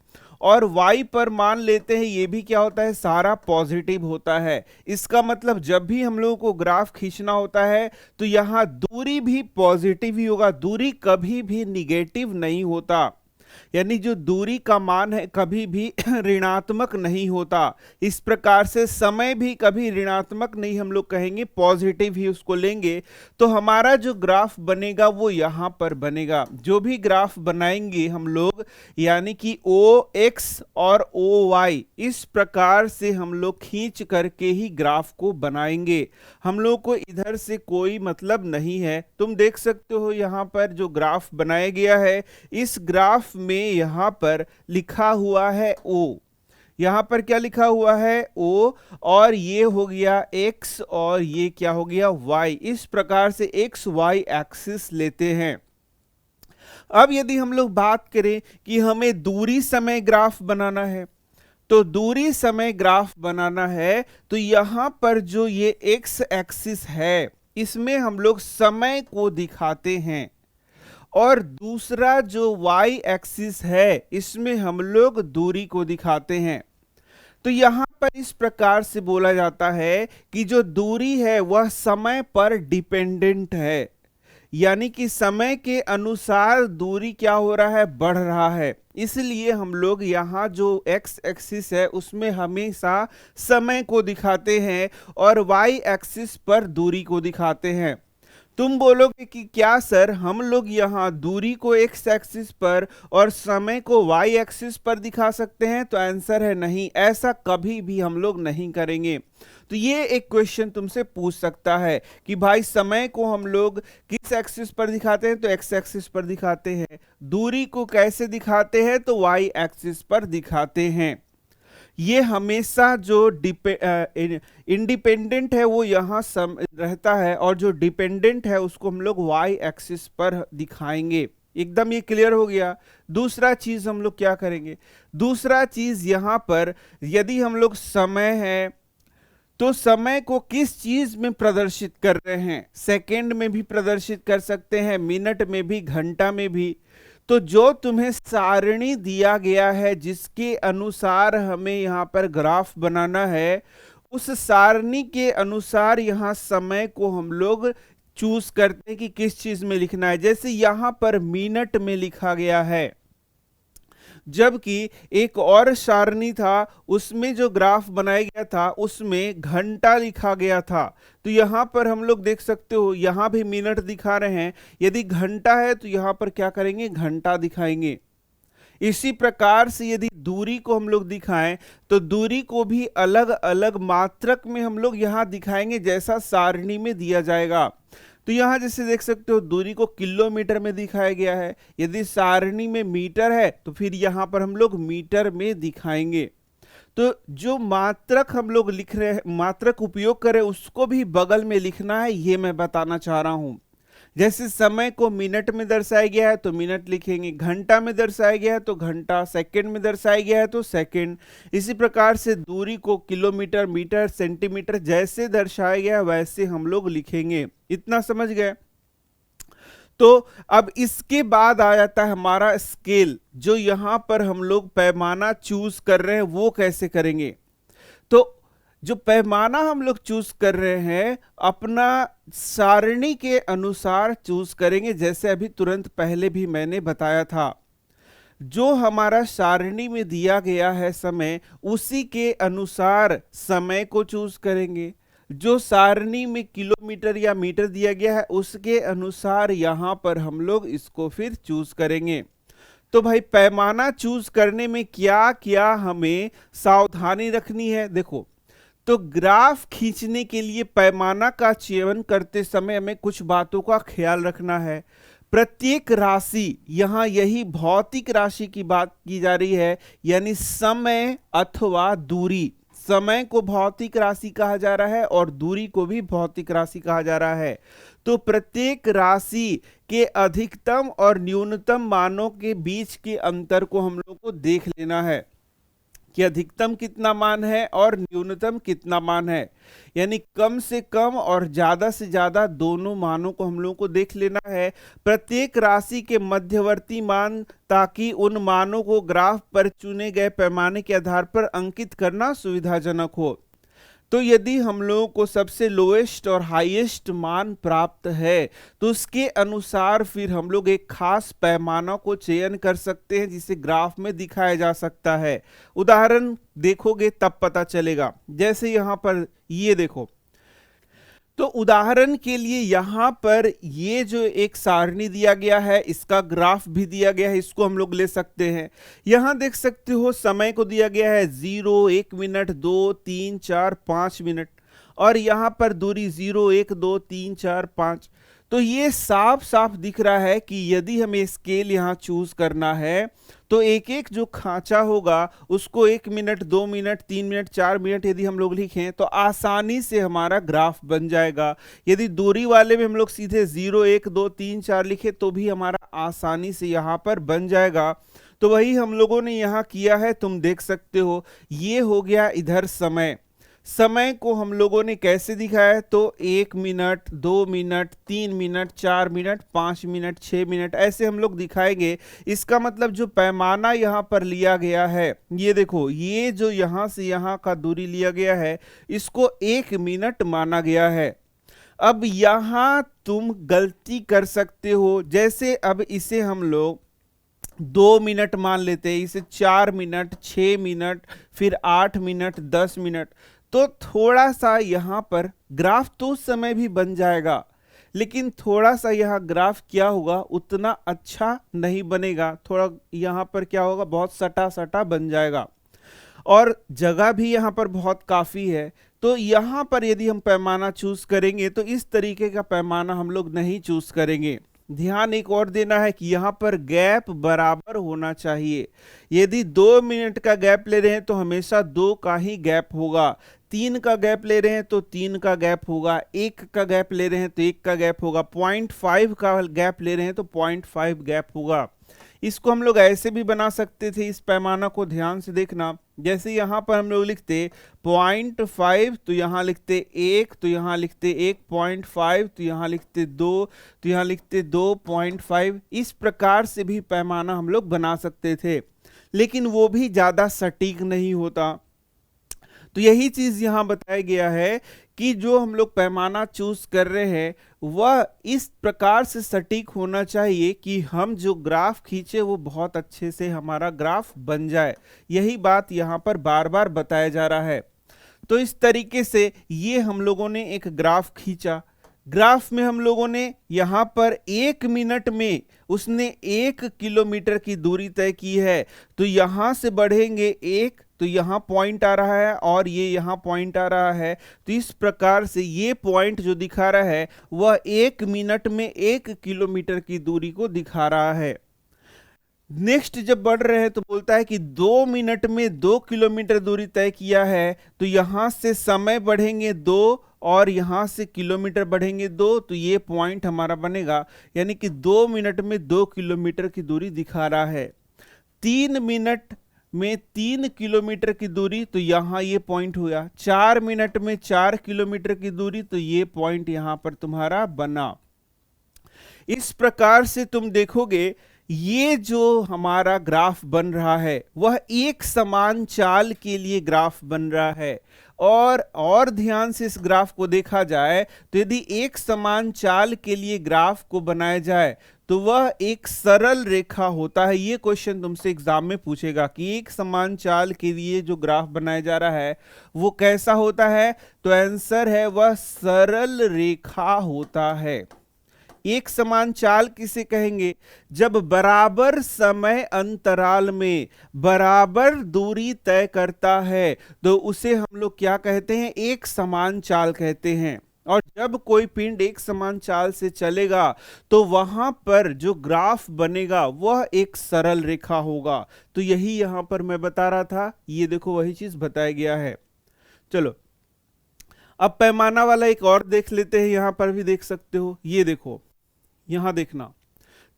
और y पर मान लेते हैं ये भी क्या होता है? सारा पॉजिटिव होता है। इसका मतलब जब भी हम लोगों को ग्राफ खींचना होता है तो यहाँ दूरी भी पॉजिटिव ही होगा, दूरी कभी भी निगेटिव नहीं होता। यानी जो दूरी का मान है कभी भी ऋणात्मक नहीं होता। इस प्रकार से समय भी कभी ऋणात्मक नहीं हम लोग कहेंगे, पॉजिटिव ही उसको लेंगे। तो हमारा जो ग्राफ बनेगा वो यहाँ पर बनेगा। जो भी ग्राफ बनाएंगे हम लोग, यानी कि ओ एक्स और ओ वाई, इस प्रकार से हम लोग खींच करके ही ग्राफ को बनाएंगे। हम लोग को इधर से कोई मतलब नहीं है। तुम देख सकते हो यहाँ पर जो ग्राफ बनाया गया है, इस ग्राफ में यहां पर लिखा हुआ है ओ। यहां पर क्या लिखा हुआ है? ओ, और ये हो गया x और ये क्या हो गया? y। इस प्रकार से x y एक्सिस लेते हैं। अब यदि हम लोग बात करें कि हमें दूरी समय ग्राफ बनाना है, तो दूरी समय ग्राफ बनाना है तो यहां पर जो ये x एक्सिस है इसमें हम लोग समय को दिखाते हैं, और दूसरा जो y एक्सिस है इसमें हम लोग दूरी को दिखाते हैं। तो यहां पर इस प्रकार से बोला जाता है कि जो दूरी है वह समय पर डिपेंडेंट है, यानी कि समय के अनुसार दूरी क्या हो रहा है? बढ़ रहा है। इसलिए हम लोग यहाँ जो x एक्सिस है उसमें हमेशा समय को दिखाते हैं और y एक्सिस पर दूरी को दिखाते हैं। तुम बोलोगे कि क्या सर हम लोग यहाँ दूरी को x एक्सिस पर और समय को y एक्सिस पर दिखा सकते हैं? तो आंसर है नहीं, ऐसा कभी भी हम लोग नहीं करेंगे। तो ये एक क्वेश्चन तुमसे पूछ सकता है कि भाई समय को हम लोग किस एक्सिस पर दिखाते हैं? तो x एक्सिस पर दिखाते हैं। दूरी को कैसे दिखाते हैं? तो y एक्सिस पर दिखाते हैं। ये हमेशा जो इंडिपेंडेंट है वो यहाँ रहता है, और जो डिपेंडेंट है उसको हम लोग y एक्सिस पर दिखाएंगे। एकदम ये क्लियर हो गया। दूसरा चीज हम लोग क्या करेंगे? दूसरा चीज यहाँ पर यदि हम लोग समय है तो समय को किस चीज में प्रदर्शित कर रहे हैं? सेकंड में भी प्रदर्शित कर सकते हैं, मिनट में भी, घंटा में भी। तो जो तुम्हें सारणी दिया गया है जिसके अनुसार हमें यहाँ पर ग्राफ बनाना है, उस सारणी के अनुसार यहाँ समय को हम लोग चूज करते हैं कि किस चीज में लिखना है। जैसे यहाँ पर मिनट में लिखा गया है, जबकि एक और सारणी था उसमें जो ग्राफ बनाया गया था उसमें घंटा लिखा गया था। तो यहाँ पर हम लोग देख सकते हो यहाँ भी मिनट दिखा रहे हैं, यदि घंटा है तो यहाँ पर क्या करेंगे? घंटा दिखाएंगे। इसी प्रकार से यदि दूरी को हम लोग दिखाएं तो दूरी को भी अलग अलग मात्रक में हम लोग यहाँ दिखाएंगे जैसा सारणी में दिया जाएगा। तो यहाँ जैसे देख सकते हो दूरी को किलोमीटर में दिखाया गया है, यदि सारणी में मीटर है तो फिर यहाँ पर हम लोग मीटर में दिखाएंगे। तो जो मात्रक हम लोग लिख रहे हैं, मात्रक उपयोग करें उसको भी बगल में लिखना है, ये मैं बताना चाह रहा हूं। जैसे समय को मिनट में दर्शाया गया है तो मिनट लिखेंगे, घंटा में दर्शाया गया है तो घंटा, सेकंड में दर्शाया गया है तो सेकंड। इसी प्रकार से दूरी को किलोमीटर, मीटर, सेंटीमीटर जैसे दर्शाया गया है वैसे हम लोग लिखेंगे। इतना समझ गए? तो अब इसके बाद आ जाता है हमारा स्केल। जो यहां पर हम लोग पैमाना चूज कर रहे हैं वो कैसे करेंगे? तो जो पैमाना हम लोग चूज कर रहे हैं अपना सारणी के अनुसार चूज करेंगे, जैसे अभी तुरंत पहले भी मैंने बताया था। जो हमारा सारणी में दिया गया है समय, उसी के अनुसार समय को चूज करेंगे। जो सारणी में किलोमीटर या मीटर दिया गया है उसके अनुसार यहां पर हम लोग इसको फिर चूज करेंगे। तो भाई पैमाना चूज करने में क्या क्या हमें सावधानी रखनी है? देखो, तो ग्राफ खींचने के लिए पैमाना का चयन करते समय हमें कुछ बातों का ख्याल रखना है। प्रत्येक राशि, यहां यही भौतिक राशि की बात की जा रही है, यानी समय अथवा दूरी। समय को भौतिक राशि कहा जा रहा है और दूरी को भी भौतिक राशि कहा जा रहा है। तो प्रत्येक राशि के अधिकतम और न्यूनतम मानों के बीच के अंतर को हम लोग को देख लेना है कि अधिकतम कितना मान है और न्यूनतम कितना मान है, यानी कम से कम और ज्यादा से ज्यादा दोनों मानों को हम लोगों को देख लेना है। प्रत्येक राशि के मध्यवर्ती मान, ताकि उन मानों को ग्राफ पर चुने गए पैमाने के आधार पर अंकित करना सुविधाजनक हो। तो यदि हम लोगों को सबसे लोएस्ट और हाईएस्ट मान प्राप्त है तो उसके अनुसार फिर हम लोग एक खास पैमाना को चयन कर सकते हैं जिसे ग्राफ में दिखाया जा सकता है। उदाहरण देखोगे तब पता चलेगा। जैसे यहां पर ये देखो, तो उदाहरण के लिए यहां पर ये जो एक सारणी दिया गया है इसका ग्राफ भी दिया गया है, इसको हम लोग ले सकते हैं। यहां देख सकते हो समय को दिया गया है 0, 1 मिनट, 2, 3, 4, 5 मिनट, और यहां पर दूरी 0, 1, 2, 3, 4, 5। तो ये साफ साफ दिख रहा है कि यदि हमें स्केल यहां चूज करना है तो एक एक जो खांचा होगा उसको 1 मिनट, 2 मिनट, 3 मिनट, 4 मिनट यदि हम लोग लिखें तो आसानी से हमारा ग्राफ बन जाएगा। यदि दूरी वाले में हम लोग सीधे 0, 1, 2, 3, 4 लिखे तो भी हमारा आसानी से यहाँ पर बन जाएगा। तो वही हम लोगों ने यहाँ किया है, तुम देख सकते हो। ये हो गया इधर समय। समय को हम लोगों ने कैसे दिखाया है? तो 1 minute, 2 minute, 3 minute, 4 minute, 5 minute, 6 minute, ऐसे हम लोग दिखाएंगे। इसका मतलब जो पैमाना यहाँ पर लिया गया है, ये देखो, ये जो यहाँ से यहाँ का दूरी लिया गया है इसको 1 मिनट माना गया है। अब यहाँ तुम गलती कर सकते हो, जैसे अब इसे हम लोग 2 मिनट मान लेते हैं, इसे 4 मिनट, 6 मिनट, फिर 8 मिनट, 10 मिनट, तो थोड़ा सा यहाँ पर ग्राफ तो उस समय भी बन जाएगा, लेकिन थोड़ा सा यहाँ ग्राफ क्या होगा, उतना अच्छा नहीं बनेगा। थोड़ा यहाँ पर क्या होगा, बहुत सटा सटा बन जाएगा, और जगह भी यहाँ पर बहुत काफ़ी है। तो यहाँ पर यदि हम पैमाना चूज करेंगे तो इस तरीके का पैमाना हम लोग नहीं चूज करेंगे। ध्यान एक और देना है कि यहाँ पर गैप बराबर होना चाहिए। यदि 2 मिनट का गैप ले रहे हैं तो हमेशा 2 का ही गैप होगा, 3 का गैप ले रहे हैं तो 3 का गैप होगा, 1 का गैप ले रहे हैं तो 1 का गैप होगा, 0.5 का गैप ले रहे हैं तो 0.5 गैप होगा। इसको हम लोग ऐसे भी बना सकते थे, इस पैमाना को ध्यान से देखना। जैसे यहाँ पर हम लोग लिखते 0.5 तो यहाँ लिखते 1, तो यहाँ लिखते 1.5, तो यहाँ लिखते 2, तो यहाँ लिखते 2.5। इस प्रकार से भी पैमाना हम लोग बना सकते थे, लेकिन वो भी ज़्यादा सटीक नहीं होता। तो यही चीज यहाँ बताया गया है कि जो हम लोग पैमाना चूज कर रहे हैं वह इस प्रकार से सटीक होना चाहिए कि हम जो ग्राफ खींचे वो बहुत अच्छे से हमारा ग्राफ बन जाए। यही बात यहाँ पर बार बार बताया जा रहा है। तो इस तरीके से ये हम लोगों ने एक ग्राफ खींचा। ग्राफ में हम लोगों ने यहाँ पर 1 मिनट में उसने 1 किलोमीटर की दूरी तय की है, तो यहाँ से बढ़ेंगे 1, तो यहाँ पॉइंट आ रहा है और ये यहाँ पॉइंट आ रहा है। तो इस प्रकार से ये पॉइंट जो दिखा रहा है वह 1 मिनट में 1 किलोमीटर की दूरी को दिखा रहा है। नेक्स्ट जब बढ़ रहे हैं तो बोलता है कि 2 मिनट में 2 किलोमीटर दूरी तय किया है, तो यहां से समय बढ़ेंगे 2 और यहाँ से किलोमीटर बढ़ेंगे 2, तो ये पॉइंट हमारा बनेगा, यानी कि 2 मिनट में 2 किलोमीटर की दूरी दिखा रहा है। 3 मिनट में 3 किलोमीटर की दूरी, तो यहाँ ये पॉइंट हुआ। 4 मिनट में 4 किलोमीटर की दूरी, तो ये पॉइंट यहाँ पर तुम्हारा बना। इस प्रकार से तुम देखोगे ये जो हमारा ग्राफ बन रहा है वह एक समान चाल के लिए ग्राफ बन रहा है। और ध्यान से इस ग्राफ को देखा जाए तो यदि एक समान चाल के लिए ग्राफ को बनाया जाए तो वह एक सरल रेखा होता है। ये क्वेश्चन तुमसे एग्जाम में पूछेगा कि एक समान चाल के लिए जो ग्राफ बनाया जा रहा है वो कैसा होता है, तो आंसर है वह सरल रेखा होता है। एक समान चाल किसे कहेंगे, जब बराबर समय अंतराल में बराबर दूरी तय करता है तो उसे हम लोग क्या कहते हैं, एक समान चाल कहते हैं। और जब कोई पिंड एक समान चाल से चलेगा तो वहां पर जो ग्राफ बनेगा वह एक सरल रेखा होगा। तो यही यहां पर मैं बता रहा था, ये देखो वही चीज बताया गया है। चलो अब पैमाना वाला एक और देख लेते हैं, यहां पर भी देख सकते हो, ये देखो यहां देखना।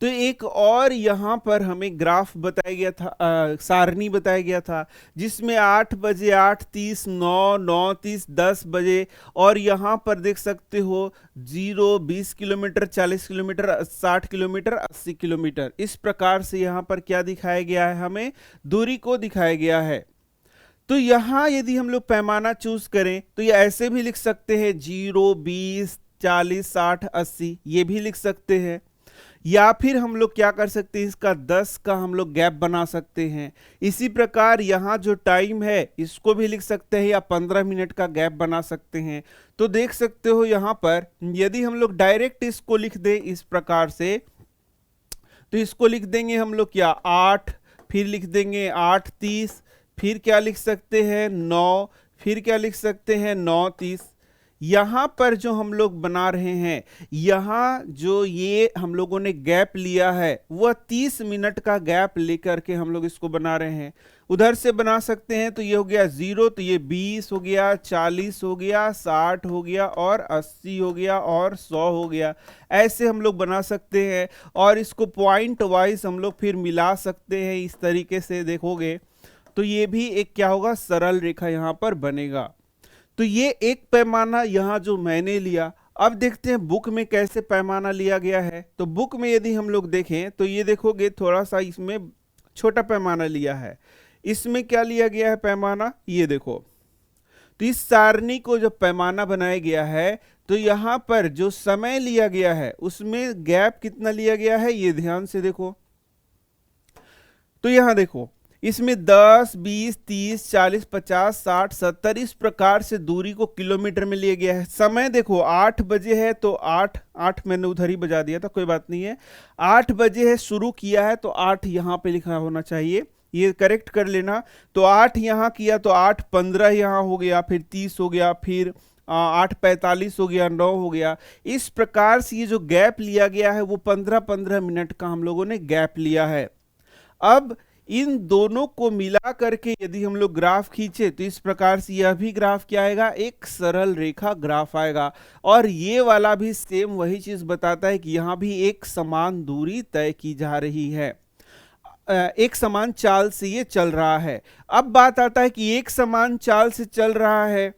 तो एक और यहां पर हमें ग्राफ बताया गया था, सारणी बताया गया था, जिसमें 8 बजे 8:30, 9, 9:30, 10 बजे, और यहां पर देख सकते हो 0, 20 किलोमीटर, 40 किलोमीटर, 60 किलोमीटर, 80 किलोमीटर। इस प्रकार से यहां पर क्या दिखाया गया है, हमें दूरी को दिखाया गया है। तो यहां यदि हम लोग पैमाना चूज करें तो ये ऐसे भी लिख सकते हैं 0, 20, 40, 60, 80, ये भी लिख सकते हैं। या फिर हम लोग क्या कर सकते हैं, इसका 10 का हम लोग गैप बना सकते हैं। इसी प्रकार यहाँ जो टाइम है इसको भी लिख सकते हैं, या 15 मिनट का गैप बना सकते हैं। तो देख सकते हो यहाँ पर यदि हम लोग डायरेक्ट इसको लिख दें इस प्रकार से, तो इसको लिख देंगे हम लोग क्या 8, फिर लिख देंगे 8:30, फिर क्या लिख सकते हैं 9, फिर क्या लिख सकते हैं 9:30। यहां पर जो हम लोग बना रहे हैं, यहां जो ये हम लोगों ने गैप लिया है वह 30 मिनट का गैप लेकर के हम लोग इसको बना रहे हैं। उधर से बना सकते हैं, तो ये हो गया 0, तो ये 20 हो गया, 40 हो गया, 60 हो गया, और 80 हो गया, और 100 हो गया। ऐसे हम लोग बना सकते हैं, और इसको पॉइंट वाइज हम लोग फिर मिला सकते हैं। इस तरीके से देखोगे तो ये भी एक क्या होगा, सरल रेखा यहां पर बनेगा। तो ये एक पैमाना यहां जो मैंने लिया। अब देखते हैं बुक में कैसे पैमाना लिया गया है। तो बुक में यदि हम लोग देखें तो ये देखोगे थोड़ा सा इसमें छोटा पैमाना लिया है। इसमें क्या लिया गया है पैमाना, ये देखो। तो इस सारणी को जब पैमाना बनाया गया है तो यहां पर जो समय लिया गया है उसमें गैप कितना लिया गया है, ये ध्यान से देखो। तो यहां देखो इसमें 10, 20, 30, 40, 50, 60, 70 इस प्रकार से दूरी को किलोमीटर में लिया गया है। समय देखो 8 बजे है, तो 8 मैंने उधर ही बजा दिया था, कोई बात नहीं है। 8 बजे है, शुरू किया है, तो 8 यहाँ पे लिखा होना चाहिए, ये करेक्ट कर लेना। तो 8 यहाँ किया तो 8:15 यहाँ हो गया, फिर 30 हो गया, फिर 8:45 हो गया, 9 हो गया। इस प्रकार से ये जो गैप लिया गया है वो 15-15 मिनट का हम लोगों ने गैप लिया है। अब इन दोनों को मिला करके यदि हम लोग ग्राफ खींचे तो इस प्रकार से यह भी ग्राफ क्या आएगा, एक सरल रेखा ग्राफ आएगा। और ये वाला भी सेम वही चीज बताता है कि यहाँ भी एक समान दूरी तय की जा रही है, एक समान चाल से ये चल रहा है। अब बात आता है कि एक समान चाल से चल रहा है,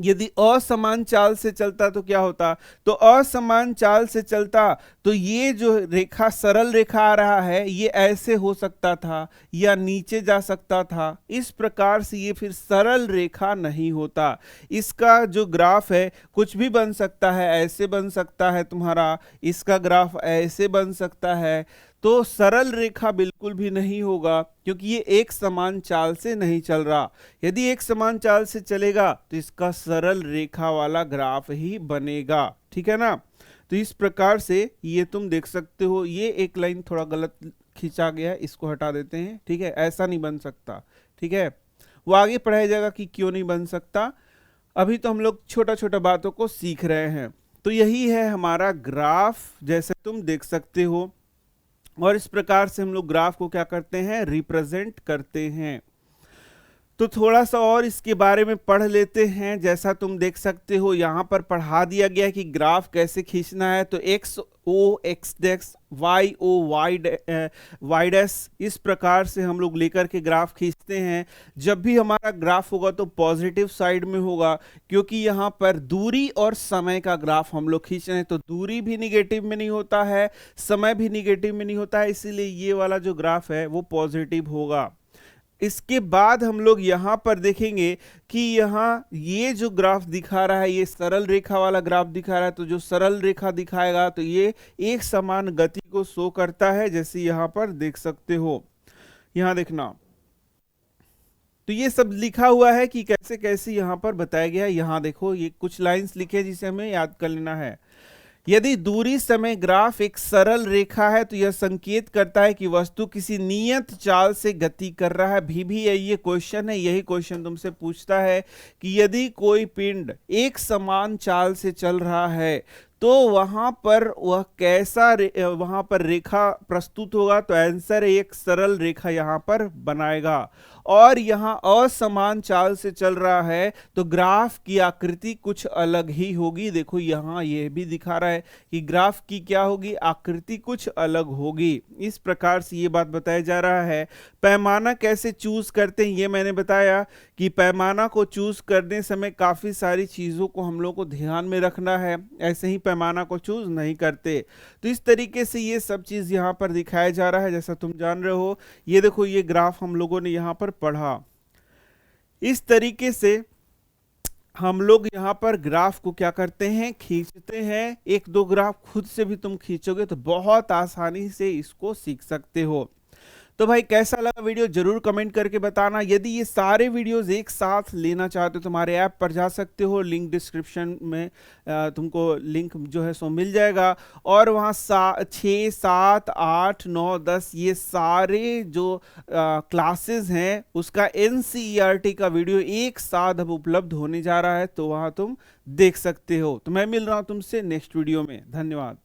यदि असमान चाल से चलता तो क्या होता, तो असमान चाल से चलता तो ये जो रेखा सरल रेखा आ रहा है ये ऐसे हो सकता था या नीचे जा सकता था। इस प्रकार से ये फिर सरल रेखा नहीं होता। इसका जो ग्राफ है कुछ भी बन सकता है, ऐसे बन सकता है तुम्हारा, इसका ग्राफ ऐसे बन सकता है। तो सरल रेखा बिल्कुल भी नहीं होगा, क्योंकि ये एक समान चाल से नहीं चल रहा। यदि एक समान चाल से चलेगा तो इसका सरल रेखा वाला ग्राफ ही बनेगा, ठीक है ना। तो इस प्रकार से ये तुम देख सकते हो। ये एक लाइन थोड़ा गलत खींचा गया है, इसको हटा देते हैं, ठीक है, ऐसा नहीं बन सकता, ठीक है। वो आगे पढ़ाया जाएगा कि क्यों नहीं बन सकता। अभी तो हम लोग छोटा छोटा बातों को सीख रहे हैं। तो यही है हमारा ग्राफ, जैसे तुम देख सकते हो। और इस प्रकार से हम लोग ग्राफ को क्या करते हैं, रिप्रेजेंट करते हैं। तो थोड़ा सा और इसके बारे में पढ़ लेते हैं। जैसा तुम देख सकते हो यहाँ पर पढ़ा दिया गया है कि ग्राफ कैसे खींचना है। तो एक्स ओ एक्स डेक्स, वाई ओ वाई डैश, इस प्रकार से हम लोग लेकर के ग्राफ खींचते हैं। जब भी हमारा ग्राफ होगा तो पॉजिटिव साइड में होगा, क्योंकि यहाँ पर दूरी और समय का ग्राफ हम लोग खींच रहे हैं। तो दूरी भी निगेटिव में नहीं होता है, समय भी निगेटिव में नहीं होता है, इसीलिए ये वाला जो ग्राफ है वो पॉजिटिव होगा। इसके बाद हम लोग यहाँ पर देखेंगे कि यहाँ ये जो ग्राफ दिखा रहा है ये सरल रेखा वाला ग्राफ दिखा रहा है। तो जो सरल रेखा दिखाएगा तो ये एक समान गति को शो करता है, जैसे यहाँ पर देख सकते हो। यहाँ देखना, तो ये सब लिखा हुआ है कि कैसे कैसे यहाँ पर बताया गया है। यहाँ देखो, ये कुछ लाइंस लिखे हैं जिसे हमें याद कर लेना है। यदि दूरी समय ग्राफ एक सरल रेखा है तो यह संकेत करता है कि वस्तु किसी नियत चाल से गति कर रहा है। भी ये क्वेश्चन है, यही क्वेश्चन तुमसे पूछता है कि यदि कोई पिंड एक समान चाल से चल रहा है तो वहां पर वह कैसा वहां पर रेखा प्रस्तुत होगा। तो आंसर एक सरल रेखा यहां पर बनाएगा। और यहां असमान चाल से चल रहा है तो ग्राफ की आकृति कुछ अलग ही होगी। देखो यहां यह भी दिखा रहा है कि ग्राफ की क्या होगी, आकृति कुछ अलग होगी। इस प्रकार से ये बात बताया जा रहा है। पैमाना कैसे चूज करते हैं ये मैंने बताया कि पैमाना को चूज करने समय काफी सारी चीजों को हम लोग को ध्यान में रखना है, ऐसे ही पैमाना को चूज नहीं करते। तो इस तरीके से ये सब चीज यहाँ पर दिखाया जा रहा है, जैसा तुम जान रहे हो। ये देखो, ये ग्राफ हम लोगों ने यहाँ पर पढ़ा। इस तरीके से हम लोग यहाँ पर ग्राफ को क्या करते हैं, खींचते हैं। एक दो ग्राफ खुद से भी तुम खींचोगे तो बहुत आसानी से इसको सीख सकते हो। तो भाई कैसा लगा वीडियो जरूर कमेंट करके बताना। यदि ये सारे वीडियोस एक साथ लेना चाहते हो तो हमारे ऐप पर जा सकते हो, लिंक डिस्क्रिप्शन में तुमको लिंक जो है सो मिल जाएगा। और वहाँ 6, 7, 8, 9, 10 ये सारे जो क्लासेस हैं उसका NCERT का वीडियो एक साथ अब उपलब्ध होने जा रहा है, तो वहाँ तुम देख सकते हो। तो मैं मिल रहा हूँ तुमसे नेक्स्ट वीडियो में। धन्यवाद।